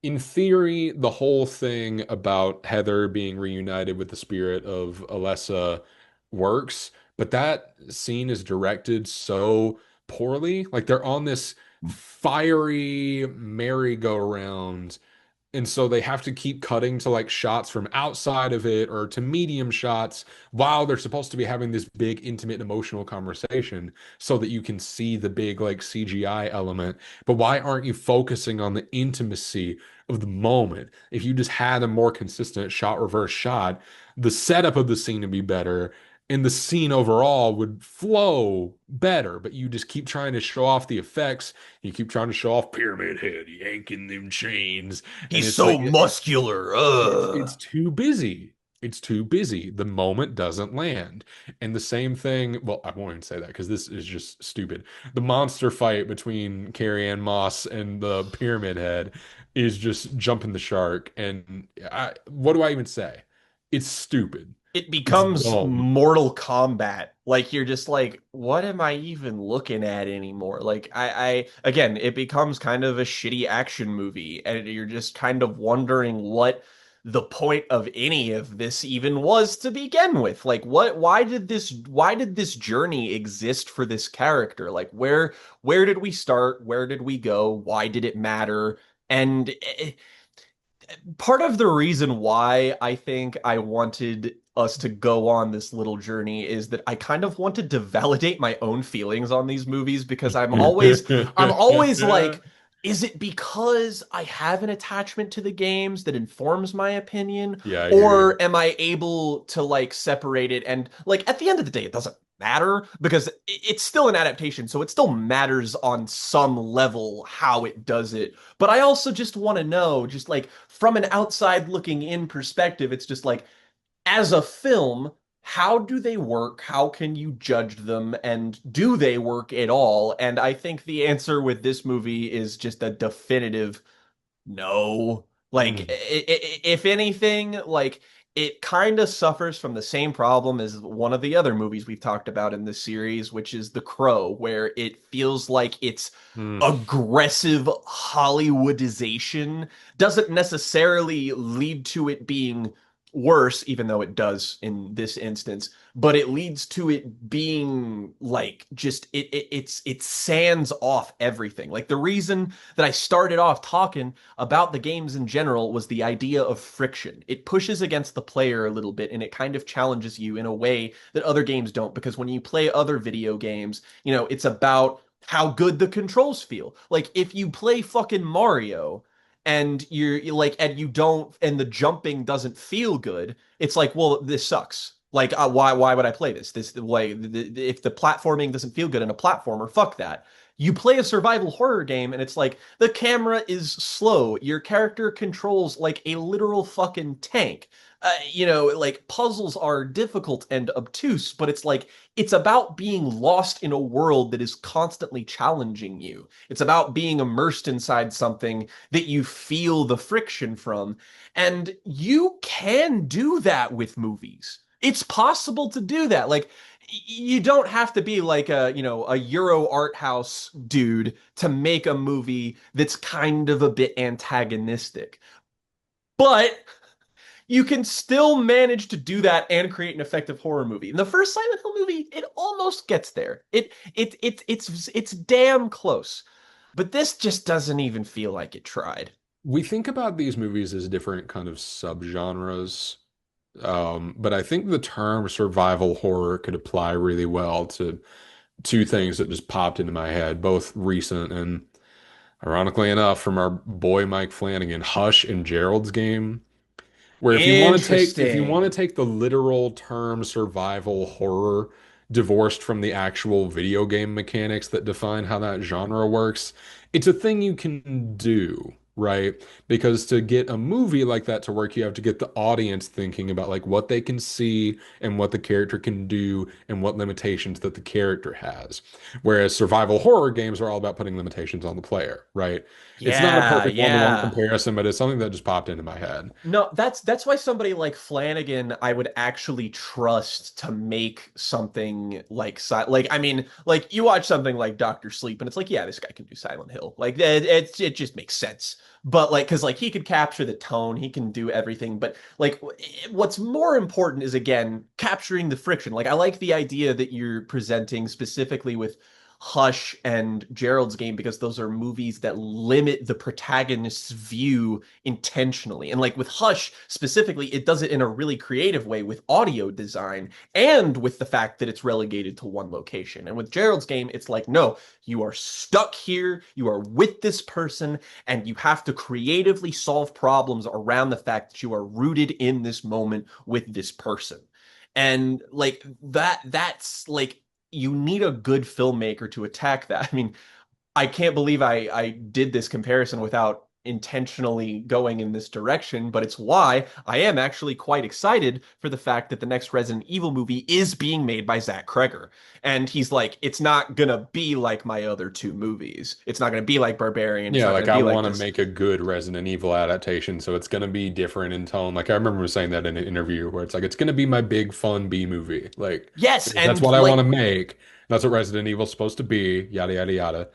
In theory, the whole thing about Heather being reunited with the spirit of Alessa works, but that scene is directed so poorly. Like they're on this fiery merry-go-round, And so they have to keep cutting to like shots from outside of it or to medium shots while they're supposed to be having this big, intimate, emotional conversation so that you can see the big like CGI element. But why aren't you focusing on the intimacy of the moment? If you just had a more consistent shot reverse shot, the setup of the scene would be better and the scene overall would flow better. But you just keep trying to show off the effects. You keep trying to show off Pyramid Head yanking them chains, and He's it's like so muscular. it's too busy. It's too busy. The moment doesn't land. And the same thing, well, I won't even say that because this is just stupid. The monster fight between Carrie Ann Moss and the Pyramid Head is just jumping the shark. And what do I even say? It's stupid. It It's becomes dumb. Mortal Kombat. Like you're just like, what am I even looking at anymore? Like I again, it becomes kind of a shitty action movie, and you're just kind of wondering what the point of any of this even was to begin with. Like why did this journey exist for this character? Like where did we start? Where did we go? Why did it matter? And part of the reason why I think I wanted us to go on this little journey is that I kind of wanted to validate my own feelings on these movies because I'm always like, is it because I have an attachment to the games that informs my opinion, Yeah, I hear you. or am I able to like separate it? And like at the end of the day, it doesn't matter because it's still an adaptation, so it still matters on some level how it does it. But I also just want to know, just like from an outside looking in perspective, it's just like, as a film, how do they work? How can you judge them? And do they work at all? And I think the answer with this movie is just a definitive no. Like, Mm, if anything, like, it kind of suffers from the same problem as one of the other movies we've talked about in this series, which is The Crow, where it feels like it's mm, aggressive Hollywoodization doesn't necessarily lead to it being worse, even though it does in this instance, but it leads to it being like just it sands off everything. Like the reason that I started off talking about the games in general was the idea of friction. It pushes against the player a little bit and it kind of challenges you in a way that other games don't, because when you play other video games, it's about how good the controls feel. Like if you play fucking Mario and you're like and you don't and the jumping doesn't feel good, it's like, well, this sucks. Like why would I play this way? If the platforming doesn't feel good in a platformer, fuck that. You play a survival horror game and it's like the camera is slow. Your character controls like a literal fucking tank. Like puzzles are difficult and obtuse, but it's like it's about being lost in a world that is constantly challenging you. It's about being immersed inside something that you feel the friction from. And you can do that with movies. It's possible to do that. Like you don't have to be like a Euro art house dude to make a movie that's kind of a bit antagonistic. But you can still manage to do that and create an effective horror movie. In the first Silent Hill movie, it almost gets there. It's damn close. But this just doesn't even feel like it tried. we think about these movies as different kind of subgenres. But I think the term survival horror could apply really well to two things that just popped into my head, both recent and ironically enough from our boy Mike Flanagan, Hush and Gerald's Game. Where if you want to Interesting. take the literal term survival horror divorced from the actual video game mechanics that define how that genre works, it's a thing you can do, right? Because to get a movie like that to work, you have to get the audience thinking about like what they can see and what the character can do and what limitations that the character has. Whereas survival horror games are all about putting limitations on the player, right? It's not a Yeah, perfect one-to-one yeah. comparison, but it's something that just popped into my head. No, that's why somebody like Flanagan I would actually trust to make something like like I mean, like you watch something like Doctor Sleep and it's like, yeah, this guy can do Silent Hill. Like it just makes sense. But like cuz like he could capture the tone, he can do everything, but like what's more important is again capturing the friction. Like I like the idea that you're presenting specifically with Hush and Gerald's Game because those are movies that limit the protagonist's view intentionally. And like with Hush specifically, it does it in a really creative way with audio design and with the fact that it's relegated to one location. And with Gerald's Game, it's like, no, you are stuck here, you are with this person, and you have to creatively solve problems around the fact that you are rooted in this moment with this person. And like that's like you need a good filmmaker to attack that. I mean, I can't believe I did this comparison without intentionally going in this direction, but it's why I am actually quite excited for the fact that the next Resident Evil movie is being made by Zach Kreger. And he's like, it's not gonna be like my other two movies. It's not gonna be like Barbarian. It's Yeah, not like gonna I be like want to this. make a good Resident Evil adaptation, so it's gonna be different in tone. Like I remember saying that in an interview where it's like it's gonna be my big fun B movie. Like Yes, because that's and what I want like to make. That's what Resident Evil's supposed to be. Yada yada yada.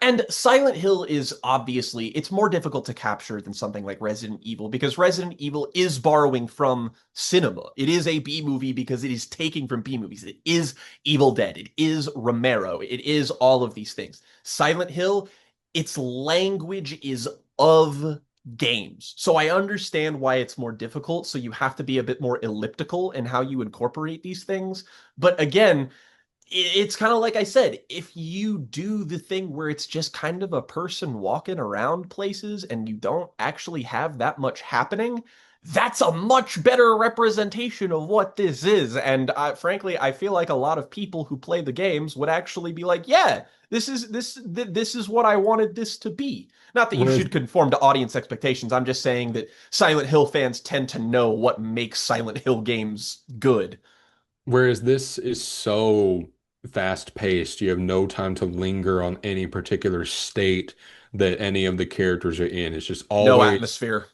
And Silent Hill is obviously it's more difficult to capture than something like Resident Evil because Resident Evil is borrowing from cinema. It is a B movie because it is taking from B movies. It is Evil Dead. It is Romero. It is all of these things. Silent Hill, its language is of games. So I understand why it's more difficult. So you have to be a bit more elliptical in how you incorporate these things. But again, it's kind of like I said, if you do the thing where it's just kind of a person walking around places and you don't actually have that much happening, that's a much better representation of what this is. And frankly, I feel like a lot of people who play the games would actually be like, yeah, this is what I wanted this to be. Not that you Whereas should conform to audience expectations. I'm just saying that Silent Hill fans tend to know what makes Silent Hill games good. Whereas this is so fast paced, you have no time to linger on any particular state that any of the characters are in. No atmosphere.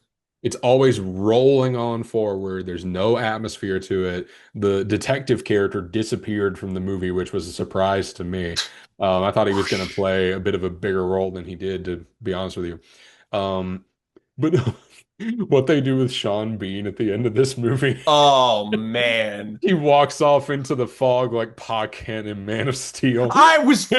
It's always rolling on forward. There's no atmosphere to it. The detective character disappeared from the movie, which was a surprise to me. I thought he was going to Whoosh. play a bit of a bigger role than he did, to be honest with you. Um, but what they do with Sean Bean at the end of this movie, Oh man. he walks off into the fog like Pa Kent in Man of Steel. I was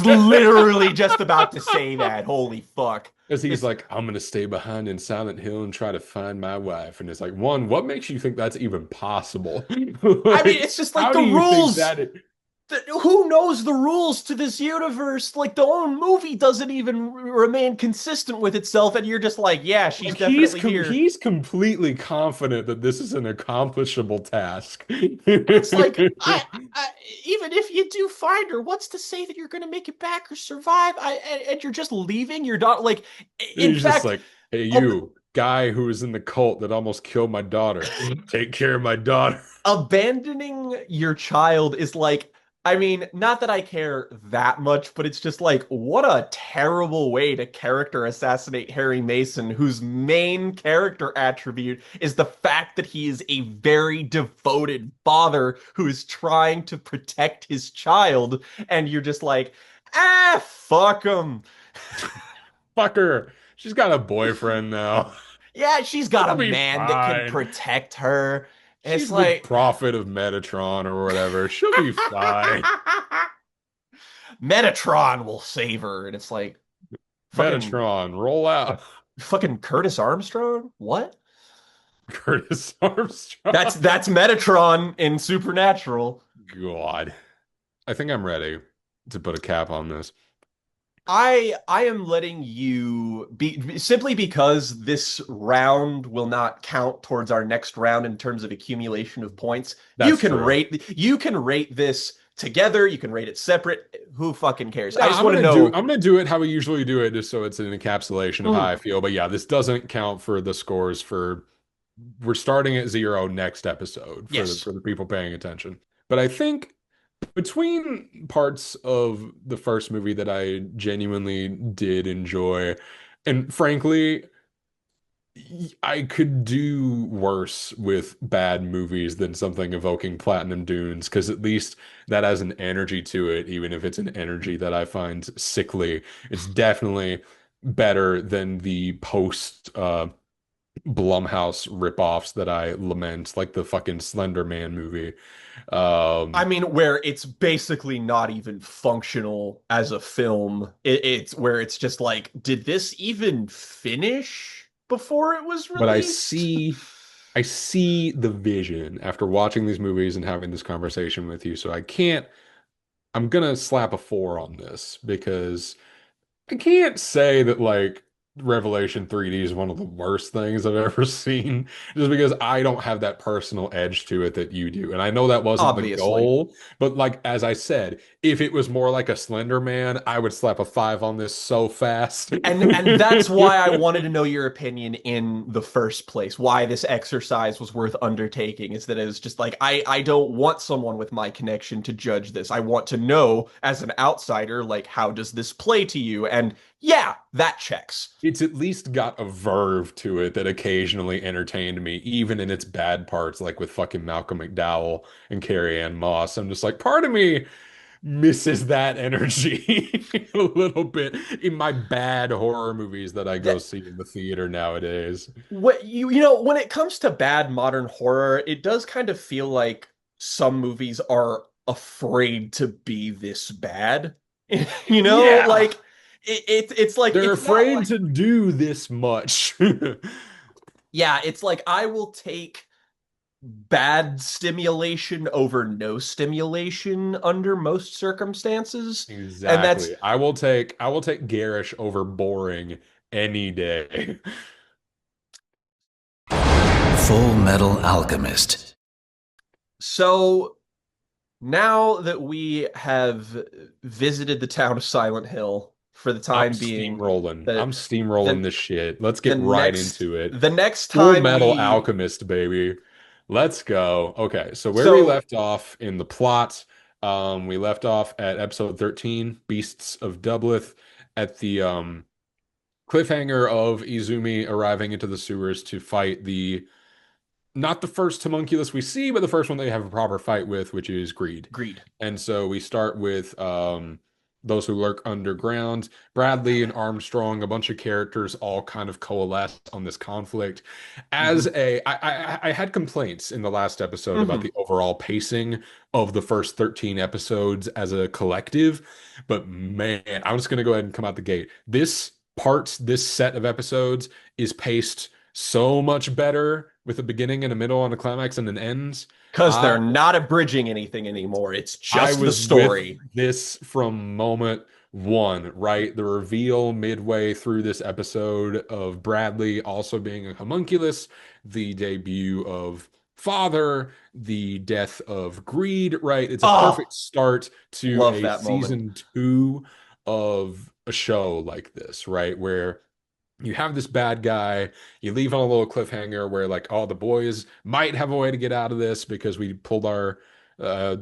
literally just about to say that. Holy fuck. As he's It's like, I'm gonna stay behind in Silent Hill and try to find my wife. And it's like, one, what makes you think that's even possible? I mean, Like, it's just like how the do you think rules. that is? Who knows the rules to this universe? Like the own movie doesn't even remain consistent with itself, and you're just like, yeah, she's Like he's definitely com here. he's completely confident that this is an accomplishable task. And it's like, I even if you do find her, what's to say that you're going to make it back or survive? And you're just leaving. You're not like, in He's just fact, like, hey, ab you guy who was in the cult that almost killed my daughter, take care of my daughter. abandoning your child is like, I mean, not that I care that much, but it's just like, what a terrible way to character assassinate Harry Mason, whose main character attribute is the fact that he is a very devoted father who is trying to protect his child. And you're just like, fuck him. Fuck her. She's got a boyfriend now. Yeah, she's got a She'll be man that can fine. protect her. It's She's the like, prophet of Metatron or whatever. She'll be fine. Metatron will save her. And it's like, fucking Metatron, roll out. fucking Curtis Armstrong? What? Curtis That's Armstrong. that's Metatron in Supernatural. God. I think I'm ready to put a cap on this. I am letting you be simply because this round will not count towards our next round in terms of accumulation of points. That's true. You can rate this together, you can rate it separate. Who fucking cares? Yeah, I just want to know. I'm gonna do it how we usually do it, just so it's an encapsulation of how Mm, I feel. But yeah, this doesn't count for the scores for we're starting at zero next episode yes. for the people paying attention. But I think between parts of the first movie that I genuinely did enjoy, and frankly, I could do worse with bad movies than something evoking Platinum Dunes, because at least that has an energy to it, even if it's an energy that I find sickly. It's definitely better than the post Blumhouse ripoffs that I lament, like the fucking Slender Man movie. I Um, mean, where it's basically not even functional as a film. It's where it's just like, did this even finish before it was but released? I see the vision after watching these movies and having this conversation with you. So I can't, I'm gonna slap a four on this because I can't say that like Revelation 3D is one of the worst things I've ever seen, just because I don't have that personal edge to it that you do. And I know that wasn't the Obviously. goal, but like as I said, if it was more like a Slender Man, I would slap a five on this so fast. And that's why I wanted to know your opinion in the first place. Why this exercise was worth undertaking is that it was just like I don't want someone with my connection to judge this. I want to know as an outsider, like, how does this play to you? And yeah, that checks. It's at least got a verve to it that occasionally entertained me, even in its bad parts, like with fucking Malcolm McDowell and Carrie Ann Moss. I'm just like, part of me misses that energy a little bit in my bad horror movies that I go That see in the theater nowadays. what you know, when it comes to bad modern horror, it does kind of feel like some movies are afraid to be this bad. You know, Yeah, like it's like they're it's not afraid like to do this much. yeah, it's like I will take bad stimulation over no stimulation under most circumstances. And that's Exactly. I will take garish over boring any day. Full Metal Alchemist. so now that we have visited the town of Silent Hill for the I'm time being, steamrolling. the I'm steamrolling the this shit. Let's the get right next into it. the next Full time Metal we Alchemist, baby. Let's go. Okay, so where we so left off in the plot, we left off at episode 13, Beasts of Doubleth, at the cliffhanger of Izumi arriving into the sewers to fight the not the first homunculus we see, but the first one they have a proper fight with, which is Greed. greed. And so we start with those who lurk underground. Bradley and Armstrong, a bunch of characters all kind of coalesce on this conflict. Hmm. I had complaints in the last episode about Hmm. the overall pacing of the first 13 episodes as a collective, but man, I'm just gonna go ahead and come out the gate. This set of episodes is paced so much better with a beginning and a middle and a climax and an end. Because I they're not abridging anything anymore. It's I just the was with story. this from moment one, right? The reveal midway through this episode of Bradley also being a homunculus, the debut of Father, the death of Greed, right? It's a Oh, perfect start to love a that moment. season two of a show like this, right? Where you have this bad guy, you leave on a little cliffhanger where like, oh, the boys might have a way to get out of this because we pulled our uh,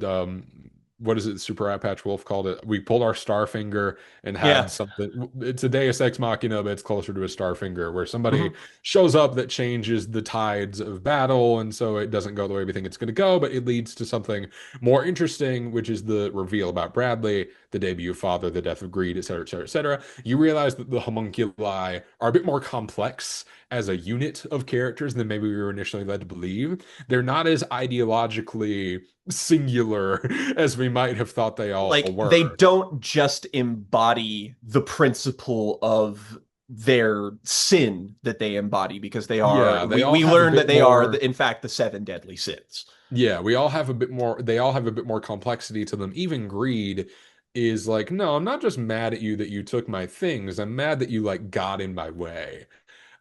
what is it, Super Rat Patch Wolf called it? We pulled our star finger and had Yeah. something. It's a Deus Ex Machina, but it's closer to a star finger where somebody Mhm. shows up that changes the tides of battle, and so it doesn't go the way we think it's going to go, but it leads to something more interesting, which is the reveal about Bradley, the debut of Father, the death of Greed, et cetera, et cetera, et cetera. You realize that the homunculi are a bit more complex as a unit of characters than maybe we were initially led to believe. They're not as ideologically singular as we might have thought they all Like they were. don't just embody the principle of their sin that they embody because they are Yeah, they all we have a learn that bit they are more. in fact the seven deadly sins. Yeah, we all have a bit more. They all have a bit more complexity to them. Even Greed is like, no, I'm not just mad at you that you took my things. I'm mad that you like got in my way.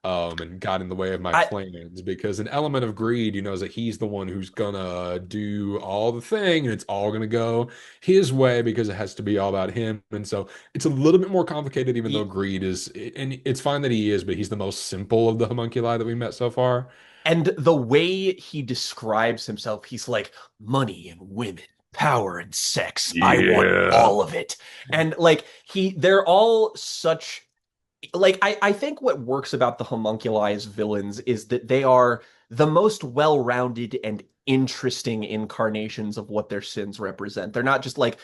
And got in the way of my I plans because an element of greed, is that he's the one who's gonna do all the thing and it's all gonna go his way because it has to be all about him. And so it's a little bit more complicated, even though greed is, and it's fine that he is, but he's the most simple of the homunculi that we met so far. and the way he describes himself, he's like money and women, power and sex. I want Yeah. all of it. And like they're all such like I think what works about the homunculi as villains is that they are the most well-rounded and interesting incarnations of what their sins represent. They're not just like,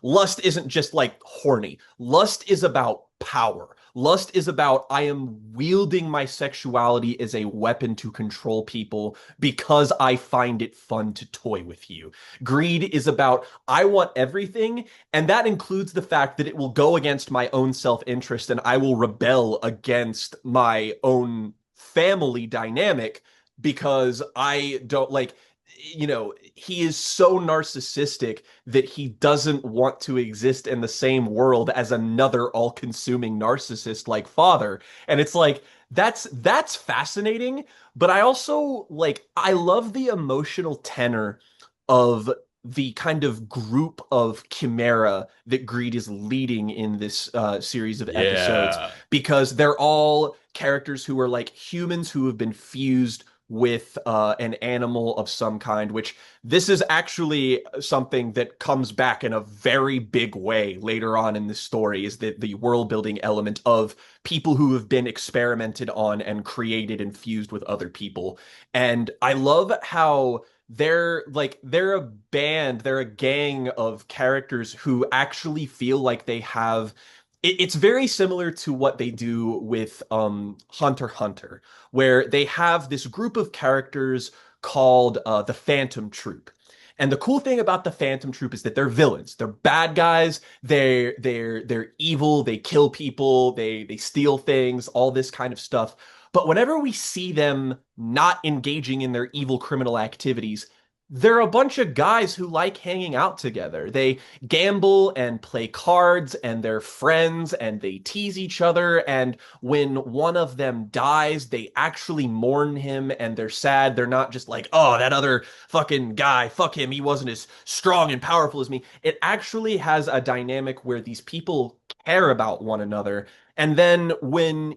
lust isn't just like horny. Lust is about power. Lust is about I am wielding my sexuality as a weapon to control people because I find it fun to toy with you. Greed is about I want everything, and that includes the fact that it will go against my own self-interest and I will rebel against my own family dynamic because I don't like, he is so narcissistic that he doesn't want to exist in the same world as another all-consuming narcissist like father. And it's like that's fascinating, but I also like I love the emotional tenor of the kind of group of chimera that Greed is leading in this series of episodes Yeah. because they're all characters who are like humans who have been fused with an animal of some kind, which this is actually something that comes back in a very big way later on in the story, is that the world building element of people who have been experimented on and created and fused with other people. And I love how they're a band, they're a gang of characters who actually feel like they have it's very similar to what they do with Hunter x Hunter, where they have this group of characters called the Phantom Troop. And the cool thing about the Phantom Troop is that they're villains. They're bad guys. They're evil. They kill people. They steal things. All this kind of stuff. But whenever we see them not engaging in their evil criminal activities, they're a bunch of guys who like hanging out together. They gamble and play cards and they're friends and they tease each other. And when one of them dies, they actually mourn him and they're sad. They're not just like, oh, that other fucking guy, fuck him. He wasn't as strong and powerful as me. It actually has a dynamic where these people care about one another. And then when,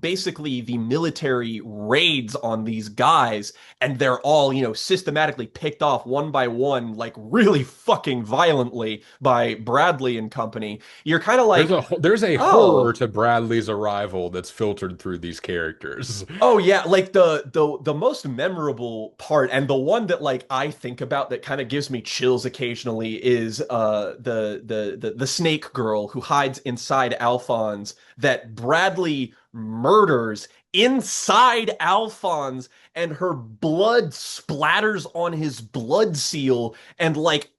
basically the military raids on these guys and they're all, systematically picked off one by one, like really fucking violently by Bradley and company, you're kind of like, There's a horror oh, to Bradley's arrival that's filtered through these characters. oh yeah, like the most memorable part and the one that like I think about that kind of gives me chills occasionally is the snake girl who hides inside Alphonse that Bradley murders inside Alphonse, and her blood splatters on his blood seal and like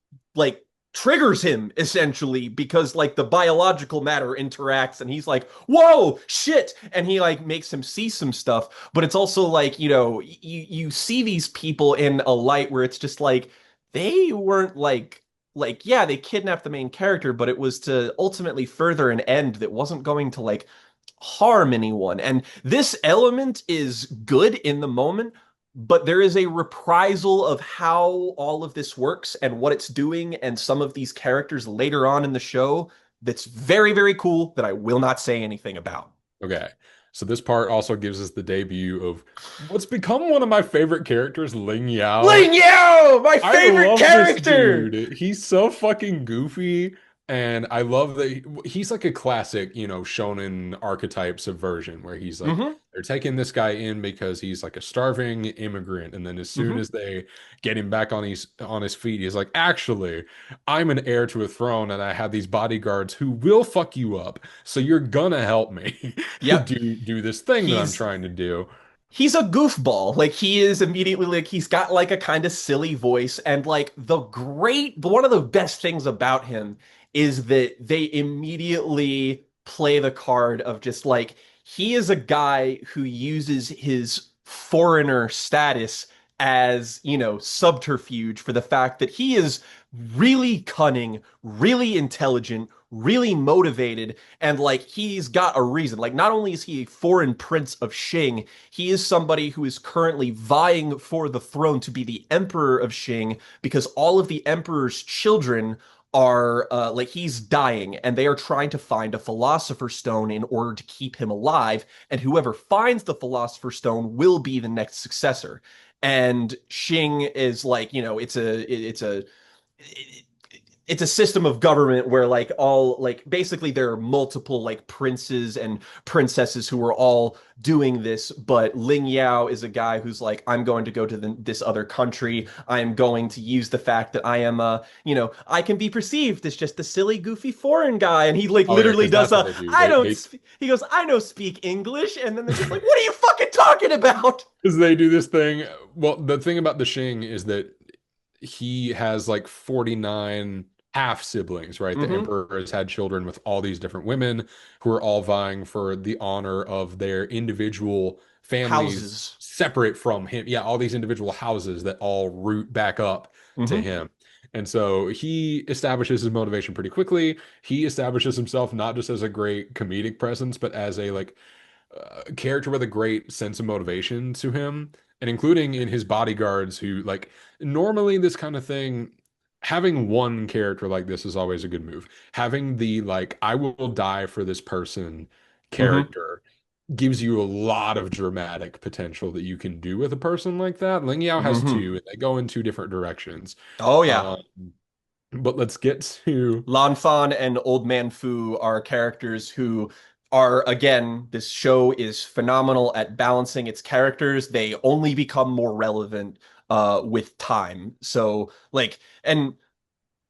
triggers him essentially because like the biological matter interacts and he's like, whoa, shit, and he like makes him see some stuff. But it's also like, you see these people in a light where it's just like they weren't like yeah, they kidnapped the main character, but it was to ultimately further an end that wasn't going to like harm anyone. And this element is good in the moment, but there is a reprisal of how all of this works and what it's doing and some of these characters later on in the show that's very, very cool that I will not say anything about. Okay. So this part also gives us the debut of what's become one of my favorite characters, Ling Yao. Ling Yao, my I favorite love this character. dude. He's so fucking goofy. And I love that he's like a classic, shonen archetype subversion where he's like, Hmm. they're taking this guy in because he's like a starving immigrant. And then as soon Hmm. as they get him back on his feet, he's like, actually, I'm an heir to a throne and I have these bodyguards who will fuck you up. So you're gonna help me Yep. do this thing that I'm He's trying to do. he's a goofball. Like he is immediately like he's got like a kind of silly voice and like one of the best things about him is that they immediately play the card of just like he is a guy who uses his foreigner status as, subterfuge for the fact that he is really cunning, really intelligent, really motivated, and like he's got a reason. Like not only is he a foreign prince of Xing, he is somebody who is currently vying for the throne to be the emperor of Xing because all of the emperor's children are like he's dying and they are trying to find a philosopher's stone in order to keep him alive, and whoever finds the philosopher's stone will be the next successor. And Xing is like, it's a it's a system of government where like all like basically there are multiple like princes and princesses who are all doing this, but Ling Yao is a guy who's like, I'm going to go to this other country. I am going to use the fact that I am I can be perceived as just a silly goofy foreign guy, and he like Oh yeah, literally because does that's what a they do. I don't They sp he goes, I don't speak English, and then they're just like, what are you fucking talking about? because they do this thing. Well, the thing about the Shing is that he has like 49 half siblings, right? The Hmm. emperor has had children with all these different women who are all vying for the honor of their individual families Houses. separate from him. Yeah, all these individual houses that all root back up to Hmm. him. And so he establishes his motivation pretty quickly. He establishes himself not just as a great comedic presence, but as a like character with a great sense of motivation to him, and including in his bodyguards who like normally this kind of thing, having one character like this is always a good move. Having the like I will die for this person Hmm. character gives you a lot of dramatic potential that you can do with a person like that. Ling Yao has Hmm. two, and they go in two different directions. Oh yeah. Um, but let's get to Lan Fan and Old Man Fu are characters who are, again, this show is phenomenal at balancing its characters. They only become more relevant with time. So, like, and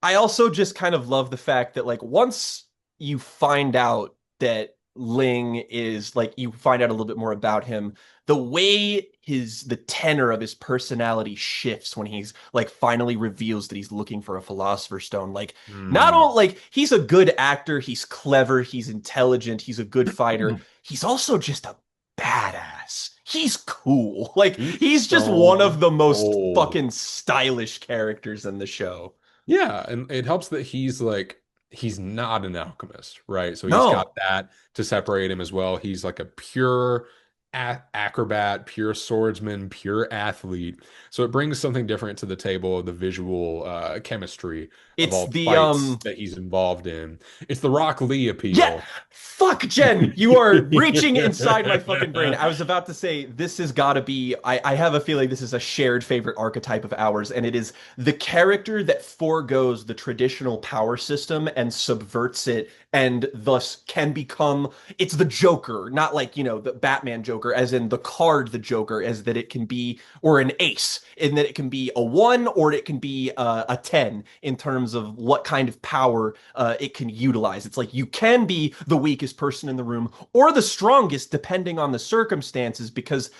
I also just kind of love the fact that like once you find out that Ling is like you find out a little bit more about him, the way the tenor of his personality shifts when he's like finally reveals that he's looking for a philosopher's stone. Like not Hmm. all like he's a good actor, he's clever, he's intelligent, he's a good fighter. He's also just a badass. He's cool. Like He's he's just one so of the most old. fucking stylish characters in the show. Yeah, and it helps that he's like he's not an alchemist, right? So he's got No, that to separate him as well. He's like a pure acrobat, pure swordsman, pure athlete. So it brings something different to the table of the visual chemistry of it's all the the fights that he's involved in. It's the Rock Lee yeah, appeal. fuck Jen, you are reaching inside my fucking brain. I was about to say this has got to be I have a feeling this is a shared favorite archetype of ours, and it is the character that forgoes the traditional power system and subverts it and thus can become it's the Joker, not like, the Batman Joker as in the card the Joker, as that it can be or an ace in that it can be a 1 or it can be a 10 in terms of what kind of power it can utilize. It's like you can be the weakest person in the room or the strongest depending on the circumstances because,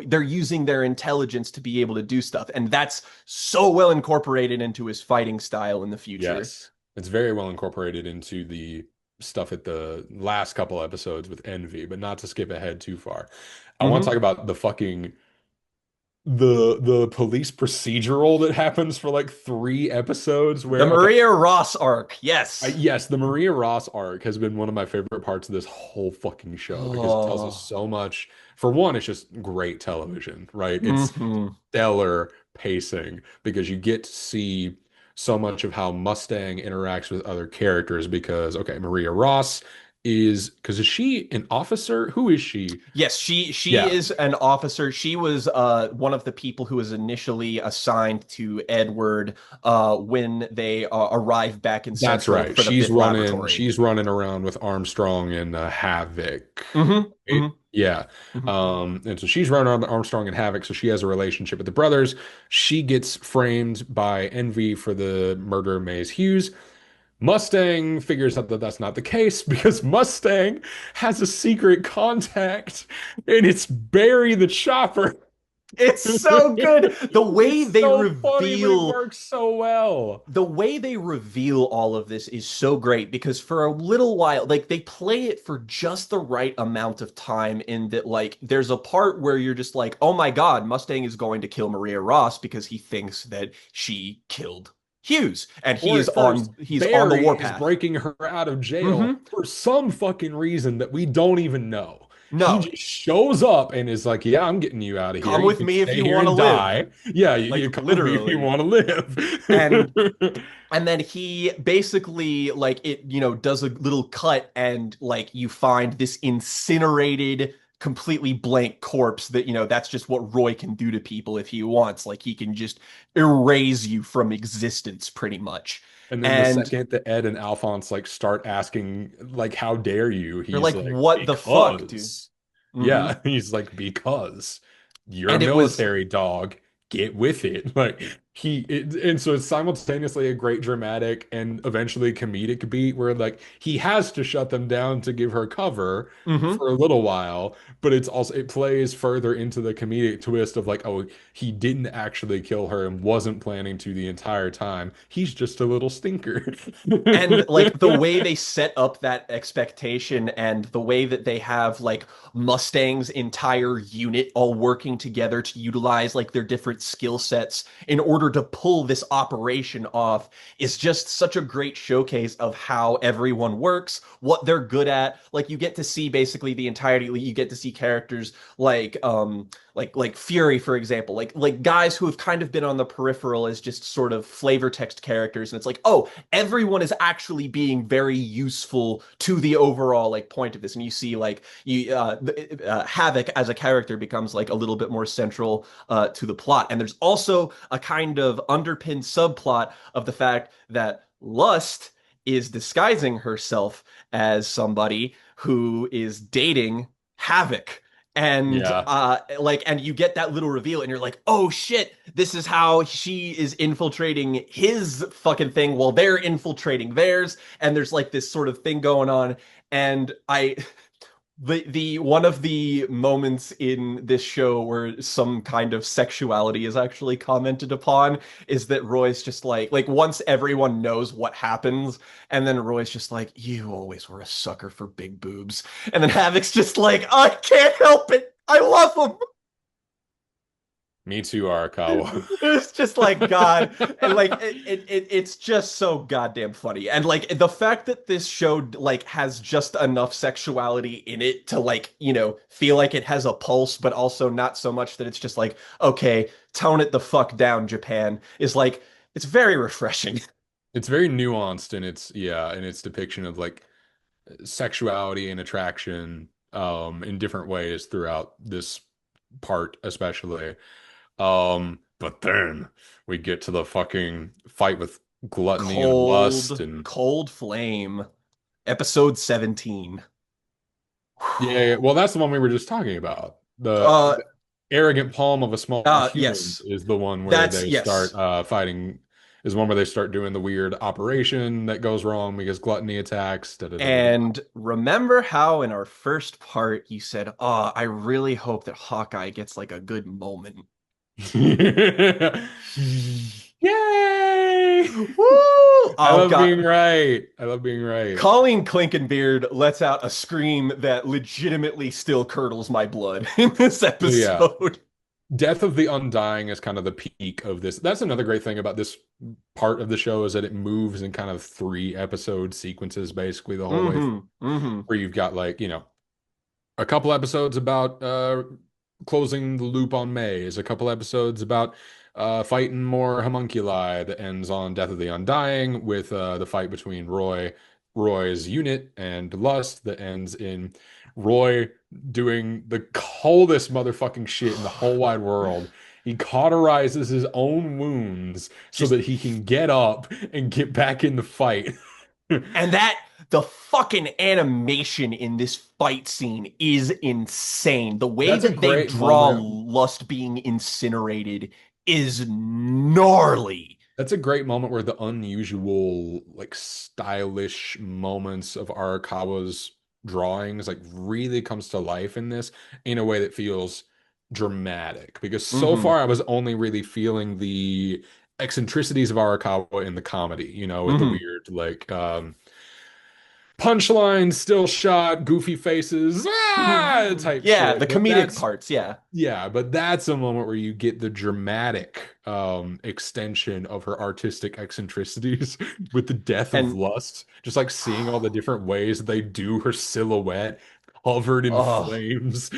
they're using their intelligence to be able to do stuff. And that's so well incorporated into his fighting style in the future. Yes. It's very well incorporated into the stuff at the last couple episodes with Envy, but not to skip ahead too far. I want to Hmm. talk about the fucking the police procedural that happens for like 3 episodes The where okay, Maria Ross arc. Yes. yes, the Maria Ross arc has been one of my favorite parts of this whole fucking show because it tells us Oh. so much. For one, it's just great television, right? It's Hmm. stellar pacing because you get to see so much of how Mustang interacts with other characters because okay, Maria Ross is she an officer? Who is she? Yes, she Yeah, is an officer. She was one of the people who was initially assigned to Edward when they arrived back in that's Central right. for the fifth laboratory. She's running around with Armstrong and Havoc. Hmm. Right? Yeah. Hmm. And so she's running around with Armstrong and Havoc, so she has a relationship with the brothers. She gets framed by Envy for the murder of Maze Hughes. Mustang figures out that that's not the case because Mustang has a secret contact and it's Barry the Chopper. It's so good. The way It's they so funny, but it reveal works so well. the way they reveal all of this is so great because for a little while, like they play it for just the right amount of time in that like there's a part where you're just like, "Oh my God, Mustang is going to kill Maria Ross because he thinks that she killed Hughes and Or at first, he's on the Barry is warpath." breaking her out of jail Hmm. for some fucking reason that we don't even know. He No, just shows up and is like, "Yeah, I'm getting you out of here. come You with can me if stay you here want to and live. die. Yeah, Like you come with me if you literally. want to And live." And then he basically like it, does a little cut and like you find this incinerated, completely blank corpse that, that's just what Roy can do to people if he wants. Like he can just erase you from existence pretty much. And then the And second that Ed and Alphonse like start asking like how dare you, you're he's like, like what the fuck, dude? because. Hmm. Yeah, he's like because you're a And it was military dog, get with it. Like and so it's simultaneously a great dramatic and eventually comedic beat where like he has to shut them down to give her cover mhm. for a little while, but it plays further into the comedic twist of like, oh, he didn't actually kill her and wasn't planning to the entire time. He's just a little stinker. And like the way they set up that expectation and the way that they have like Mustang's entire unit all working together to utilize like their different skill sets in order to pull this operation off is just such a great showcase of how everyone works, what they're good at. Like you get to see basically the entirety, you get to see characters like Fury, for example, like guys who have kind of been on the peripheral as just sort of flavor text characters, and it's like, oh, everyone is actually being very useful to the overall like point of this, and you see like Havoc as a character becomes like a little bit more central to the plot, and there's also a kind of underpinned subplot of the fact that Lust is disguising herself as somebody who is dating Havoc, and Yeah. and you get that little reveal and you're like, oh shit, this is how she is infiltrating his fucking thing while they're infiltrating theirs, and there's like this sort of thing going on. And I the one of the moments in this show where some kind of sexuality is actually commented upon is that Roy's just like once everyone knows what happens, and then Roy's just like, you always were a sucker for big boobs, and then Havoc's just like, I can't help it, I love them. Me too, Arakawa. It's just like God, and like it's just so goddamn funny, and like the fact that this show like has just enough sexuality in it to like feel like it has a pulse, but also not so much that it's just like, okay, tone it the fuck down, Japan, is like it's very refreshing. It's very nuanced in its depiction of like sexuality and attraction in different ways throughout this part especially. But then we get to the fucking fight with gluttony and lust and Cold Flame, episode 17. yeah, well that's the one we were just talking about. Uh, The arrogant palm of a small human yes, is the one where that's they start yes. fighting is one where they start doing the weird operation that goes wrong because gluttony attacks. Da, da, da, da, da. And remember how in our first part you said, "Oh, I really hope that Hawkeye gets like a good moment." Yay! Woo! I Oh love being God. right. I love being right. Colleen Clinkenbeard lets out a scream that legitimately still curdles my blood in this So yeah, episode. Death of the Undying is kind of the peak of this. That's another great thing about this part of the show is that it moves in kind of three episode sequences basically the whole way through, Mm-hmm. Mm-hmm. where you've got like, a couple episodes about closing the loop on Maze, a couple episodes about fighting more homunculi that ends on Death of the Undying with the fight between Roy's unit and Lust that ends in Roy doing the coldest motherfucking shit in the whole wide world. He cauterizes his own wounds so Just that he can get up and get back in the fight. and that the fucking animation in this fight scene is insane. The way That's a that they great draw moment. Lust being incinerated is gnarly. That's a great moment where the unusual, like stylish moments of Arakawa's drawings like really comes to life in this in a way that feels dramatic. Because so Mm-hmm. far I was only really feeling the eccentricities of Arakawa in the comedy, with the Mm-hmm. weird like punchlines, still shot, goofy faces, type Yeah, the shit. But comedic parts, yeah. yeah, but that's a moment where you get the dramatic extension of her artistic eccentricities with the death of And lust. Just like seeing all the different ways they do her silhouette covered in oh, flames.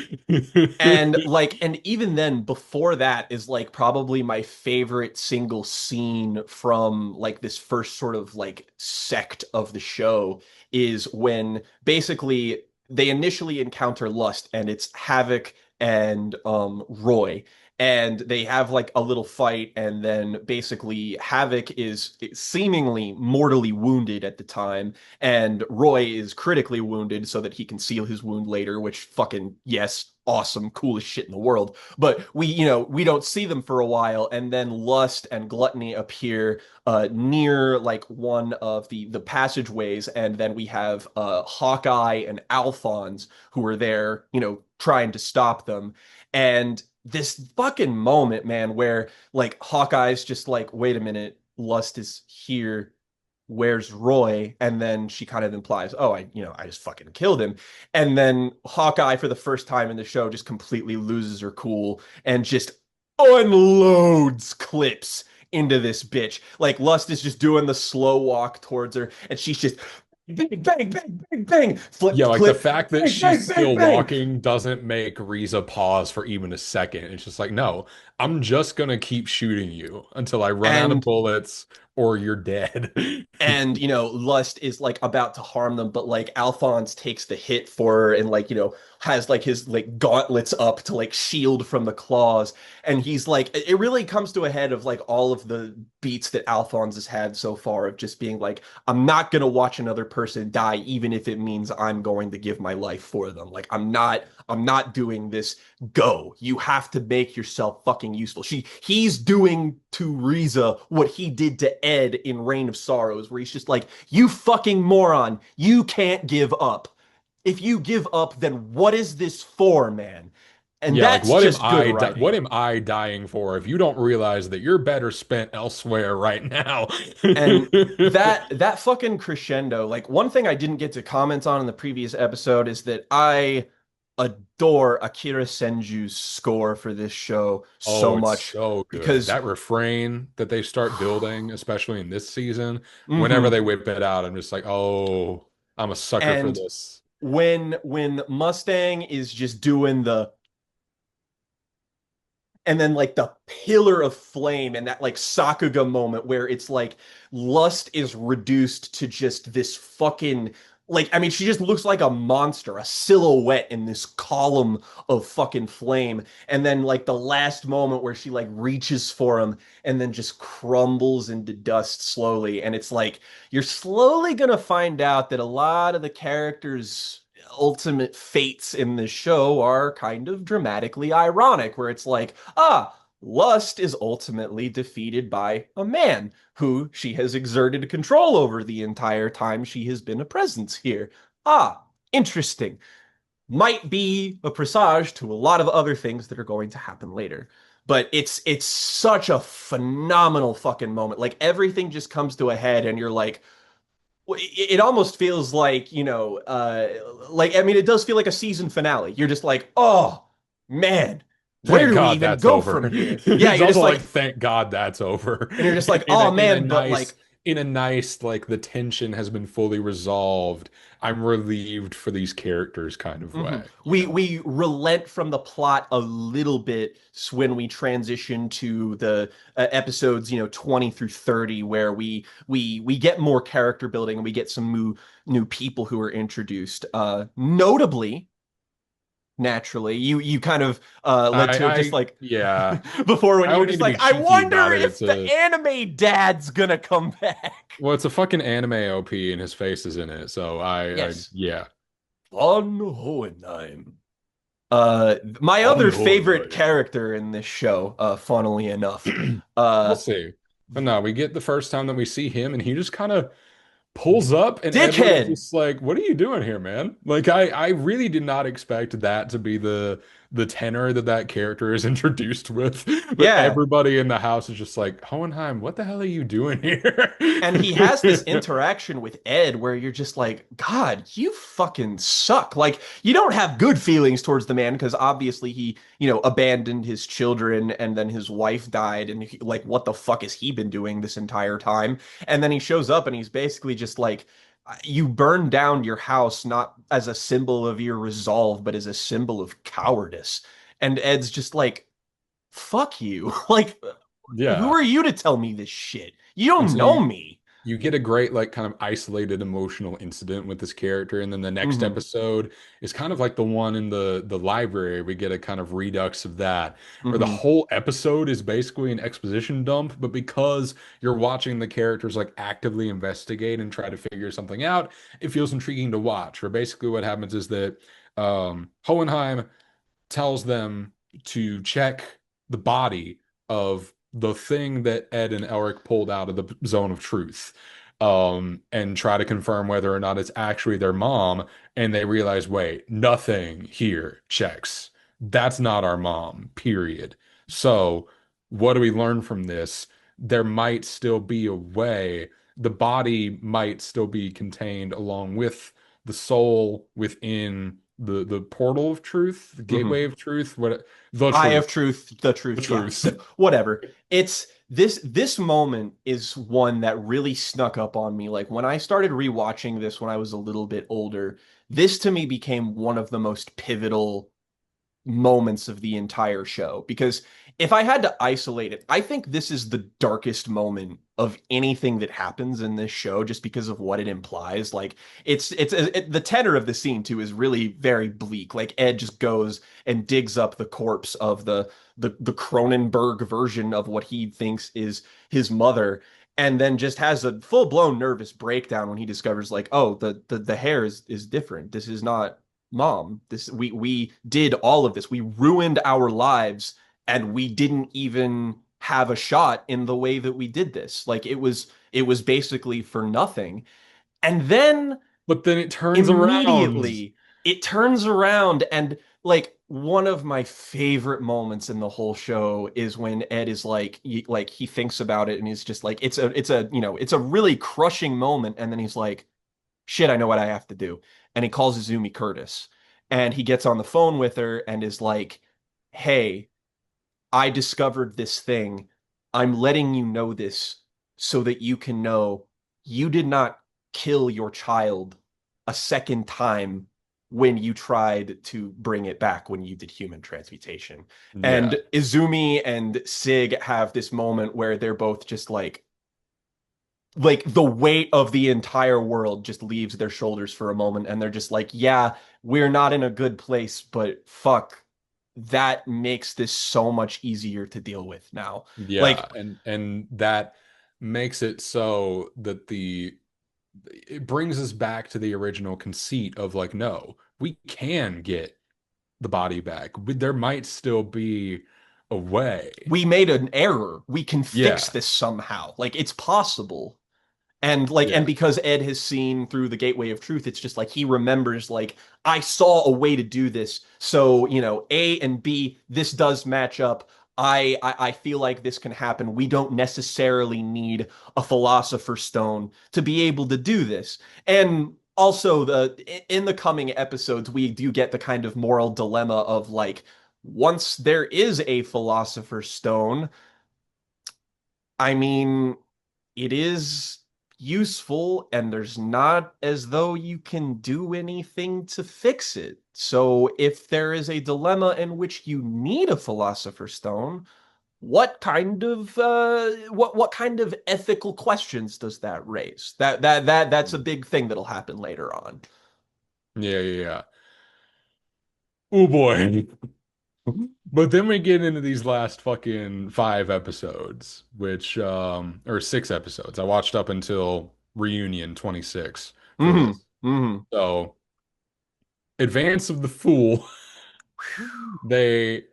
and even then before that is like probably my favorite single scene from like this first sort of like sect of the show is when basically they initially encounter Lust, and it's Havoc and Roy, and they have like a little fight, and then basically Havoc is seemingly mortally wounded at the time, and Roy is critically wounded so that he can seal his wound later, which fucking yes, awesome, coolest shit in the world. But we don't see them for a while, and then Lust and Gluttony appear near like one of the passageways, and then we have Hawkeye and Alphonse who are there, trying to stop them. And this fucking moment, man, where like Hawkeye's just like, wait a minute, Lust is here. Where's Roy? And then she kind of implies, oh, I just fucking killed him. And then Hawkeye, for the first time in the show, just completely loses her cool and just unloads clips into this bitch. Like Lust is just doing the slow walk towards her, and she's just bang, bang, bang, bang, bang, flip, Yeah, like the clip, fact that bang, she's bang, bang, still bang. walking doesn't make Riza pause for even a second. It's just like, no, I'm just gonna keep shooting you until I run out of And bullets or you're dead. and Lust is like about to harm them, but like Alphonse takes the hit for her, and like has like his like gauntlets up to like shield from the claws. And he's like, it really comes to a head of like all of the beats that Alphonse has had so far, of just being like, I'm not gonna watch another person die even if it means I'm going to give my life for them. Like I'm not doing this. Go. You have to make yourself fucking useful. He's doing to Riza what he did to Ed in Reign of Sorrows, where he's just like, you fucking moron, you can't give up. If you give up, then what is this for, man? And Yeah, like that's just good what writing. am I dying for if you don't realize that you're better spent elsewhere right now? And that fucking crescendo, like one thing I didn't get to comment on in the previous episode is that I adore Akira Senju's score for this show so Oh, it's much so good. because That refrain that they start building, especially in this season, whenever hmm they whip it out, I'm just like, oh, I'm a sucker for and this. when Mustang is just doing the, and then like the pillar of flame and that like Sakuga moment where it's like Lust is reduced to just this fucking, like, I mean, she just looks like a monster, a silhouette in this column of fucking flame. And then like the last moment where she like reaches for him and then just crumbles into dust slowly. And it's like you're slowly gonna find out that a lot of the characters' ultimate fates in this show are kind of dramatically ironic, where it's like, Lust is ultimately defeated by a man who she has exerted control over the entire time she has been a presence here. Interesting. Might be a presage to a lot of other things that are going to happen later. But it's such a phenomenal fucking moment. Like everything just comes to a head, and you're like, it almost feels like, like, I mean, it does feel like a season finale. You're just like, oh man, where Thank do we God even that's go over. from here? Yeah, It's you're just also like, like, thank God that's over. and you're just like, In oh a man, but nice, like, like the tension has been fully resolved. I'm relieved for these characters kind of way, you we know? we relent from the plot a little bit when we transition to the episodes, 20 through 30, where we get more character building, and we get some new people who are introduced. Notably, naturally, you kind of led to just like Yeah. before, when I you were don't just need to be like, I cheeky wonder about it. if the anime dad's gonna come back. Well, it's a fucking anime OP and his face is in it. So Yes. yeah. Von Hohenheim. My On other hold, favorite character in this show, funnily enough, We'll uh, see. But no, we get the first time that we see him and he just kind of pulls up and Edward is Dickhead. just like, "What are you doing here, man?" Like I really did not expect that to be the tenor that that character is introduced with. But Yeah. everybody in the house is just like, "Hohenheim, what the hell are you doing here?" And he has this interaction with Ed where you're just like, God, you fucking suck. Like, you don't have good feelings towards the man because obviously he, abandoned his children, and then his wife died. And like, what the fuck has he been doing this entire time? And then he shows up and he's basically just like, you burned down your house not as a symbol of your resolve, but as a symbol of cowardice. And Ed's just like, fuck you. Like, who Yeah. are you to tell me this shit? You And don't so know you me. you get a great like kind of isolated emotional incident with this character, and then the next Hmm. episode is kind of like the one in the library. We get a kind of redux of that, where the Hmm. whole episode is basically an exposition dump, but because you're watching the characters like actively investigate and try to figure something out, it feels intriguing to watch. Where basically what happens is that Hohenheim tells them to check the body of the thing that Ed and Elric pulled out of the zone of truth, and try to confirm whether or not it's actually their mom. And they realize, wait, nothing here checks. That's not our mom, period. So, what do we learn from this? There might still be a way, the body might still be contained along with the soul within the portal of truth, the Hmm. gateway of truth, what the Eye of truth, truth, the the truth. Yeah, truth. whatever. It's this moment is one that really snuck up on me. Like when I started rewatching this when I was a little bit older, this to me became one of the most pivotal moments of the entire show because if I had to isolate it, I think this is the darkest moment of anything that happens in this show just because of what it implies. Like the tenor of the scene too is really very bleak. Like Ed just goes and digs up the corpse of the Cronenberg version of what he thinks is his mother and then just has a full-blown nervous breakdown when he discovers like, oh, the hair is different. This is not mom. This we did all of this. We ruined our lives and we didn't even have a shot in the way that we did this. Like it was basically for nothing. And then But then it turns around. immediately it turns around and like one of my favorite moments in the whole show is when Ed is like he thinks about it and he's just like it's a really crushing moment and then he's like shit, I know what I have to do. And he calls Izumi Curtis and he gets on the phone with her and is like, hey, I discovered this thing. I'm letting you know this so that you can know you did not kill your child a second time when you tried to bring it back when you did human transmutation. Yeah. And Izumi and Sig have this moment where they're both just like the weight of the entire world just leaves their shoulders for a moment and they're just like, yeah, we're not in a good place, but fuck, that makes this so much easier to deal with now. Yeah, Like and that makes it so that the it brings us back to the original conceit of like, no, we can get the body back. There might still be a way. we made an error. We can fix Yeah, this somehow. Like it's possible. And yeah, because Ed has seen through the gateway of truth, it's just like he remembers like I saw a way to do this. So, A and B, this does match up. I feel like this can happen. We don't necessarily need a philosopher's stone to be able to do this. And also in the coming episodes, we do get the kind of moral dilemma of like once there is a philosopher's stone, I mean, it is useful and there's not as though you can do anything to fix it. So if there is a dilemma in which you need a philosopher's stone, what kind of ethical questions does that raise? That's a big thing that'll happen later on. yeah, yeah, yeah. Oh boy. But then we get into these last fucking 5 episodes, which or 6 episodes. I watched up until Reunion 26 for Hmm. this. Hmm. So, Advance of the Fool, they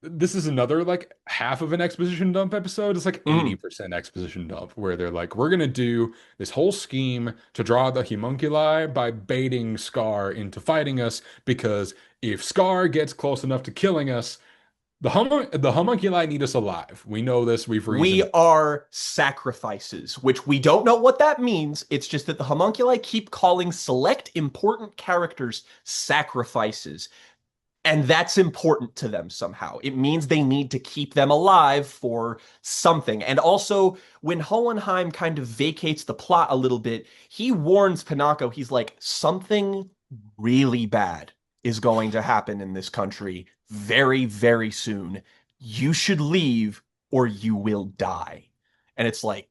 this is another like half of an exposition dump episode. It's like Hmm. 80% exposition dump where they're like, we're gonna do this whole scheme to draw the homunculi by baiting Scar into fighting us because if Scar gets close enough to killing us, the homunculi need us alive. We know this, we've We reasoned it. are sacrifices, which we don't know what that means. It's just that the homunculi keep calling select important characters sacrifices. And that's important to them somehow. It means they need to keep them alive for something. And also, when Hohenheim kind of vacates the plot a little bit, he warns Pinocchio, he's like, something really bad is going to happen in this country very, very soon. You should leave or you will die. And it's like,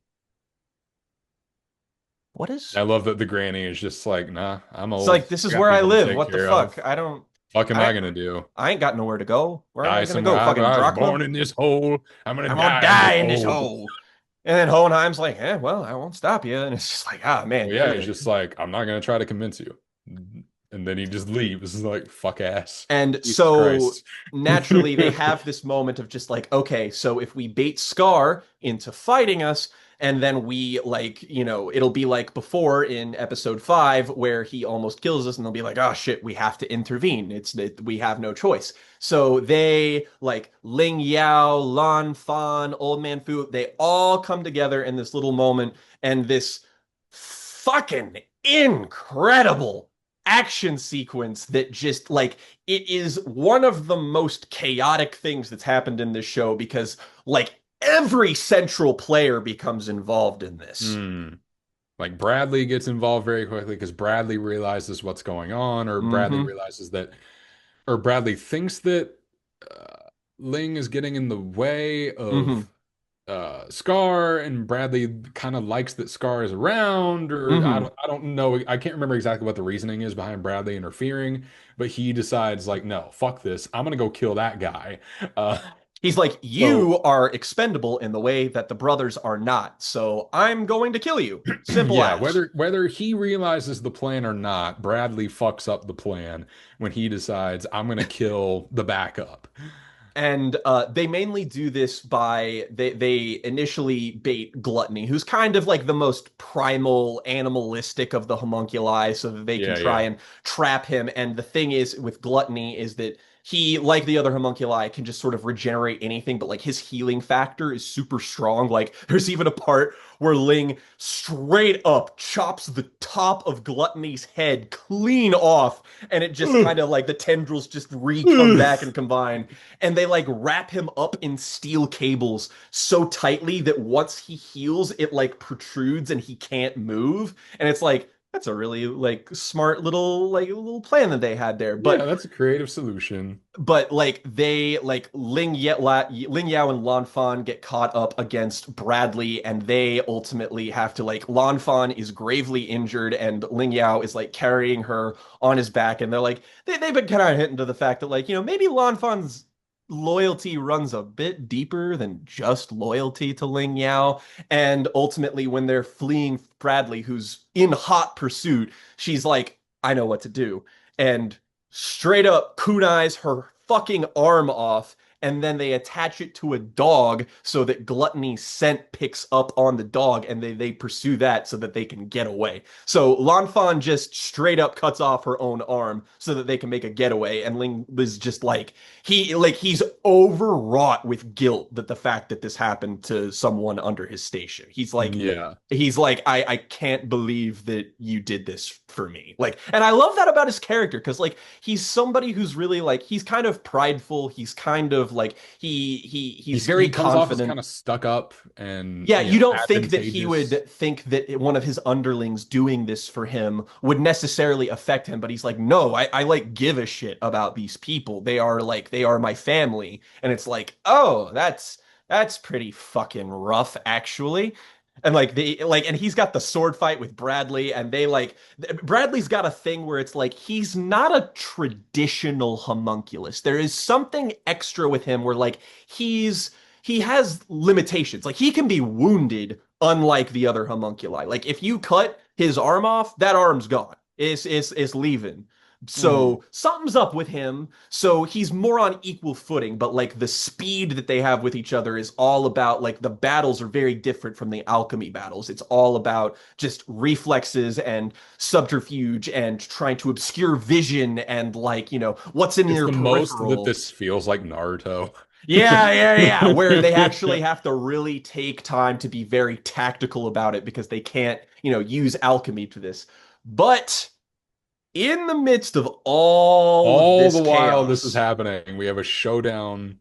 what is? I love that the granny is just like, nah, I'm It's old. like this I is got where I people to live. take What the care fuck? of. I don't. Fuck am I I gonna do? I ain't got nowhere to go. Where am I Die gonna go? somewhere. Fucking I was Drachma? born in this hole. I'm gonna I'm gonna die in this die in this hole. hole. And then Hohenheim's like, well, I won't stop you. And it's just like, ah, man, Well, yeah, you're. he's just like, I'm not gonna try to convince you. And then he just leaves. It's like, fuck ass. And Jesus so Christ. naturally, they have this moment of just like, okay, so if we bait Scar into fighting us, and then we like, it'll be like before in episode 5 where he almost kills us, and they'll be like, oh shit, we have to intervene. It's that we have no choice. So they like Ling Yao, Lan Fan, Old Man Fu, they all come together in this little moment, and this fucking incredible action sequence that just like it is one of the most chaotic things that's happened in this show because like every central player becomes involved in this. Hmm. Like Bradley gets involved very quickly because Bradley realizes what's going on, or Bradley Mm-hmm. realizes that, or Bradley thinks that Ling is getting in the way Mm-hmm. of Scar, and Bradley kind of likes that Scar is around, or Mm-hmm. I don't know. I can't remember exactly what the reasoning is behind Bradley interfering, but he decides like, no, fuck this. I'm gonna go kill that guy. Uh, He's like, so you are expendable in the way that the brothers are not, so I'm going to kill you. Simple yeah, as. whether he realizes the plan or not, Bradley fucks up the plan when he decides I'm gonna kill the backup. And they mainly do this by they initially bait Gluttony, who's kind of like the most primal, animalistic of the homunculi, so that they can Yeah, try yeah. and trap him. And the thing is with Gluttony is that he, like the other homunculi, can just sort of regenerate anything, but like his healing factor is super strong. Like there's even a part where Ling straight up chops the top of Gluttony's head clean off, and it just kind of like the tendrils just re-come back and combine, and they like wrap him up in steel cables so tightly that once he heals, it like protrudes and he can't move. And it's like, that's a really like smart little plan that they had there. Yeah, But that's a creative solution. like they like Ling Yao and Lan Fan get caught up against Bradley, and they ultimately have to like Lan Fan is gravely injured, and Ling Yao is like carrying her on his back, and they're like they've been kind of hinting to the fact that like maybe Lan Fan's loyalty runs a bit deeper than just loyalty to Ling Yao. And ultimately, when they're fleeing Bradley, who's in hot pursuit, she's like, I know what to do. And straight up kunais her fucking arm off, and then they attach it to a dog so that Gluttony's scent picks up on the dog, and they pursue that so that they can get away. So Lanfan just straight up cuts off her own arm so that they can make a getaway, and Ling was just he's overwrought with guilt that the fact that this happened to someone under his station. Yeah. He's like, I can't believe that you did this for me. Like, and I love that about his character because like he's somebody who's really like he's kind of prideful. He's kind of like he's very He comes off as confident. kind of stuck up and, Yeah, you don't think that he advantageous. would think that one of his underlings doing this for him would necessarily affect him, but he's like, no, I like give a shit about these people. They are my family. And it's like, oh, that's pretty fucking rough, actually. And and he's got the sword fight with Bradley, and Bradley's got a thing where it's like he's not a traditional homunculus. There is something extra with him where like he has limitations. Like he can be wounded, unlike the other homunculi. Like if you cut his arm off, that arm's gone. It's leaving. Mhm. So something's up with him. So he's more on equal footing, but like the speed that they have with each other is all about like the battles are very different from the alchemy battles. It's all about just reflexes and subterfuge and trying to obscure vision and like, what's in It's your the most that peripheral. this feels like Naruto. Yeah. Where they actually have to really take time to be very tactical about it because they can't, use alchemy to this. But in the midst of all of All this the while this is chaos, happening, we have a showdown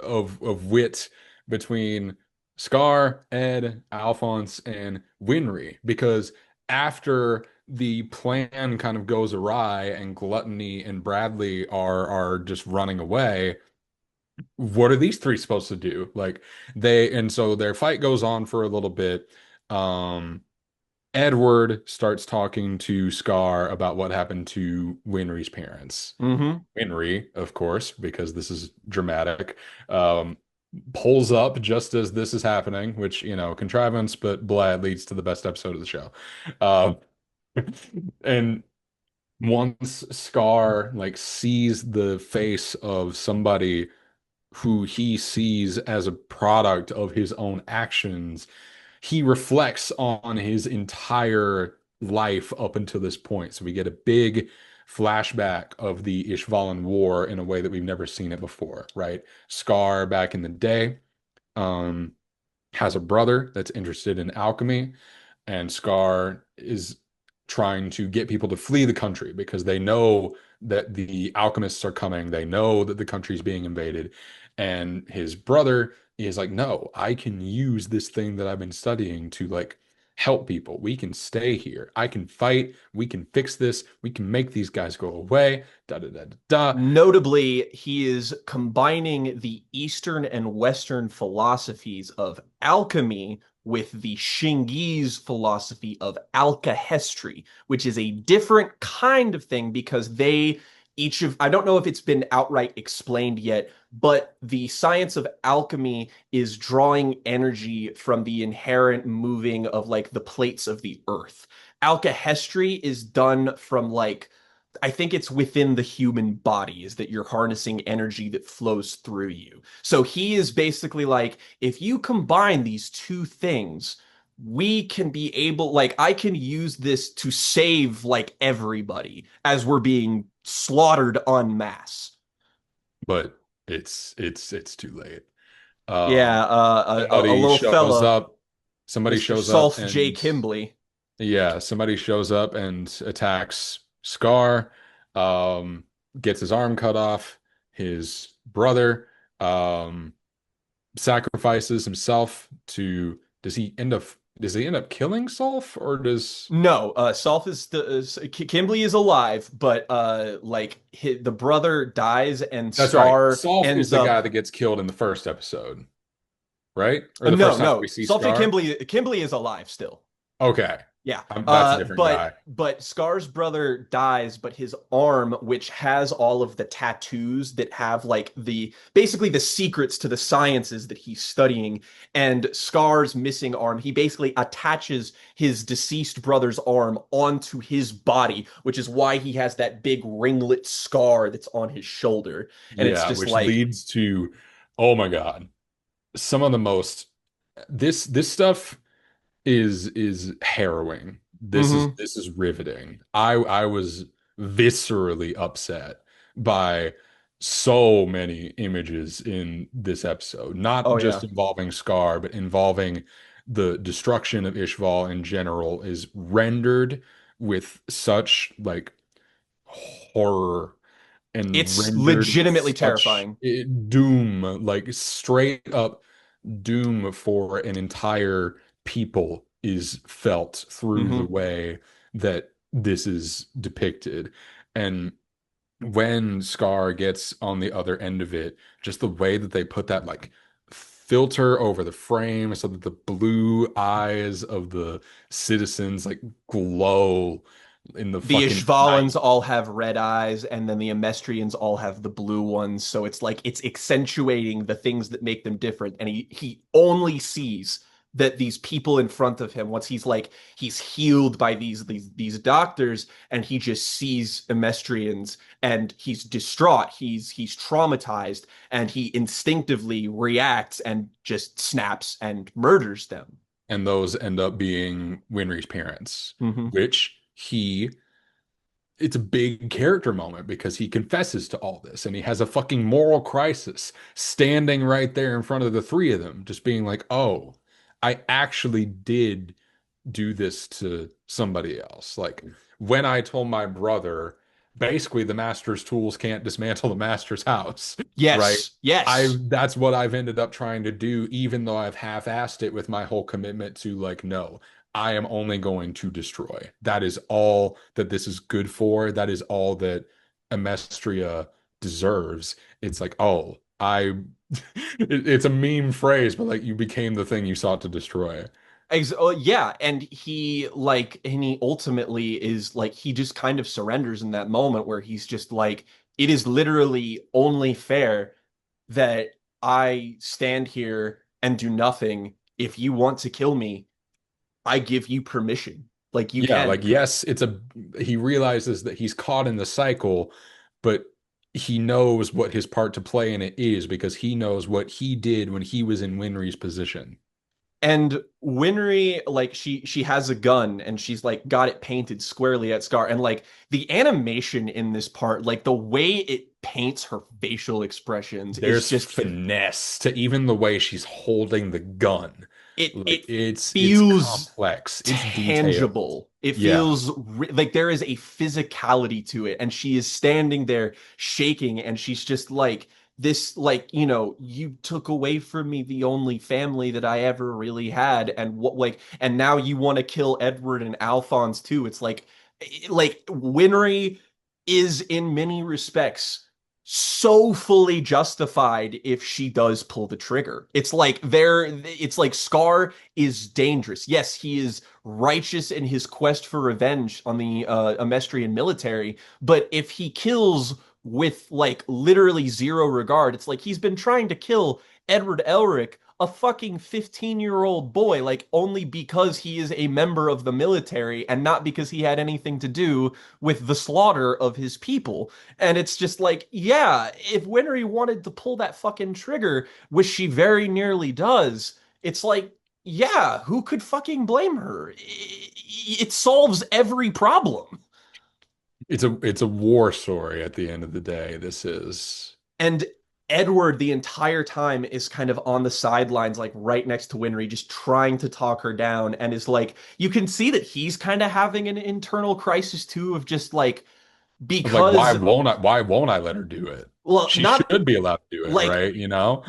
of wit between Scar, Ed, Alphonse, and Winry. Because after the plan kind of goes awry and Gluttony and Bradley are just running away, what are these three supposed to do? Like and so their fight goes on for a little bit. Um Edward starts talking to Scar about what happened to Winry's parents. Hmm. Winry, of course, because this is dramatic, um, pulls up just as this is happening, which, contrivance, but blah, leads to the best episode of the show. Um, and once Scar like sees the face of somebody who he sees as a product of his own actions, he reflects on his entire life up until this point. So we get a big flashback of the Ishvalan War in a way that we've never seen it before, right? Scar back in the day, um, has a brother that's interested in alchemy, and Scar is trying to get people to flee the country because they know that the alchemists are coming. They know that the country's being invaded. And his brother is like, no, I can use this thing that I've been studying to like help people. We can stay here. I can fight. We can fix this. We can make these guys go away. Da da da da da. Notably, he is combining the Eastern and Western philosophies of alchemy with the Shingi's philosophy of alkahestry, which is a different kind of thing because I don't know if it's been outright explained yet, but the science of alchemy is drawing energy from the inherent moving of like the plates of the earth. Alkahestry is done from like I think it's within the human body is that you're harnessing energy that flows through you. So he is basically like, if you combine these two things, we can be able, like, I can use this to save like everybody as we're being slaughtered en masse. But it's too late. Yeah, Um, a somebody little shows fella, up. Somebody Mr. shows up Sulph J. and Kimbley. yeah, somebody shows up and attacks Scar, um, gets his arm cut off. His brother, um, sacrifices himself to, does he end up killing Solf or does No, Sulph is still, Kimbley is alive, but the brother dies and that's right. Scar Solf is ends the up guy that gets killed in the first episode, right? Or the no, first time we no. see Sulph J. Scar? Kimbley is alive still. Okay. Yeah. That's a different But guy. Scar's brother dies, but his arm, which has all of the tattoos that have like the basically the secrets to the sciences that he's studying, and Scar's missing arm, he basically attaches his deceased brother's arm onto his body, which is why he has that big ringlet scar that's on his shoulder. And it's Yeah, just which like, leads to, oh my God, some of the most, this stuff is harrowing. mhm. This is riveting. I was viscerally upset by so many images in this episode, not Oh just yeah. involving Scar, but involving the destruction of Ishval in general is rendered with such like horror and It's rendered with legitimately such terrifying. doom, like straight up doom for an entire people is felt through the Hmm. way that this is depicted. And when Scar gets on the other end of it, just the way that they put that like filter over the frame so that the blue eyes of the citizens like glow in the The fucking night. Ishvalans all have red eyes, and then the Amestrians all have the blue ones. So it's like it's accentuating the things that make them different. And he only sees that these people in front of him, once he's healed by these doctors, and he just sees Amestrians and he's distraught. He's traumatized, and he instinctively reacts and just snaps and murders them. And those end up being Winry's parents, Hmm. which it's a big character moment because he confesses to all this and he has a fucking moral crisis standing right there in front of the three of them, just being like, oh, I actually did do this to somebody else. Like when I told my brother, basically the master's tools can't dismantle the master's house, right? Yes, yes. That's what I've ended up trying to do, even though I've half-assed it with my whole commitment to like, no, I am only going to destroy. That is all that this is good for. That is all that Amestria deserves. It's like, oh, it's a meme phrase, but like you became the thing you sought to destroy. Yeah, and he ultimately is like, he just kind of surrenders in that moment where he's just like, it is literally only fair that I stand here and do nothing. If you want to kill me, I give you permission. Like, you Yeah, like can. yes, he realizes that he's caught in the cycle, but he knows what his part to play in it is because he knows what he did when he was in Winry's position. And Winry, like, she has a gun and she's like got it painted squarely at Scar. And like the animation in this part, like the way it paints her facial expressions is There's just, finesse to even the way she's holding the gun. it Like it's feels complex. It's detailed. tangible. It Yeah. feels like there is a physicality to it. And she is standing there shaking, and she's just like, this, like, you took away from me the only family that I ever really had. And what, like, and now you want to kill Edward and Alphonse too. It's like Winry is in many respects so fully justified if she does pull the trigger. It's like Scar is dangerous. Yes, he is righteous in his quest for revenge on the Amestrian military, but if he kills with like literally zero regard, it's like he's been trying to kill Edward Elric, a fucking 15-year-old boy, like only because he is a member of the military and not because he had anything to do with the slaughter of his people. And it's just like, yeah, if Winry wanted to pull that fucking trigger, which she very nearly does, it's like, yeah, who could fucking blame her? It solves every problem. It's a war story at the end of the day. This is. And Edward, the entire time, is kind of on the sidelines, like right next to Winry, just trying to talk her down. And is like, you can see that he's kind of having an internal crisis too, of just like, Like, why because, won't I why won't I let her do it? well, She not should be allowed to do it, like, right? You know?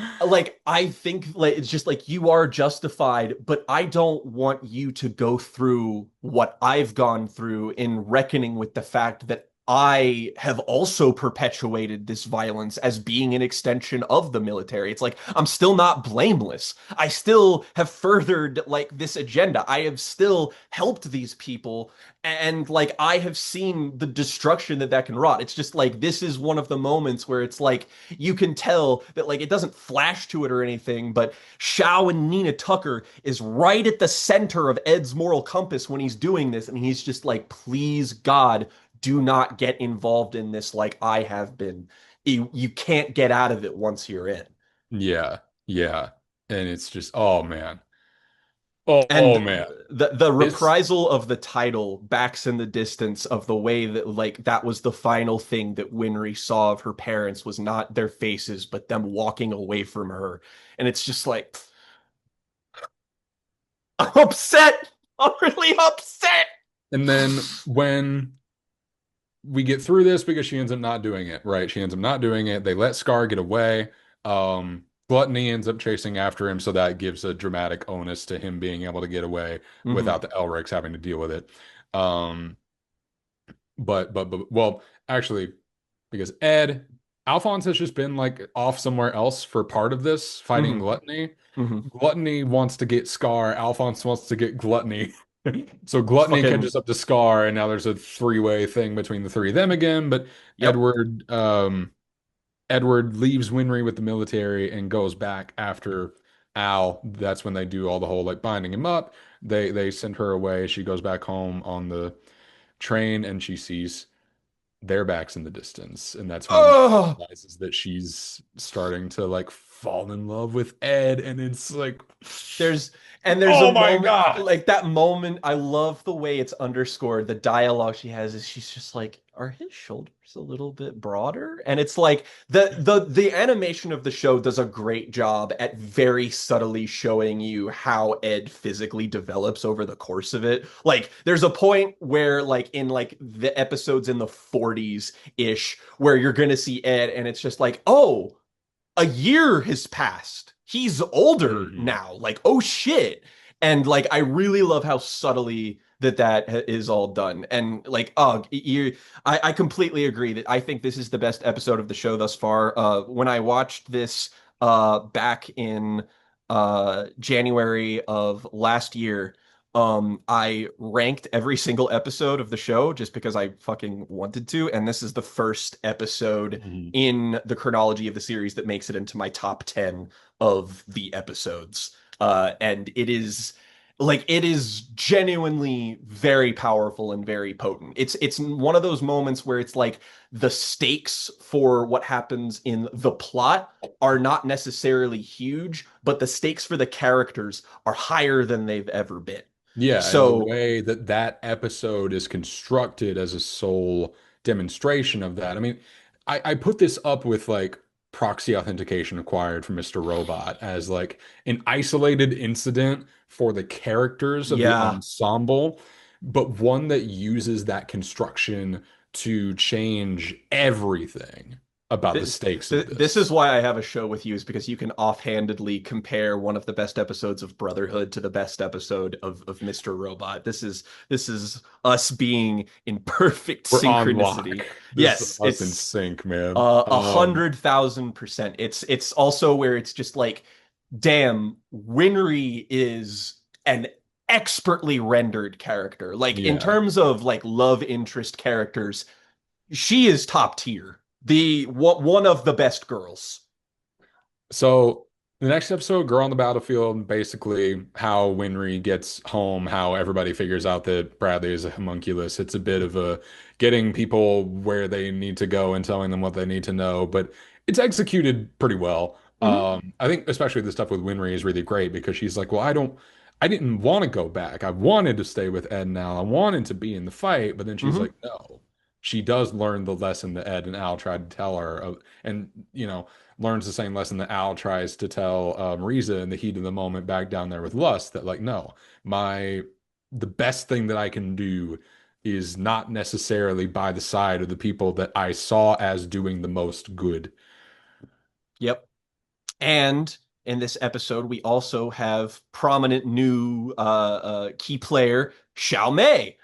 I think like it's just like, you are justified, but I don't want you to go through what I've gone through in reckoning with the fact that I have also perpetuated this violence as being an extension of the military. It's like, I'm still not blameless. I still have furthered like this agenda. I have still helped these people, and like I have seen the destruction that can wrought. It's just like, this is one of the moments where it's like, you can tell that like it doesn't flash to it or anything, but Shao and Nina Tucker is right at the center of Ed's moral compass when he's doing this, and he's just like, please God, do not get involved in this like I have been. You can't get out of it once you're in. Yeah. Yeah. And it's just, oh man. Oh, And oh man. the This reprisal of the title backs in the distance of the way that like that was the final thing that Winry saw of her parents, was not their faces, but them walking away from her. And it's just like, I'm upset. I'm really upset. and then when we get through this because she ends up not doing it, right? She ends up not doing it. They let Scar get away. Gluttony ends up chasing after him, so that gives a dramatic onus to him being able to get away Hmm. without the Elrics having to deal with it. Um, but well, actually, because Alphonse has just been like off somewhere else for part of this fighting Hmm. Gluttony. Hmm. Gluttony wants to get Scar. Alphonse wants to get Gluttony. So Gluttony Fucking, catches up to Scar, and now there's a three-way thing between the three of them again. But yep. Edward, Edward leaves Winry with the military and goes back after Al. That's when they do all the whole like binding him up. They send her away. She goes back home on the train, and she sees their backs in the distance. And that's when she Oh, realizes that she's starting to like fall in love with Ed. And it's like, there's there's a oh my moment, God. like that moment. I love the way it's underscored. The dialogue she has is, she's just like, are his shoulders a little bit broader? And it's like the animation of the show does a great job at very subtly showing you how Ed physically develops over the course of it. Like there's a point where like in like the episodes in the 40s ish where you're gonna see Ed, and it's just like, oh, a year has passed. He's older Mhm. now. Like, oh shit. And like, I really love how subtly that is all done. And like, I completely agree that I think this is the best episode of the show thus far. When I watched this back in January of last year, I ranked every single episode of the show just because I fucking wanted to, and this is the first episode Mhm. in the chronology of the series that makes it into my top 10 of the episodes. And it is genuinely very powerful and very potent. It's one of those moments where it's like the stakes for what happens in the plot are not necessarily huge, but the stakes for the characters are higher than they've ever been. Yeah, and the So, way that that episode is constructed as a sole demonstration of that. I mean, I put this up with like proxy authentication acquired from Mr. Robot as like an isolated incident for the characters of the yeah, ensemble, but one that uses that construction to change everything about the Th- stakes of this is this. why I have a show with you, is because you can offhandedly compare one of the best episodes of Brotherhood to the best episode of Mr. Robot. This is us being in perfect We're on lock. synchronicity. This is Yes, us in it's sync, man. 100,000%. It's also where it's just like, damn, Winry is an expertly rendered character. Like in Yeah. terms of like love interest characters, she is top tier. The one of the best girls. So the next episode, Girl on the Battlefield, basically how Winry gets home, how everybody figures out that Bradley is a homunculus. It's a bit of a getting people where they need to go and telling them what they need to know, but it's executed pretty well. Hmm. I think especially the stuff with Winry is really great because she's like, well, I didn't want to go back. I wanted to stay with Ed and Al. I wanted to be in the fight, but then she's Hmm. like, no. She does learn the lesson that Ed and Al tried to tell her, and learns the same lesson that Al tries to tell Riza in the heat of the moment back down there with Lust, that like, no, my the best thing that I can do is not necessarily by the side of the people that I saw as doing the most good. Yep. And in this episode, we also have prominent new key player Xiao Mei.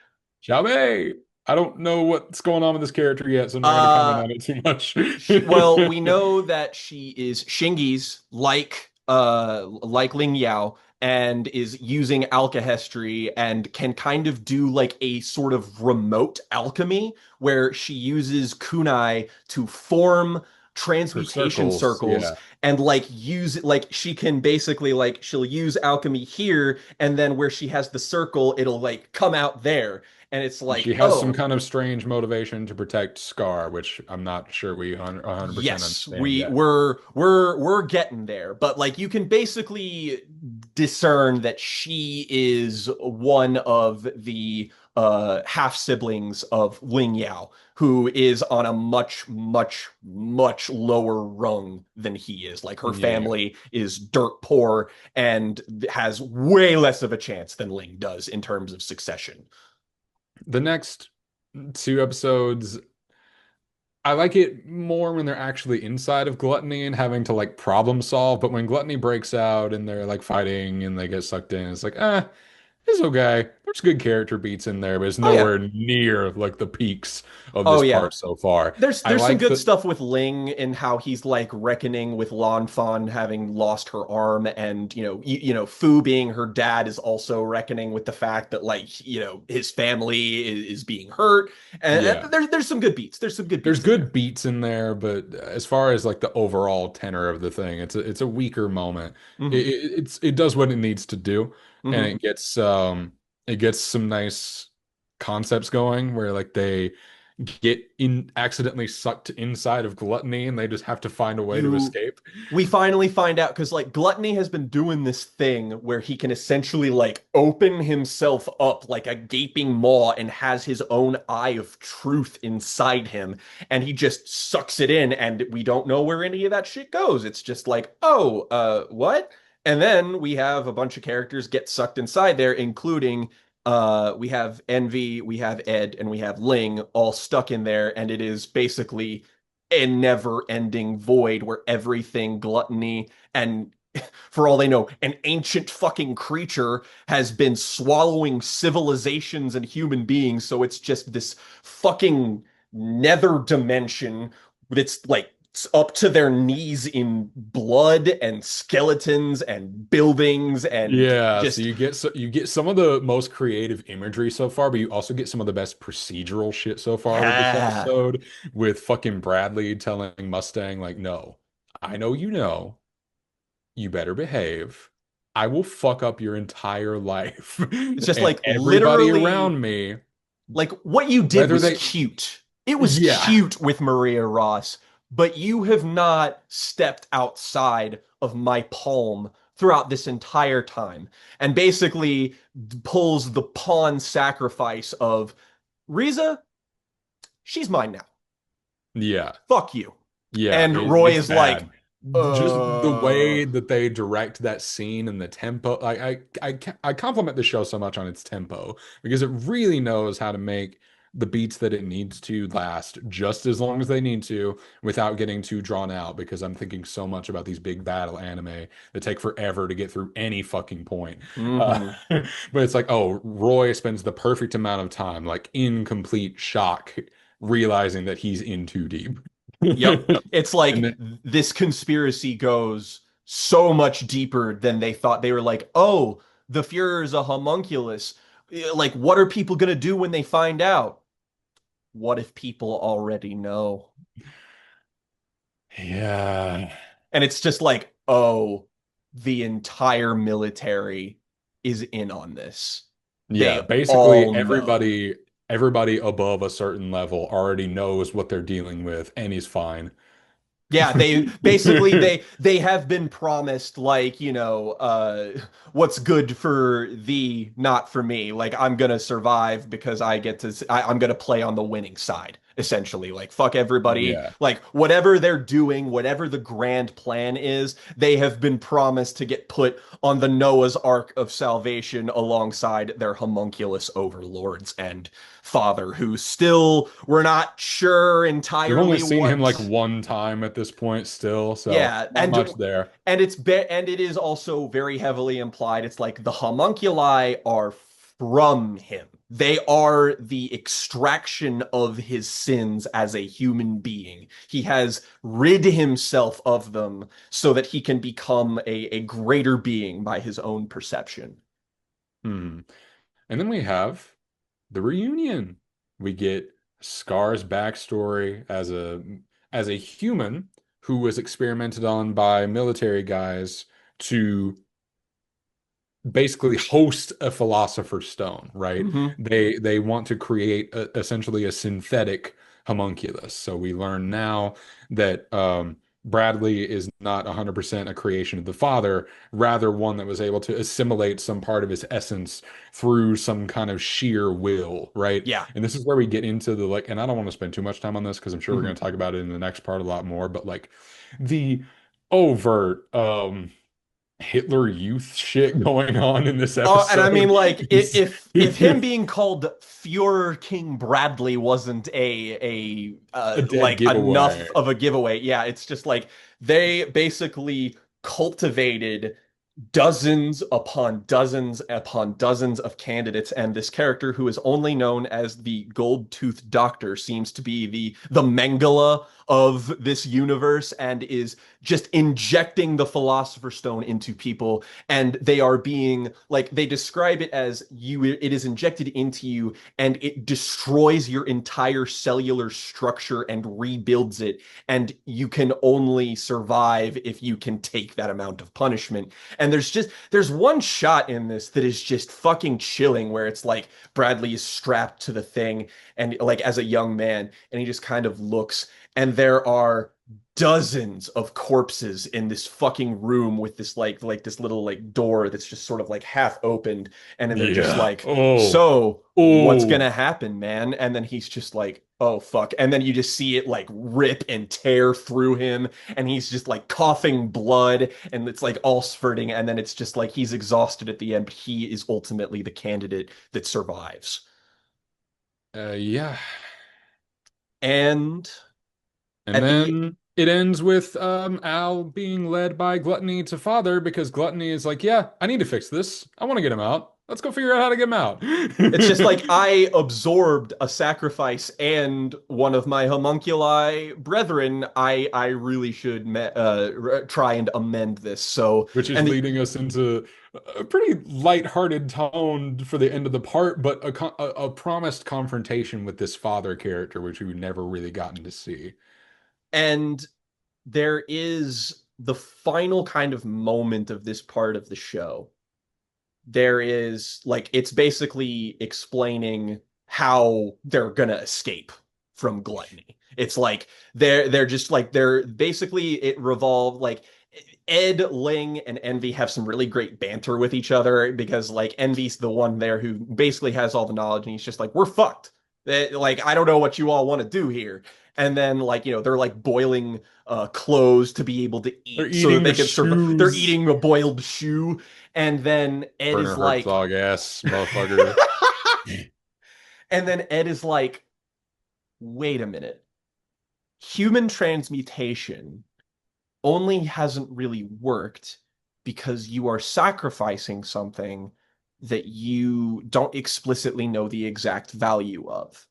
Xiaomei, I don't know what's going on with this character yet, so I'm not going to comment Uh, on it too much. well, we know that she is Shingi's like Ling Yao, and is using alchemy and can kind of do like a sort of remote alchemy where she uses kunai to form Her transmutation circles, circles yeah. and like use like she can basically like she'll use alchemy here, and then where she has the circle it'll like come out there, and it's She like, has some oh, kind of strange motivation to protect Scar, which I'm not sure we 100% yes, understand we yet. we're getting there, but like you can basically discern that she is one of the half siblings of Ling Yao, who is on a much, much, much lower rung than he is. Like her Yeah. family is dirt poor and has way less of a chance than Ling does in terms of succession. The next two episodes, I like it more when they're actually inside of Gluttony and having to like problem solve. But when Gluttony breaks out and they're like fighting and they get sucked in, it's like, it's okay. There's good character beats in there, but it's Oh yeah. nowhere near like the peaks of Oh this yeah. part so far. I There's some like good that. stuff with Ling and how he's like reckoning with Lan Fan having lost her arm, and Fu being her dad is also reckoning with the fact that like his family is being hurt, Yeah. and there's some good beats. There's some good There's beats in good there. beats in there, but as far as like the overall tenor of the thing, it's a weaker moment. Hmm. It does what it needs to do, and Hmm. it gets some nice concepts going where like they get in accidentally sucked inside of Gluttony and they just have to find a way to You escape. We finally find out because like Gluttony has been doing this thing where he can essentially like open himself up like a gaping maw and has his own eye of truth inside him, and he just sucks it in, and we don't know where any of that shit goes. It's just like, oh, what? And then we have a bunch of characters get sucked inside there, including we have Envy, we have Ed, and we have Ling all stuck in there, and it is basically a never-ending void where everything gluttony and, for all they know, an ancient fucking creature has been swallowing civilizations and human beings. So it's just this fucking nether dimension that's like up to their knees in blood and skeletons and buildings and Yeah, so just you get some of the most creative imagery so far, but you also get some of the best procedural shit so far with this yeah. episode, with fucking Bradley telling Mustang like, "No, I know, you better behave. I will fuck up your entire life." It's just And like everybody literally around me, like what you did whether was they cute. It was yeah. cute with Maria Ross, but you have not stepped outside of my palm throughout this entire time and basically pulls the pawn sacrifice of Riza, she's mine now. Yeah. Fuck you. Yeah, And Roy it's is like, bad. Just the uh, way that they direct that scene and the tempo. I compliment the show so much on its tempo because it really knows how to make the beats that it needs to last just as long as they need to without getting too drawn out. Because I'm thinking so much about these big battle anime that take forever to get through any fucking point. mhm. But it's like, oh, Roy spends the perfect amount of time, like in complete shock, realizing that he's in too deep. Yep. It's And like then, this conspiracy goes so much deeper than they thought. They were like, oh, the Fuhrer's a homunculus. Like, what are people gonna do when they find out? What if people already know? yeah, And it's just like, oh, the entire military is in on this. They yeah. Basically, all know. everybody above a certain level already knows what they're dealing with, and he's fine. Yeah, they basically they have been promised like, what's good for thee, not for me. Like I'm gonna survive because I'm gonna play on the winning side, essentially. Like fuck everybody. Yeah. Like whatever they're doing, whatever the grand plan is, they have been promised to get put on the Noah's Ark of salvation alongside their homunculus overlords and father, who still we're not sure We've only entirely seen him like what. one time at this point still, so Yeah, not much there. and it is also very heavily implied. It's like the homunculi are from him. They are the extraction of his sins as a human being. He has rid himself of them so that he can become a greater being by his own perception. Hmm. And then we have the reunion. We get Scar's backstory as a human who was experimented on by military guys to basically host a philosopher's stone, right? Hmm. They want to create essentially a synthetic homunculus. So we learn now that Bradley is not 100% a creation of the father, rather one that was able to assimilate some part of his essence through some kind of sheer will, right? Yeah. And this is where we get into the like, and I don't want to spend too much time on this because I'm sure we're going Hmm. to talk about it in the next part a lot more, but like the overt Hitler Youth shit going on in this And I mean, episode like, is if him being called Fuhrer King Bradley wasn't a dead like enough giveaway. of a giveaway, yeah, it's just like they basically cultivated dozens upon dozens of candidates, and this character who is only known as the Gold-Toothed Doctor seems to be the Mengele of this universe and is just injecting the Philosopher's Stone into people, and they are being like they describe it as it is injected into you and it destroys your entire cellular structure and rebuilds it, and you can only survive if you can take that amount of punishment. And there's one shot in this that is just fucking chilling where it's like Bradley is strapped to the thing and like as a young man and he just kind of looks and there are dozens of corpses in this fucking room with this like this little like door that's just sort of like half opened, and then they're just Yeah. like, Oh. so what's Oh. gonna happen, man? And then he's just like, oh fuck, and then you just see it like rip and tear through him and he's just like coughing blood and it's like all spurting, and then it's just like he's exhausted at the end, but he is ultimately the candidate that survives. Yeah. And And at the then it ends with Al being led by Gluttony to father because Gluttony is like, yeah, I need to fix this. I want to get him out. Let's go figure out how to get him out. It's just like I absorbed a sacrifice and one of my homunculi brethren. I really should try and amend this. So, Which is and the, leading us into a pretty lighthearted tone for the end of the part, but a promised confrontation with this father character, which we've never really gotten to see. and there is the final kind of moment of this part of the show. There is like it's basically explaining how they're gonna escape from gluttony. It's like they're just like they're basically it revolved like Ed, Ling, and Envy have some really great banter with each other because like Envy's the one there who basically has all the knowledge and he's just like, we're fucked. Like, I don't know what you all want to do here. And then like, they're like boiling clothes to be able to They're eat so that eating they the can survive. They're shoes. eating a boiled shoe. And then Ed is Werner like, Herzog ass motherfucker. and then Ed is like, wait a minute. Human transmutation only hasn't really worked because you are sacrificing something that you don't explicitly know the exact value of.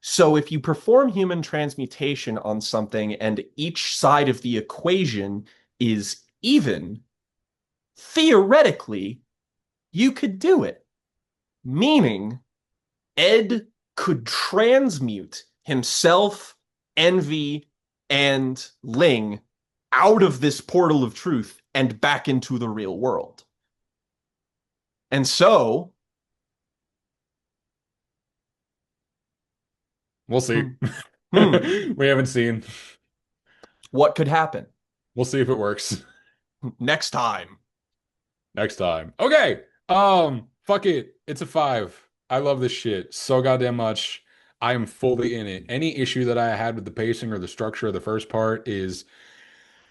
So if you perform human transmutation on something and each side of the equation is even, theoretically, you could do it. Meaning, Ed could transmute himself, Envy, and Ling out of this portal of truth and back into the real world. And so, We'll see. hmm, hmm, We haven't seen. what could happen We'll see if it works next time? next time. Okay. Fuck it. It's a 5. I love this shit so goddamn much. I am fully in it. Any issue that I had with the pacing or the structure of the first part is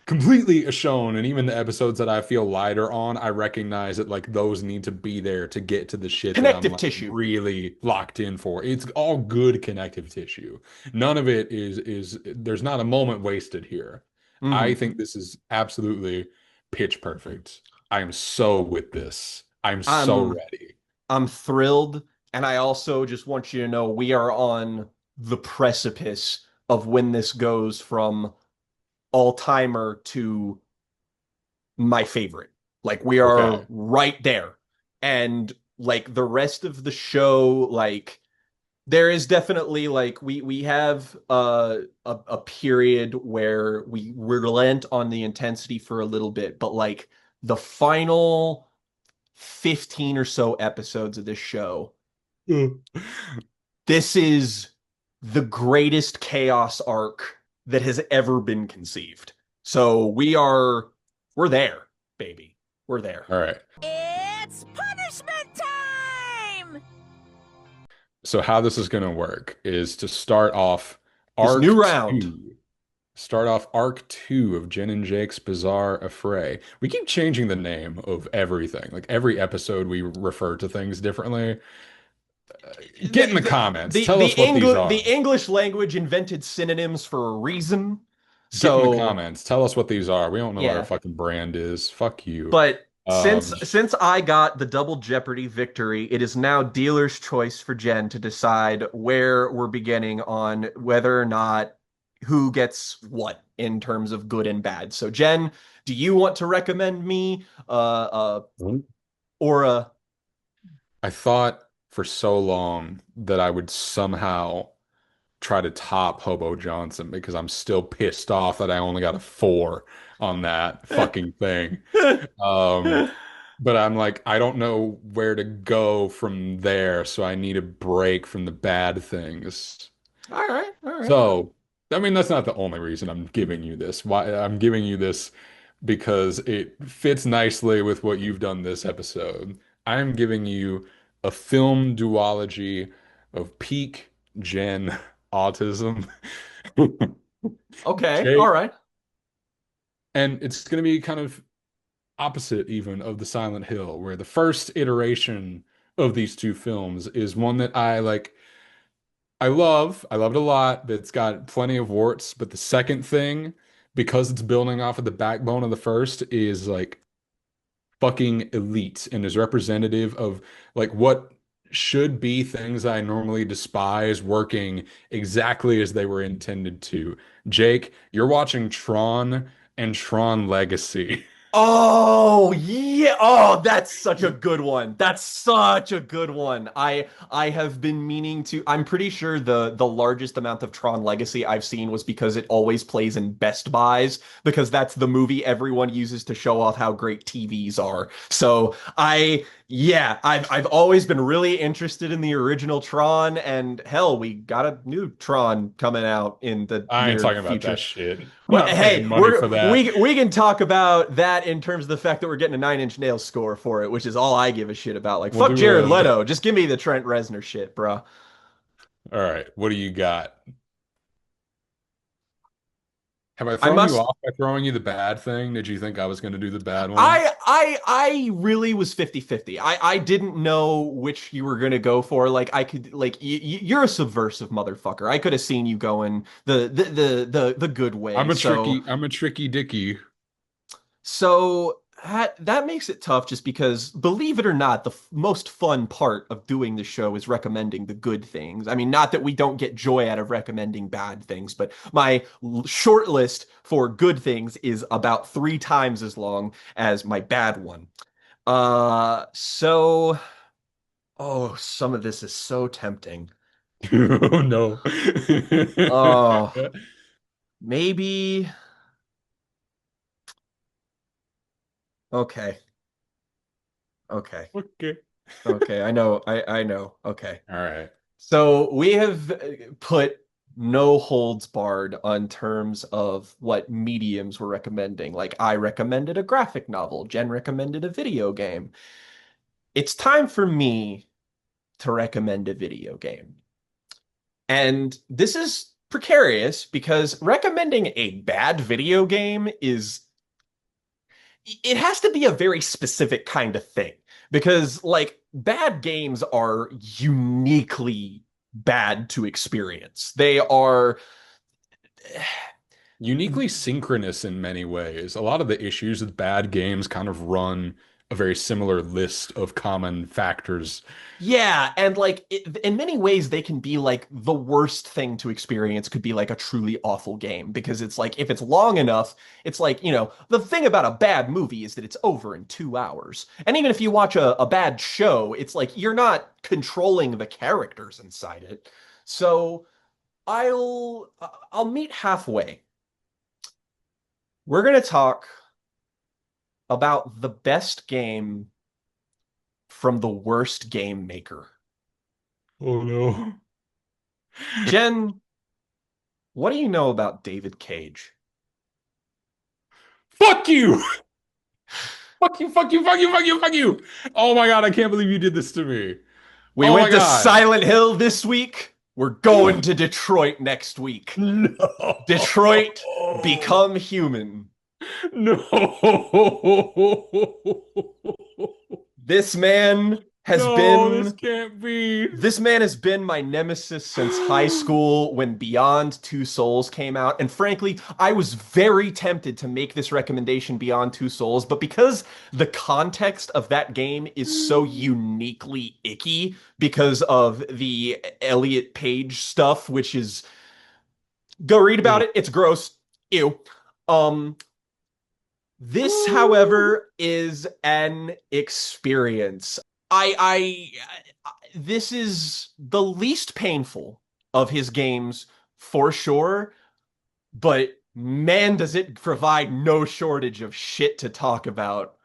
completely shown, and even the episodes that I feel lighter on, I recognize that like those need to be there to get to the shit that I'm Connective like tissue. really locked in for. It's all good connective tissue. None of it is there's not a moment wasted here. I Mhm. think this is absolutely pitch perfect. I am so with this. I'm so I'm ready. I'm thrilled, and I also just want you to know we are on the precipice of when this goes from all-timer to my favorite. Like we are Okay. right there. And like the rest of the show, like there is definitely like we have a period where we relent on the intensity for a little bit, but like the final 15 or so episodes of this show, Mm. this is the greatest chaos arc that has ever been conceived. So we're there, baby. We're there. All right. It's punishment time! So how this is going to work is to start off This new arc round. 2. Start off arc 2 of Jen and Jake's Bizarre Affray. We keep changing the name of everything. Like every episode we refer to things differently. Get in the comments. Tell us what these The are. English language invented synonyms for a reason. Get in the So comments. Tell us what these are. We don't know what our yeah. fucking brand is. Fuck you. But Um, since I got the double Jeopardy victory, it is now dealer's choice for Jen to decide where we're beginning on whether or not who gets what in terms of good and bad. So Jen, do you want to recommend me or a I thought for so long that I would somehow try to top Hobo Johnson because I'm still pissed off that I only got a 4 on that fucking thing. Um, but I'm like, I don't know where to go from there, so I need a break from the bad things. All right, all right. So, I mean, that's not the only reason I'm giving you this. Why I'm giving you this because it fits nicely with what you've done this episode. I'm giving you a film duology of peak Gen autism. Okay, all Jake, right. and it's going to be kind of opposite even of the Silent Hill, where the first iteration of these two films is one that I like. I love. I loved a lot, but it's got plenty of warts. But the second thing, because it's building off of the backbone of the first, is like fucking elite and is representative of like what should be things I normally despise working exactly as they were intended to. Jake, you're watching Tron and Tron Legacy. Oh yeah. Oh, that's such a good one. That's such a good one. I have been meaning to. I'm pretty sure the largest amount of Tron Legacy I've seen was because it always plays in Best Buys because that's the movie everyone uses to show off how great TVs are. So I've always been really interested in the original Tron, and hell, we got a new Tron coming out in the I ain't near talking about that future. shit. I'm Well, not paying hey, money for that. we can talk about that in terms of the fact that we're getting a Nine Inch Nails score for it, which is all I give a shit about. Like, We'll fuck do Jared a Leto, just give me the Trent Reznor shit, bro. All right, what do you got? Have I I thrown you must. off by throwing you the bad thing? Did you think I was going to do the bad one? I really was 50-50. I didn't know which you were gonna go for. Like, I could like you're a subversive motherfucker. I could have seen you going the good way. I'm a tricky dicky. So that makes it tough just because, believe it or not, the most fun part of doing the show is recommending the good things. I mean, not that we don't get joy out of recommending bad things, but my short list for good things is about three times as long as my bad one. So, oh, some of this is so tempting. Oh no. Oh, maybe. Okay, okay, Okay. okay. I know. I know. Okay. All right. So we have put no holds barred on terms of what mediums we're recommending. Like I recommended a graphic novel, Jen recommended a video game. It's time for me to recommend a video game. And this is precarious because recommending a bad video game is it has to be a very specific kind of thing because like bad games are uniquely bad to experience. They are Uniquely synchronous in many ways. A lot of the issues with bad games kind of run a very similar list of common factors. yeah, and like in many ways they can be like the worst thing to experience could be like a truly awful game because it's like if it's long enough, it's like, the thing about a bad movie is that it's over in 2 hours. And even if you watch a bad show, it's like you're not controlling the characters inside it. So I'll meet halfway. We're gonna talk about the best game from the worst game maker. Oh no. Jen, what do you know about David Cage? Fuck you! Fuck you, fuck you, fuck you, fuck you, fuck you! Oh my God, I can't believe you did this to me. We Oh my went to God. Silent Hill this week. We're going to Detroit next week. No. Detroit, become human. No. This man has No, this been can't be. This man has been my nemesis since high school when Beyond Two Souls came out. And frankly, I was very tempted to make this recommendation Beyond Two Souls, but because the context of that game is so uniquely icky because of the Elliot Page stuff, which is go read about Ugh. it. It's gross. Ew. Um, this, however, is an experience. This is the least painful of his games for sure, but man, does it provide no shortage of shit to talk about.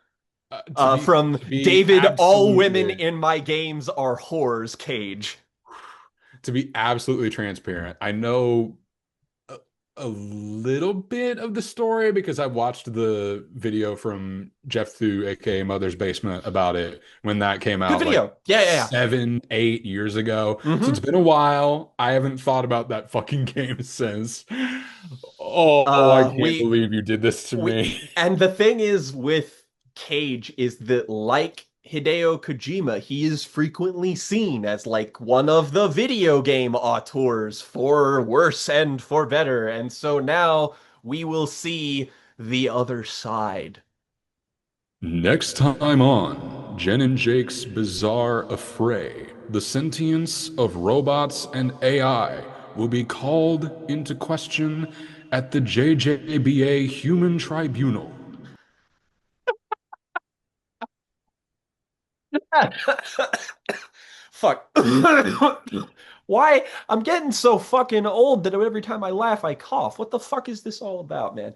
From To be David, all women absolutely in my games are whores, Cage. to be absolutely transparent, I know a, a little bit of the story because I watched the video from Jeff Thu, aka Mother's Basement, about it when that came Good out like video. Yeah, yeah, 7, 8 years ago. yeah. So it's been a while. I haven't thought about that fucking game since. Oh, I can't We believe you did this to we me. and the thing is with Cage is that like Hideo Kojima, he is frequently seen as like one of the video game auteurs for worse and for better. And so now we will see the other side. Next time on Jen and Jake's Bizarre Affray, the sentience of robots and AI will be called into question at the JJBA Human Tribunal. Fuck. Why? I'm getting so fucking old that every time I laugh, I cough. What the fuck is this all about, man?